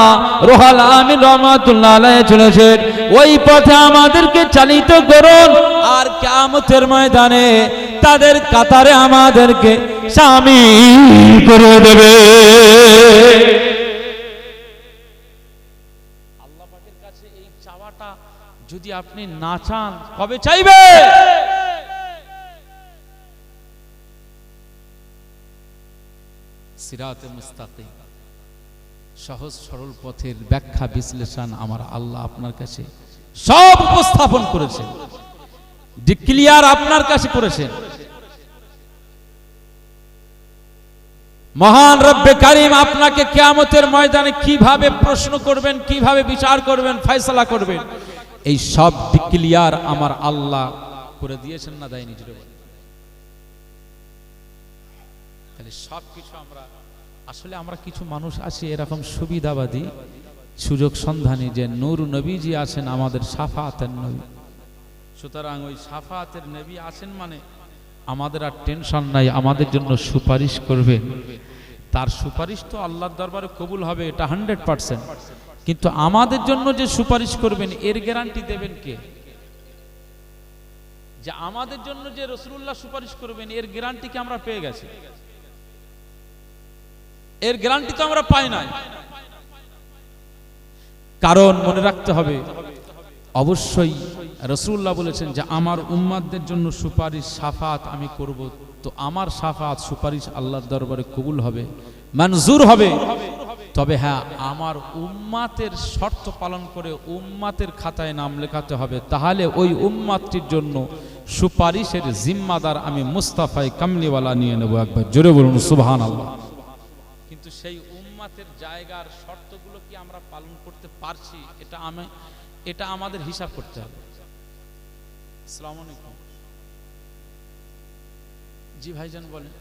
রুহুল আমিন রাহমাতুল্লাহ আলাইহি চলেছেন, ওই পথে আমাদেরকে চালিত করুন। আর কিয়ামতের ময়দানে তাদের কাতারে আমাদেরকে শামিল করে দেবে। আল্লাহ পাকের কাছে এই চাওয়াটা যদি আপনি না চান, কবে চাইবে? সিরাতে মুস্তাকিম, সহজ সরল পথের ব্যাখ্যা বিশ্লেষণ আমার আল্লাহ আপনার কাছে সব উপস্থাপন করেছেন, ডিক্লিয়ার আপনার কাছে করেছেন। মহান রব্বে কারীম আপনাকে কিয়ামতের ময়দানে কিভাবে প্রশ্ন করবেন, কিভাবে বিচার করবেন, ফয়সালা করবেন, এই সব ডিক্লিয়ার আমার আল্লাহ করে দিয়েছেন না দেয়নি জুড়ে বলেন। তাহলে সব কিছু আমরা আসলে আমরা কিছু মানুষ আছি এরকম সুবিধাবাদী সুযোগ সন্ধানী যে নূর নবীজি আছেন আমাদের শাফাতের নবী, সুতরাং ওই শাফাতের নবী আছেন মানে আমাদের আর টেনশন নাই, আমাদের জন্য সুপারিশ করবে। তার সুপারিশ তো আল্লাহর দরবারে কবুল হবে, এটা 100%। কিন্তু আমাদের জন্য যে সুপারিশ করবেন এর গ্যারান্টি দেবেন কে? যে আমাদের জন্য যে রাসূলুল্লাহ সুপারিশ করবেন এর গ্যারান্টি কি আমরা পেয়ে গেছি? এর গ্যারান্টি তো আমরা পাই নাই। কারণ মনে রাখতে হবে, অবশ্যই রাসূলুল্লাহ বলেছেন যে আমার উম্মাতদের জন্য সুপারিশ শাফাত আমি করব, তো আমার শাফাত সুপারিশ আল্লাহর দরবারে কবুল হবে, মঞ্জুর হবে। তবে হ্যাঁ, আমার উম্মাতের শর্ত পালন করে উম্মাতের খাতায় নাম লেখাতে হবে, তাহলে ওই উম্মাতটির জন্য সুপারিশের জিম্মাদার আমি মুস্তাফায়ে কামলিওয়ালা নিয়ে নেব। একবার জোরে বলুন সুবহানাল্লাহ। কিন্তু সেই উম্মাতের জায়গার শর্তগুলো কি আমরা পালন করতে পারছি? এটা আমাদের হিসাব করতে হবে। আসসালামু আলাইকুম। জি ভাইজান বলেন।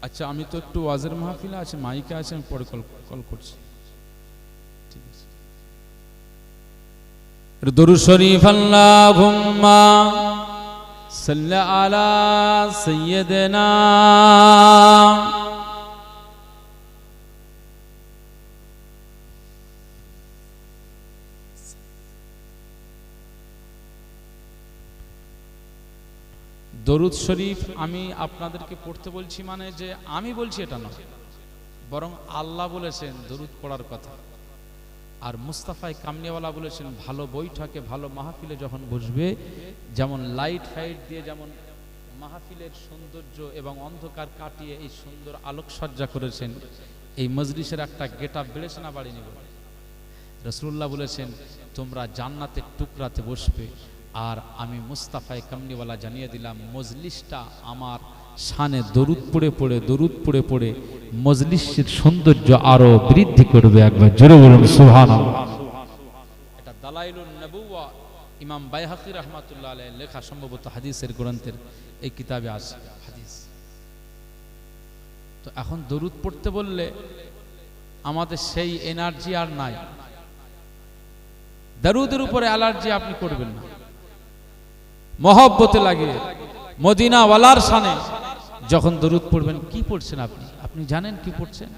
আচ্ছা, আমি তো একটু ওয়াজের মাহফিলে আছে, মাইকে আছে, আমি পরে কল করছি। ঠিক আছে। দরুদ শরীফ আল্লাহুম্মা সাল্লি আলা সাইয়্যিদিনা দরুদ শরীফ আমি আপনাদেরকে পড়তে বলছি মানে যে আমি বলছি এটা নয়, বরং আল্লাহ বলেছেন দরুদ পড়ার কথা। আর মুস্তাফায়ে কামলিওয়ালা বলেছেন ভালো বৈঠকে ভালো মাহফিলে যখন বসবে, যেমন লাইট ফাইট দিয়ে যেমন মাহফিলের সৌন্দর্য এবং অন্ধকার কাটিয়ে এই সুন্দর আলোকসজ্জা করেছেন, এই মজলিসের একটা গেটআপ বেড়েছে না বাড়িনি বলে রাসূলুল্লাহ বলেছেন তোমরা জান্নাতের টুকরাতে বসবে। আর আমি মুস্তাফায়ে কামলিওয়ালা জানিয়ে দিলাম মজলিসটা আমার শানে দরুদ পড়ে পড়ে মজলিসের সৌন্দর্য আরো বৃদ্ধি করবে। একবার জোরে বলুন সুবহানাল্লাহ। এটা দালাইলুন নবুওয়া ইমাম বাইহাকি রাহমাতুল্লাহ আলাইহি লেখা, সম্ভবত হাদিসের গ্রন্থের এই কিতাবে আছে হাদিস। তো এখন দরুদ পড়তে বললে আমাদের সেই এনার্জি আর নাই। দরুদের উপরে অ্যালার্জি আপনি করবেন না, মহব্বতে লাগে মদিনা ওয়ালার শানে যখন দরুদ পড়বেন। কি পড়ছেন আপনি জানেন কি পড়ছেন?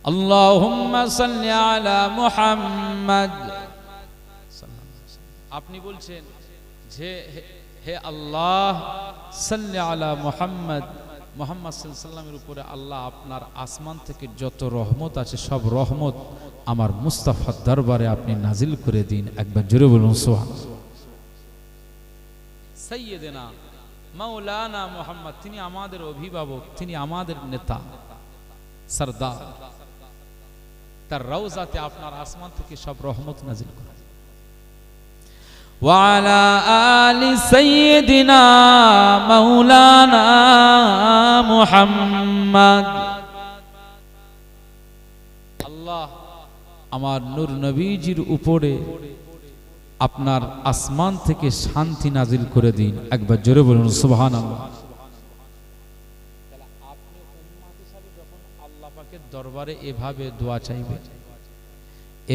আল্লাহুম্মা সাল্লি আলা মুহাম্মাদ। আপনি বলছেন যে হে আল্লাহ সাল্লি আলা মুহাম্মাদ, মুহাম্মদ সাল্লাল্লাহু আলাইহি ওয়াসাল্লামের উপরে আল্লাহ আপনার আসমান থেকে যত রহমত আছে সব রহমত আমার মুস্তাফার দরবারে আপনি নাজিল করে দিন। একবার জোরে বলুন সুবহানাল্লাহ। সাইয়্যিদিনা মাওলানা মুহাম্মদ, তিনি আমাদের অভিভাবক, তিনি আমাদের নেতা সরদার, তার রওজাতে আপনার আসমান থেকে সব রহমত নাজিল করে। ওয়া আলা আলি সাইয়্যিদিনা মাওলানা মুহাম্মদ। আল্লাহ আমার নূর নবীজির উপরে আপনার আসমান থেকে শান্তি নাজিল করে দিন। একবার জোরে বলুন সুবহানাল্লাহ। আপনি উম্মত হিসাবে যখন আল্লাহ পাকের দরবারে এভাবে দোয়া চাইবে,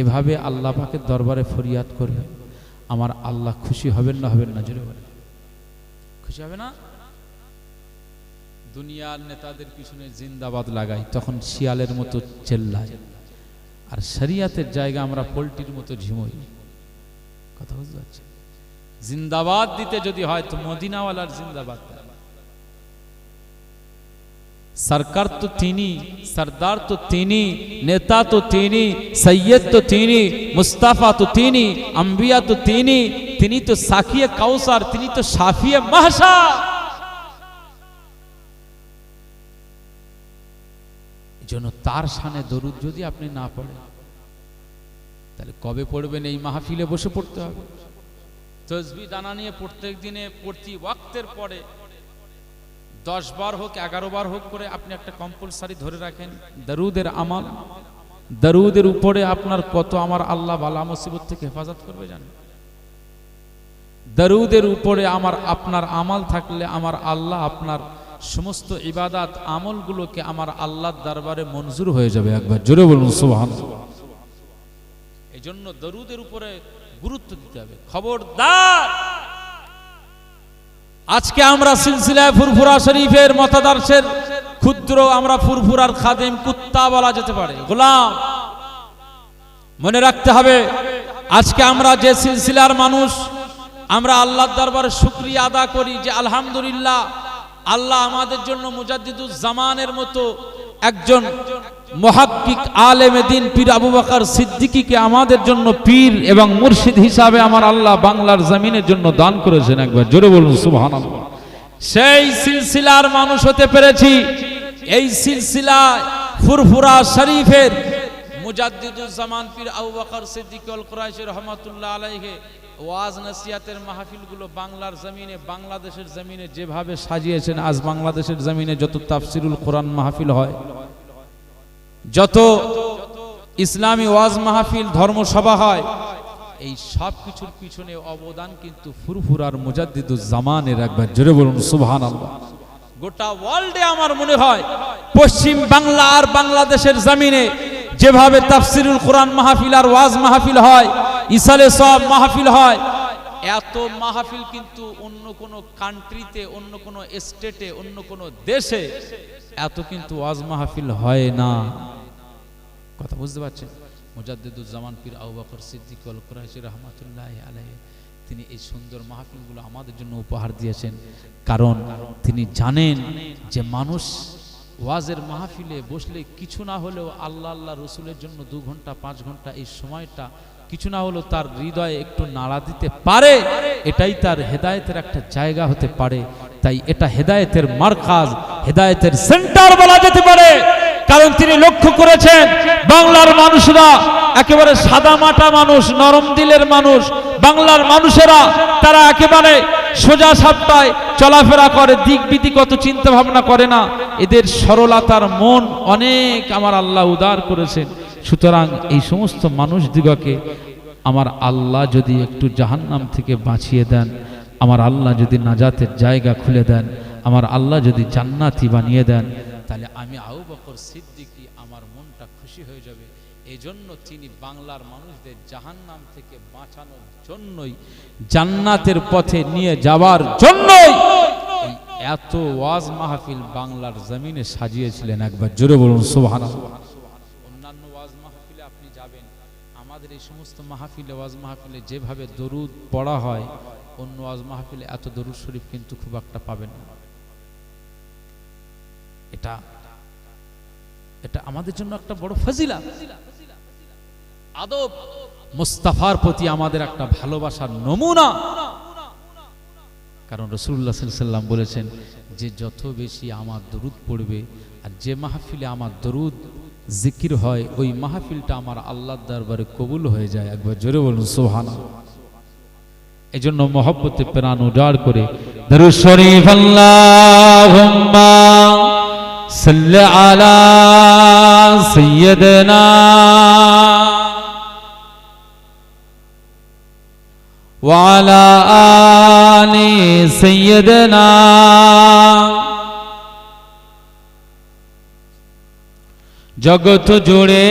এভাবে আল্লাহ পাকের দরবারে ফরিয়াদ করবে, আমার আল্লাহ খুশি হবেন না হবেন না? জোরে বলেন, খুশি হবে না? দুনিয়ার নেতাদের পিছনে জিন্দাবাদ লাগাই, তখন শিয়ালের মতো চেল্লায়, আর শরিয়াতের জায়গা আমরা পোল্ট্রির মতো ঝিমোই। কথা বুঝতে পারছেন? জিন্দাবাদ দিতে যদি হয় তো মদিনাওয়ালার জিন্দাবাদ। সরকার তো তিনি, সরদার তো তিনি, নেতা তো তিনি, সৈয়দ তো তিনি, মুস্তাফা তো তিনি, আম্বিয়া তো তিনি, তিনি তো সাকিয়ে কাউসার, তিনি তো শাফিয়ে মাহশার। এজন্য তার শানে দরুদ যদি আপনি না পড়েন তাহলে কবে পড়বেন? এই মাহফিলে বসে পড়তে হবে। তসবিহ দানা নিয়ে প্রত্যেক দিনে প্রতি ওয়াক্তের পরে 10 বার হোক 11 বার হোক করে আপনি একটা কম্পালসারি ধরে রাখেন দরুদের আমাল। দরুদের উপরে আপনার কত আমার আল্লাহ বালা মুসিবত থেকে হেফাজত করবে জানেন? দরুদের উপরে আমার আপনার আমল থাকলে আমার আল্লাহ আপনার সমস্ত ইবাদত আমলগুলোকে আমার আল্লাহর দরবারে মঞ্জুর হয়ে যাবে। একবার জোরে বলুন সুবহানাল্লাহ। এই জন্য দরুদের উপরে গুরুত্ব দিতে হবে। খবরদার, আজকে আমরা সিলসিলায় ফুরফুরা শরীফের মতাদর্শের ক্ষুদ্র আমরা ফুরফুরার খাদেম, কুত্তা বলা যেতে পারে, গোলাম। মনে রাখতে হবে, আজকে আমরা যে সিলসিলার মানুষ, আমরা আল্লাহর দরবারে শুকরিয়া আদা করি যে আলহামদুলিল্লাহ আল্লাহ আমাদের জন্য মুজাদ্দিদুজ জামানের মতো একজন মুহাক্কিক আলেমে দ্বীন পীর আবু বকর সিদ্দিকীকে আমাদের জন্য পীর এবং মুর্শিদ হিসাবে আমার আল্লাহ বাংলার জমিনের জন্য দান করেছেন। একবার জোরে বলুন সুবহানাল্লাহ। সেই সিলসিলার মানুষ হতে পেরেছি। এই সিলসিলা ফুরফুরা শরীফের মুজাদ্দিদুজ জামান পীর আবু বকর সিদ্দিক আল কুরাইশি রহমাতুল্লাহ আলাইহি ওয়াজ নসিহতের মাহফিলগুলো বাংলার জমিনে, বাংলাদেশের জমিনে যেভাবে সাজিয়েছেন, আজ বাংলাদেশের জমিনে যত তাফসিরুল কোরআন মাহফিল হয়, যত ইসলামী ওয়াজ মাহফিল ধর্মসভা হয়, এই সব কিছুর পিছনে অবদান কিন্তু ফুরফুরার মুজাদ্দিদুজ জামানের। একবার জোরে বলুন সুবহানাল্লাহ। গোটা ওয়ার্ল্ডে আমার মনে হয় পশ্চিম বাংলা আর বাংলাদেশের জমিনে যেভাবে তাফসিরুল কোরআন মাহফিল আর ওয়াজ মাহফিল হয়, ইসালে সব মাহফিল হয়, এত মাহফিল কিন্তু অন্য কোনো কান্ট্রিতে, অন্য কোনো স্টেটে, অন্য কোনো দেশে এত কিন্তু ওয়াজ মাহফিল হয় না। কথা বুঝতে পারছেন? মুজাদ্দিদুজ জামান পীর আবু বকর সিদ্দিক আল কুরাইশি রহমাতুল্লাহি আলাইহি তিনি এই সুন্দর মাহফিলগুলো আমাদের জন্য উপহার দিয়েছেন, কারণ তিনি জানেন যে মানুষ ওয়াজের মাহফিলে বসলে কিছু না হলেও আল্লাহ আল্লাহ রসুলের জন্য 2 ঘন্টা 5 ঘন্টা এই সময়টা কিছু না হলেও তার হৃদয়ে একটু নাড়া দিতে পারে, এটাই তার হেদায়েতের একটা জায়গা হতে পারে। তাই এটা হেদায়েতের মারকাজ, হেদায়েতের সেন্টার বলা যেতে পারে। কারণ তিনি লক্ষ্য করেছেন বাংলার মানুষরা একেবারে সাদা মাটা মানুষ, নরম দিলের মানুষ। বাংলার মানুষেরা তারা একেবারে সোজা সাপটায় চলাফেরা করে, দিক বিদিক অত চিন্তা ভাবনা করে না। এদের সরলতার মন অনেক আমার আল্লাহ উদার করেছেন। সুতরাং এই সমস্ত মানুষদিগকে আমার আল্লাহ যদি একটু জাহান্নাম থেকে বাঁচিয়ে দেন, আমার আল্লাহ যদি নাজাতের জায়গা খুলে দেন, আমার আল্লাহ যদি জান্নাতি বানিয়ে দেন, তাহলে আমি আবু বকর সিদ্দিকী আমার মনটা খুশি হয়ে যাবে। এজন্য তিনি বাংলার মানুষদের জাহান্নাম থেকে বাঁচানোর জন্যই, জান্নাতের পথে নিয়ে যাওয়ার জন্যই এই এত ওয়াজ মাহফিল বাংলার জমিনে সাজিয়েছিলেন। একবার জোরে বলুন সুবহানাল্লাহ। অন্যান্য ওয়াজ মাহফিলে আপনি যাবেন, আমাদের এই সমস্ত মাহফিলে, ওয়াজ মাহফিলে যেভাবে দরুদ পড়া হয়, অন্য ওয়াজ মাহফিলে এত দরুদ শরীফ কিন্তু খুব একটা পাবেন না। এটা আমাদের জন্য একটা বড় ফজিলত, আদব, মুস্তাফার প্রতি আমাদের একটা ভালোবাসার নমুনা। কারণ রাসূলুল্লাহ সাল্লাল্লাহু আলাইহি ওয়াসাল্লাম বলেছেন যে যত বেশি আমার দরুদ পড়বে, আর যে মাহফিলে আমার দরুদ জিকির হয়, ওই মাহফিলটা আমার আল্লাহর দরবারে কবুল হয়ে যায়। একবার জোরে বলুন সুবহানাল্লাহ। এজন্য মহব্বতে প্রাণ উজাড় করে দরুদ শরীফ আল্লাহুম্মা সাল্লি আলা সাইয়্যিদিনা ওয়া আলা আলি সাইয়্যিদিনা জগৎ জুড়ে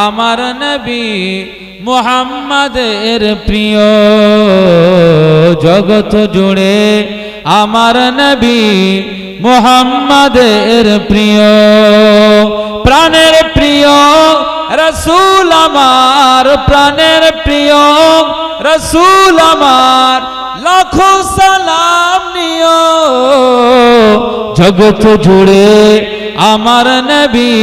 আমার নবী মুহাম্মাদের প্রিয়, জগৎ জুড়ে আমার নবী মুহাম্মাদের প্রিয়, প্রাণের প্রিয় রাসূল আমার, প্রাণের প্রিয় রাসূল আমার, লাখো সালাম নিও। জগৎ জুড়ে আমার নবী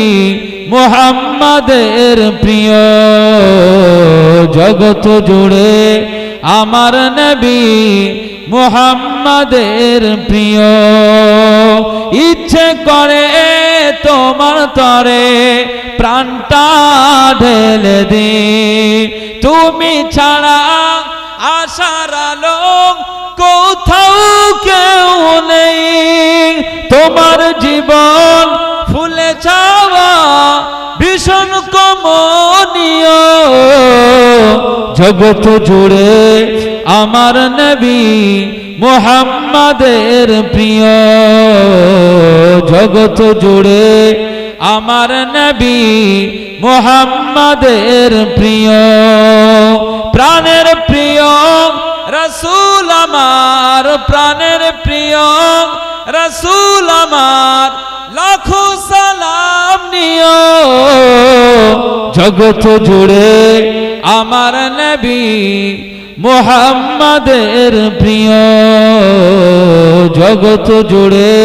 মুহাম্মাদের প্রিয়, জগৎ জুড়ে আমার নবী মুহাম্মাদের প্রিয়। ইচ্ছে করে তোমার তরে প্রাণটা ঢেলে দি, তুমি ছাড়া আশার আলো কোথাও কেউ নেই। তোমার জীবন ফুলে চাওয়া ভীষণ কমনীয়, জগৎ জুড়ে আমার নবী মুহাম্মাদের প্রিয় জগৎ জুড়ে আমার নবী মুহাম্মাদের প্রিয় প্রাণের প্রিয় রাসূল আমার প্রাণের প্রিয় রাসূল আমার লাখো সালাম নিও জগৎ জুড়ে আমার নবী মুহাম্মাদের প্রিয় জগৎ জুড়ে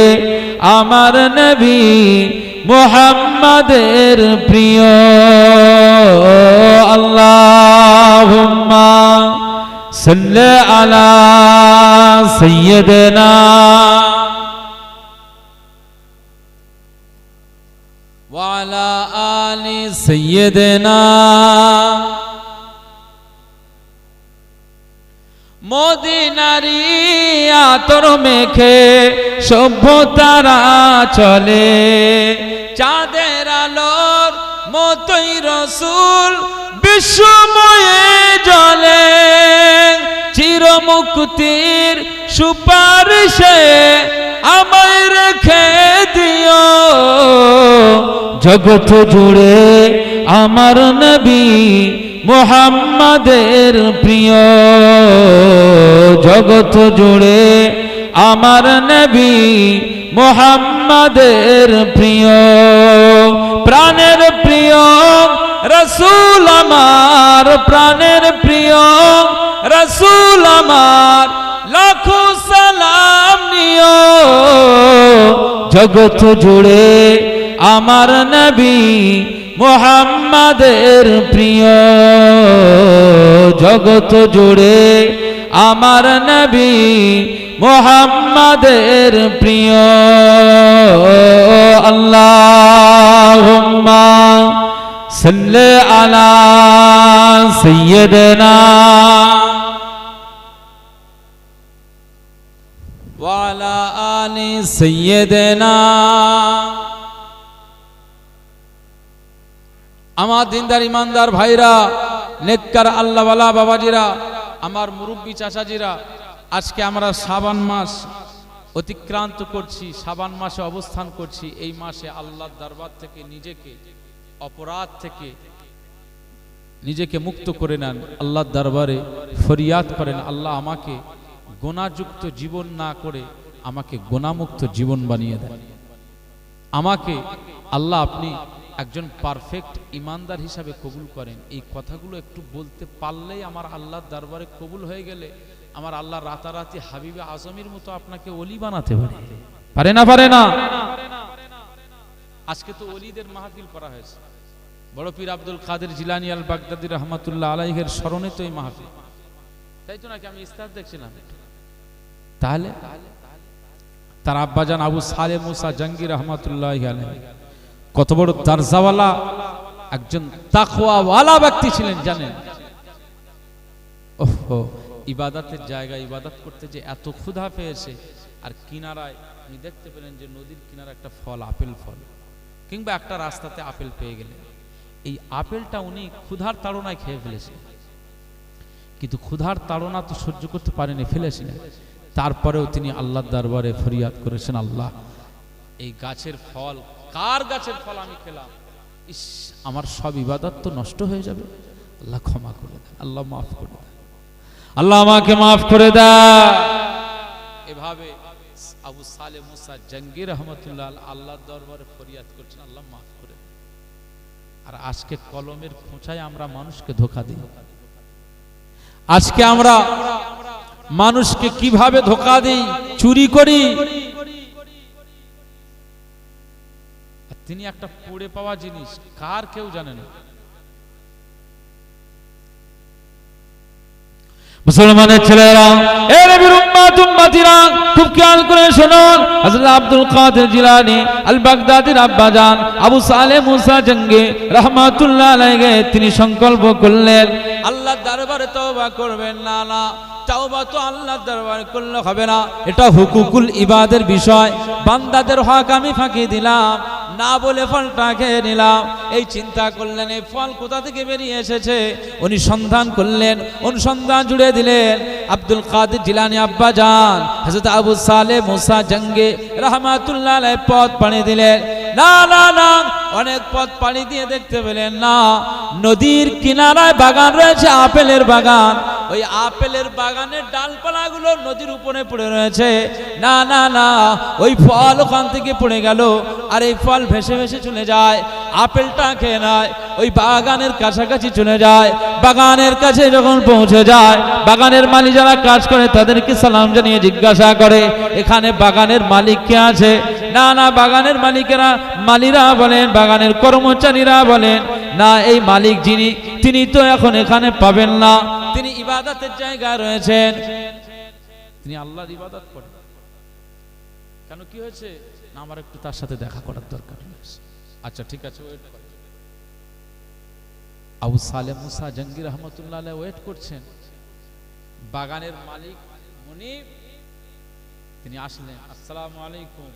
আমার নবী মুহাম্মাদের প্রিয় আল্লাহুম্মা সাল্লি আলা সাইয়্যিদিনা ওয়া আলা আলি সাইয়্যিদিনা মদিনারি আতর মেখে সভ্যতারা চলে চাঁদের আলোর মতোই রসূল বিশ্বময়ে জ্বলে চিরমুক্তির সুপারিশে আমায় রেখে দিও জগৎ জুড়ে আমার নবী মুহাম্মাদের প্রিয় জগৎ জুড়ে আমার নবী মুহাম্মাদের প্রিয় প্রাণের প্রিয় রাসূল আমার প্রাণের প্রিয় রাসূল আমার লাখো সালাম নিও জগৎ জুড়ে আমার নবী মুহাম্মাদের প্রিয় জগৎ জুড়ে আমার নবী মুহাম্মাদের প্রিয় আল্লাহুম্মা সাল্লি আলা সাইয়্যিদিনা ওয়া আলা আলি সাইয়্যিদিনা আমার দিনদার ইমানদার ভাইরা নেককার আল্লাহওয়ালা বাবাজিরা আমার মুরব্বী চাচাজিরা আজকে আমরা শাবান মাস অতিক্রান্ত করছি শাবান মাসে অবস্থান করছি এই মাসে আল্লাহর দরবার থেকে নিজেকে অপরাধ থেকে নিজেকে মুক্ত করে নেন আল্লাহর দরবারে ফরিয়াদ করেন আল্লাহ আমাকে গুনাহযুক্ত জীবন না করে আমাকে গুনাহমুক্ত জীবন বানিয়ে দেন আমাকে আল্লাহ আপনি একজন পারফেক্ট ইমানদার হিসাবে কবুল করেন এই কথাগুলো একটু বলতে পারলেই আমার আল্লাহর দরবারে কবুল হয়ে গেলে আমার আল্লাহ রাতারাতি হাবিবে আজমের মতো আপনাকে ওলি বানাতে পারে পারে না পারে না আজকে তো ওলিদের মাহফিল করা হয়েছে বড় পীর আব্দুল কাদের জিলানী আল বাগদাদী রাহমাতুল্লাহ আলাইহির স্মরণে তো এই মাহফিল তাই তো নাকি আমি ইস্তার দেখছিলাম তাহলে তার আব্বাজান আবু সালেহ মুসা জঙ্গি রাহমাতুল্লাহি আলাইহি কত বড় দরজাওয়ালা একজন তাকওয়াওয়ালা ব্যক্তি ছিলেন জানেন ওহো ইবাদতের জায়গা ইবাদত করতে যে এত ক্ষুধা পেয়েছে আর কিনারায় আপনি দেখতে পেলেন যে নদীর কিনারে একটা ফল আপেল ফল কিংবা একটা রাস্তাতে আপেল পেয়ে গেলেন এই আপেলটা উনি ক্ষুধার তাড়নায় খেয়ে ফেলেছেন কিন্তু ক্ষুধার তাড়না তো সহ্য করতে পারেনি ফেলেছিলেন তারপরেও তিনি আল্লাহর দরবারে ফরিয়াদ করেছেন আল্লাহ এই গাছের ফল কার গাছের ফল আমি খেলাম ইস আমার সব ইবাদত তো নষ্ট হয়ে যাবে আল্লাহ ক্ষমা করে দেন আল্লাহ মাফ করে দেন আল্লাহ আমাকে মাফ করে দেন এভাবে আবু সালেহ মুসা জঙ্গি রাহমাতুল্লাহ আল্লাহর দরবারে ফরিয়াদ করছেন আল্লাহ মাফ করে দেন আর আজকে কলমের খোঁচায় আমরা মানুষকে ধোঁকা দিই আজকে আমরা মানুষকে কিভাবে ধোঁকা দিই চুরি করি তিনি একটা পড়ে পাওয়া জিনিস কার কেউ জানে না মুসলমানের ছেলেরা এ নবীর উম্মত উম্মতিরা খুব খেয়াল করে শুনুন হযরত আব্দুল কাদের জিলানী আল বাগদাদীর আব্বাজান আবু সালেহ মুসা জঙ্গি রাহমাতুল্লাহ আলাইহি তিনি সংকল্প করলেন আল্লাহর দরবারে তওবা করবেন না না তওবা তো আল্লাহর দরবারে করলে হবে না এটা হুকুকুল ইবাদের বিষয় বান্দাদের হক আমি ফাঁকি দিলাম না বলে ফলটা খেয়ে নিলাম। এই চিন্তা করলেন এই ফল কোথা থেকে বেরিয়ে এসেছে, উনি সন্ধান করলেন, অনুসন্ধান জুড়ে দিলেন। আব্দুল কাদের জিলানী আব্বা জান হযরত আবু সালেহ মুসা জঙ্গে রাহমাতুল্লাহ আলাইহি পথ পাড়ি দিলেন। না না না, অনেক পথ পাড়ি দিয়ে দেখতে পেলেন না, নদীর কিনারায় বাগান রয়েছে, আপেলের বাগান। ওই আপেলের বাগানের ডালপালাগুলো নদীর উপরে পড়ে রয়েছে। না না না, ওই ফল ওখান থেকে পড়ে গেল, আর এই ফল ভেসে ভেসে চলে যায়, আপেলটা খেয়ে নেয়, ওই বাগানের কাছাকাছি চলে যায়। বাগানের কাছে যখন পৌঁছে যায়, বাগানের মালিক যারা কাজ করে তাদেরকে সালাম জানিয়ে জিজ্ঞাসা করে এখানে বাগানের মালিক কে আছে? না না, বাগানের মালিরা বলেন, বাগানের কর্মচারীরা বলেন, না এই মালিক যিনি তিনি তো এখন এখানে পাবেন না, তিনি ইবাদতের জায়গায় রয়েছেন, তিনি আল্লাহর ইবাদত করেন। কেন, কি হয়েছে? না, আমার একটু তার সাথে দেখা করার দরকার। আচ্ছা ঠিক আছে, ওয়েট করেন। আবু সালেহ মুসা জঙ্গি রহমতুল্লাহ আলাইহি ওয়েট করছেন। বাগানের মালিক মুনিব তিনি আসলেন। আসসালামু আলাইকুম।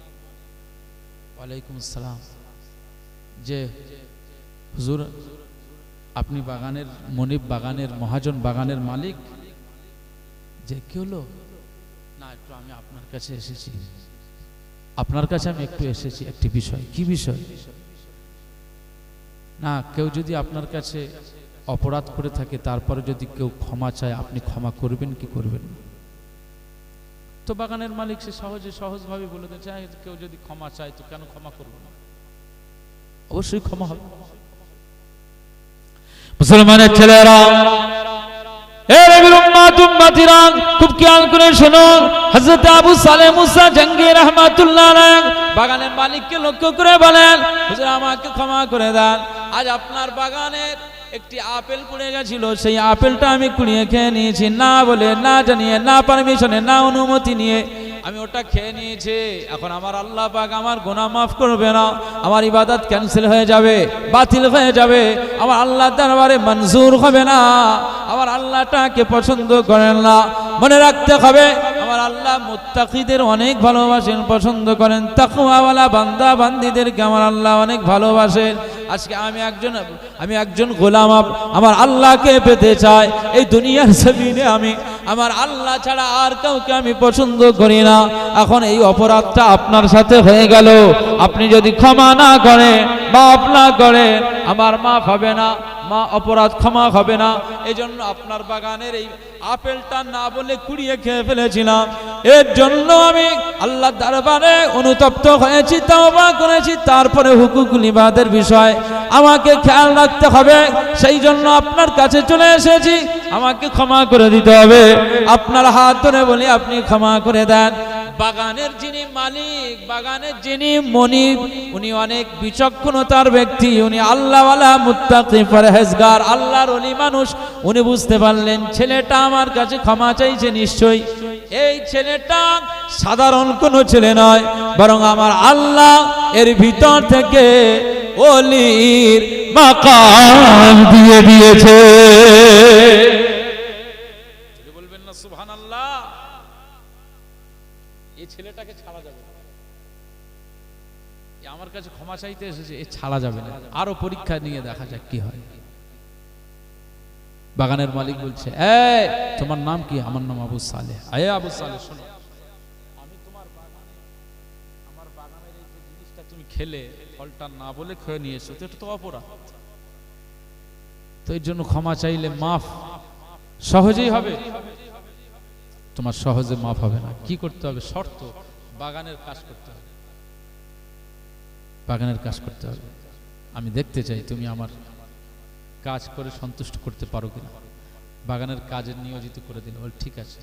ওয়ালাইকুম আসসালাম। যে হুজুর, আপনি বাগানের মুনিব, বাগানের মহাজন, বাগানের মালিক? যে কি হলো? না, একটু আমি আপনার কাছে এসেছি, আপনার কাছে আমি একটু এসেছি একটি বিষয়। কি বিষয়? না, কেউ যদি আপনার কাছে অপরাধ করে থাকে, তারপরে যদি কেউ ক্ষমা চায়, আপনি ক্ষমা করবেন কি করবেন না? তো বাগানের মালিক সে সহজভাবে বলে দিয়েছে, কেউ যদি ক্ষমা চায় তো কেন ক্ষমা করব না, অবশ্যই ক্ষমা হবে। মুসলমানের ছেলেরা, এ নবীর উম্মত উম্মতিরা, খুব খেয়াল করে শুনুন। হযরত আবু সালেহ মুসা জঙ্গি রাহমাতুল্লাহ আলাইহি বাগানের মালিককে লক্ষ্য করে বলেন, হুজুর আমাকে ক্ষমা করে দেন, আজ আপনার বাগানের একটি আপেল পড়ে গেছিল, সেই আপেলটা আমি কুড়িয়ে খেয়ে নিয়েছি, না বলে, না জানিয়ে, না পারমিশনে, না অনুমতি নিয়ে আমি ওটা খেয়ে নিয়েছি। এখন আমার আল্লাহ পাক আমার গুনাহ মাফ করবে না, আমার ইবাদত ক্যান্সেল হয়ে যাবে, বাতিল হয়ে যাবে, আমার আল্লাহর দরবারে মঞ্জুর হবে না, আমার আল্লাহটাকে পছন্দ করেন না। মনে রাখতে হবে, আমার আল্লাহ মুত্তাকিদের অনেক ভালোবাসেন, পছন্দ করেন, তাকওয়াওয়ালা বান্দা বান্দীদেরকে আমার আল্লাহ অনেক ভালোবাসেন। আজকে আমি একজন গোলাম, আমার আল্লাহকে পেতে চাই। এই দুনিয়ার জমিনে আমি আমার আল্লাহ ছাড়া আর কাউকে আমি পছন্দ করি না। এখন এই অপরাধটা আপনার সাথে হয়ে গেল, আপনি যদি ক্ষমা না করেন, মাফ না করেন, আমার মাফ হবে না, মা অপরাধ ক্ষমা হবে না। এজন্য আপনার বাগানের এই আপেলটা না বলে কুড়িয়ে খেয়ে ফেলেছিলাম, এর জন্য আমি আল্লাহর দরবারে অনুতপ্ত হয়েছি, তওবা করেছি। তারপরে হুকুকুল ইবাদের বিষয় আমাকে খেয়াল রাখতে হবে, সেই জন্য আপনার কাছে চলে এসেছি, আমাকে ক্ষমা করে দিতে হবে। আপনার হাত ধরে বলি, আপনি ক্ষমা করে দেন। বাগানের যিনি মালিক, বাগানের যিনি মনিব, উনি অনেক বিচক্ষণতার ব্যক্তি, উনি আল্লাহওয়ালা, মুত্তাকি, পরহেজগার, আল্লাহর ওলি মানুষ। উনি বুঝতে পারলেন ছেলেটা আমার কাছে ক্ষমা চাইছে, নিশ্চয়ই এই ছেলেটা সাধারণ কোনো ছেলে নয়, বরং আমার আল্লাহ এর ভিতর থেকে ওলির মাকাম দিয়ে দিয়েছে। বলবেন না সুবহানাল্লাহ? এই ছেলেটাকে ছাড়া যাবে না, আমার কাছে ক্ষমা চাইতে এসেছে, এ ছাড়া যাবে না, আরো পরীক্ষা নিয়ে দেখা যাক কি হয়। বাগানের মালিক বলছে, এই তোমার নাম কি? আমার নাম আবু সালেহ। আয়ে আবু সালেহ, শোনো, আমি তোমার বাগানে, আমার বাগানের এই যে জিনিসটা তুমি খেলে, ফলটা না বলে খেয়ে নিয়েছো, তো এটা তো অপরাধ, তো এর জন্য ক্ষমা চাইলে মাফ সহজেই হবে। তোমার সহজে মাফ হবে না। কি করতে হবে? শর্ত, বাগানের কাজ করতে হবে, বাগানের কাজ করতে হবে। আমি দেখতে চাই তুমি আমার কাজ করে সন্তুষ্ট করতে পারো কিনা। বাগানের কাজে নিয়োজিত করে দিল, বল ঠিক আছে।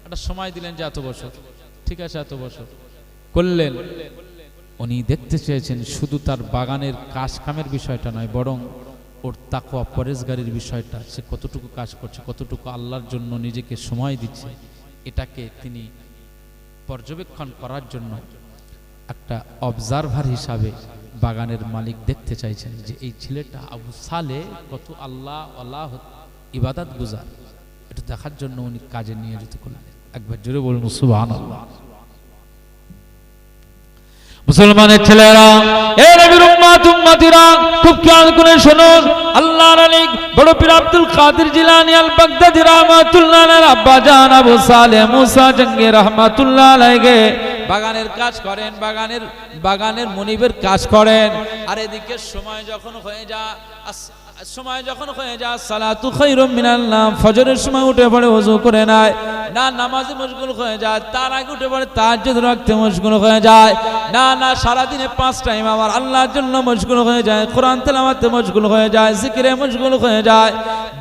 একটা সময় দিলেন যে এত বছর, ঠিক আছে, এত বছর করলেন। উনি দেখতে চেয়েছেন শুধু তার বাগানের কাজ কামের বিষয়টা নয়, বরং ওর তাকওয়া পরেজগারির বিষয়টা, সে কতটুকু কাজ করছে, কতটুকু আল্লাহর জন্য নিজেকে সময় দিচ্ছে, এটাকে তিনি পর্যবেক্ষণ করার জন্য একটা অবজারভার হিসাবে বাগানের মালিক দেখতে চাইছেন যে এই ছেলেটা আবু সালেহ কত আল্লাহ ইবাদত গুজার, এটা দেখার জন্য উনি কাজে নিয়োজিত করলেন। একবার জোরে বলুন সুবহানাল্লাহ। মুসলমানের ছেলেরা, এ নবীর উম্মত উম্মতিরা, খুব খেয়াল করে শুনুন। আল্লাহর ওলি বড় পীর আব্দুল কাদের জিলানী আল বাগদাদী রাহমাতুল্লাহ আলাইহি আব্বা জান আবু সালেহ মুসা জঙ্গি রাহমাতুল্লাহ আলাইহি বাগানের কাজ করেন, বাগানের মুনিবের কাজ করেন। আর এদিকে সময় যখন হয়ে যায় সালাতু খায়রুম মিনান নাওম, ফজরের সময় উঠে পড়ে ওযু করে নেয়, না নামাজে মশগুল হয়ে যায়, তার আগে উঠে পড়ে তাহাজ্জুদ রাখতে মশগুল হয়ে যায়, না সারা দিনে 5 টাইম আমার আল্লাহর জন্য মশগুল হয়ে যায়, কোরআন তেলাওয়াতে মশগুল হয়ে যায়, জিকিরে মশগুল হয়ে যায়।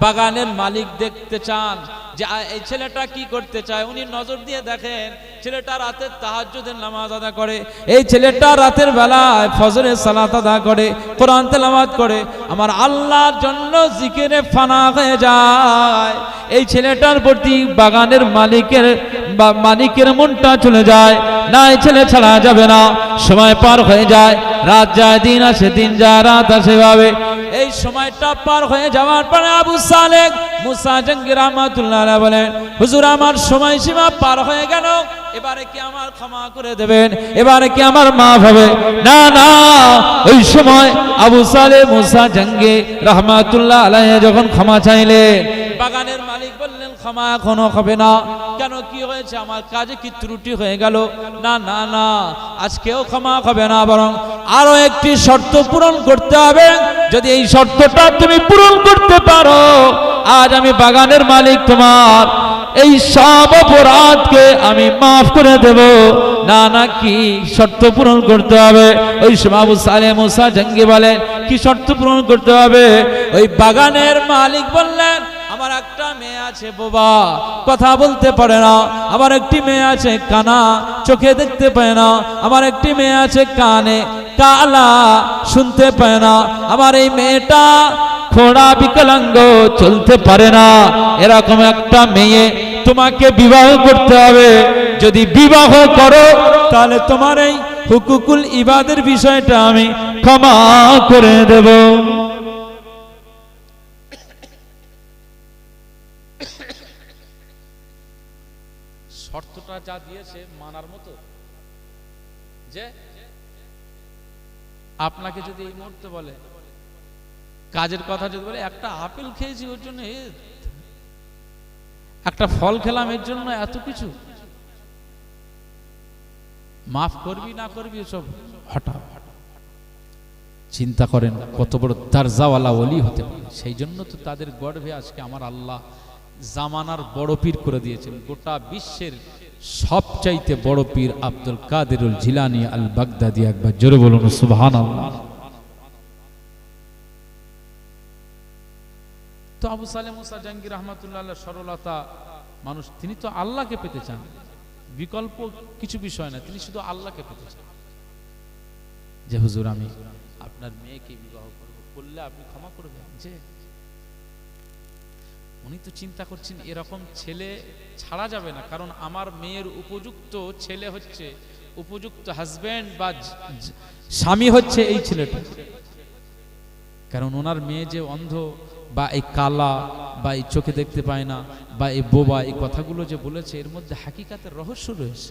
বাগানের মালিক দেখতে চান যে এই ছেলেটা কি করতে চায়। উনি নজর দিয়ে দেখেন ছেলেটা রাতে তাহাজ্জুদের নামাজ আদা করে, এই ছেলেটা রাতের বেলায় ফজরের সালাত আদা করে, কোরআন তেলাওয়াত করে, আমার আল্লাহর জন্য জিকিরে ফানা হয়ে যায়। এই ছেলেটার প্রতি বাগানের মালিকের মনটা চলে যায়, না এই ছেলে ছাড়া যাবে না। সময় পার হয়ে যায়, রাত যায়, দিন আসে, দিন যায়, রাত আসে ভাবে। এই সময়টা পার হয়ে যাওয়ার পরে আবু সালেহ মুসা জঙ্গি রাহমাতুল্লাহ আলাইহি বলেন, হুজুর আমার সময়সীমা পার হয়ে গেল, এবারে কি আমার ক্ষমা করে দেবেন, এবারে কি আমার মাফ হবে? না, ওই সময় আবু সালেহ মুসা জঙ্গি রাহমাতুল্লাহ আলাইহি যখন ক্ষমা চাইলেন, বাগানের মালিক বললেন ক্ষমা এখনো হবে না। কেন, কি হয়েছে? আমার কাজে কি ত্রুটি হয়ে গেল? না, আজকেও ক্ষমা হবে না, বরং আরো একটি শর্ত পূরণ করতে হবে। যদি এই শর্তটা তুমি পূরণ করতে পারো, আজ আমি বাগানের মালিক তোমার এই সব অপরাধকে আমি মাফ করে দেব। না, কি শর্ত পূরণ করতে হবে? ওই সময় আবু সালেহ মুসা জঙ্গি বলেন, কি শর্ত পূরণ করতে হবে? ওই বাগানের মালিক বললেন, আমার একটা মেয়ে আছে বোবা, কথা বলতে পারে না, আমার একটি মেয়ে আছে কানা, চোখে দেখতে পায় না, আমার একটি মেয়ে আছে কানে কালা, শুনতে পায় না, আমার এই মেয়েটা খোড়া বিকলাঙ্গ, চলতে পারে না। এরকম একটা মেয়ে তোমাকে বিবাহ করতে হবে। যদি বিবাহ করো তাহলে তোমার এই হুকুকুল ইবাদের বিষয়টা আমি ক্ষমা করে দেব। শর্তটা যা দিয়েছে মানার মতো। যে আপনাকে যদি এই মুহূর্তে বলে, কাজের কথা যদি বলে, একটা আপেল খেয়েছি ওর জন্য, একটা ফল খেলাম এর জন্য এত কিছু, মাফ করবি না করবি সব হঠাৎ চিন্তা করেন কত বড় দরজাওয়ালা ওলি হতে পারে। সেই জন্য তো তাদের গর্ভে আজকে আমার আল্লাহ জামানার বড় পীর করে দিয়েছেন। গোটা বিশ্বের সবচাইতে বড় পীর আব্দুল কাদেরুল জিলানী আল বাগদাদী। একবার জোরে বলুন সুবহানাল্লাহ। তো আবু সালেহ মুসা জঙ্গি রাহমাতুল্লাহ আলাইহি সরলতা মানুষ, তিনি তো আল্লাহকে পেতে চান, বিকল্প কিছু বিষয় না, তিনি শুধু আল্লাহকে পেতে চান। যে হুজুর আমি আপনার মেয়েকে বিবাহ করলে আপনি ক্ষমা করবেন। যে উনি তো চিন্তা করছেন এরকম ছেলে ছাড়া যাবে না, কারণ আমার মেয়ের উপযুক্ত ছেলে হচ্ছে, উপযুক্ত হাজবেন্ড বা স্বামী হচ্ছে এই ছেলেটা। কারণ ওনার মেয়ে যে অন্ধ বা এই কালা বা এই চোখে দেখতে পায় না বা এই বোবা, এই কথাগুলো যে বলেছে এর মধ্যে হাকিকাতের রহস্য রয়েছে।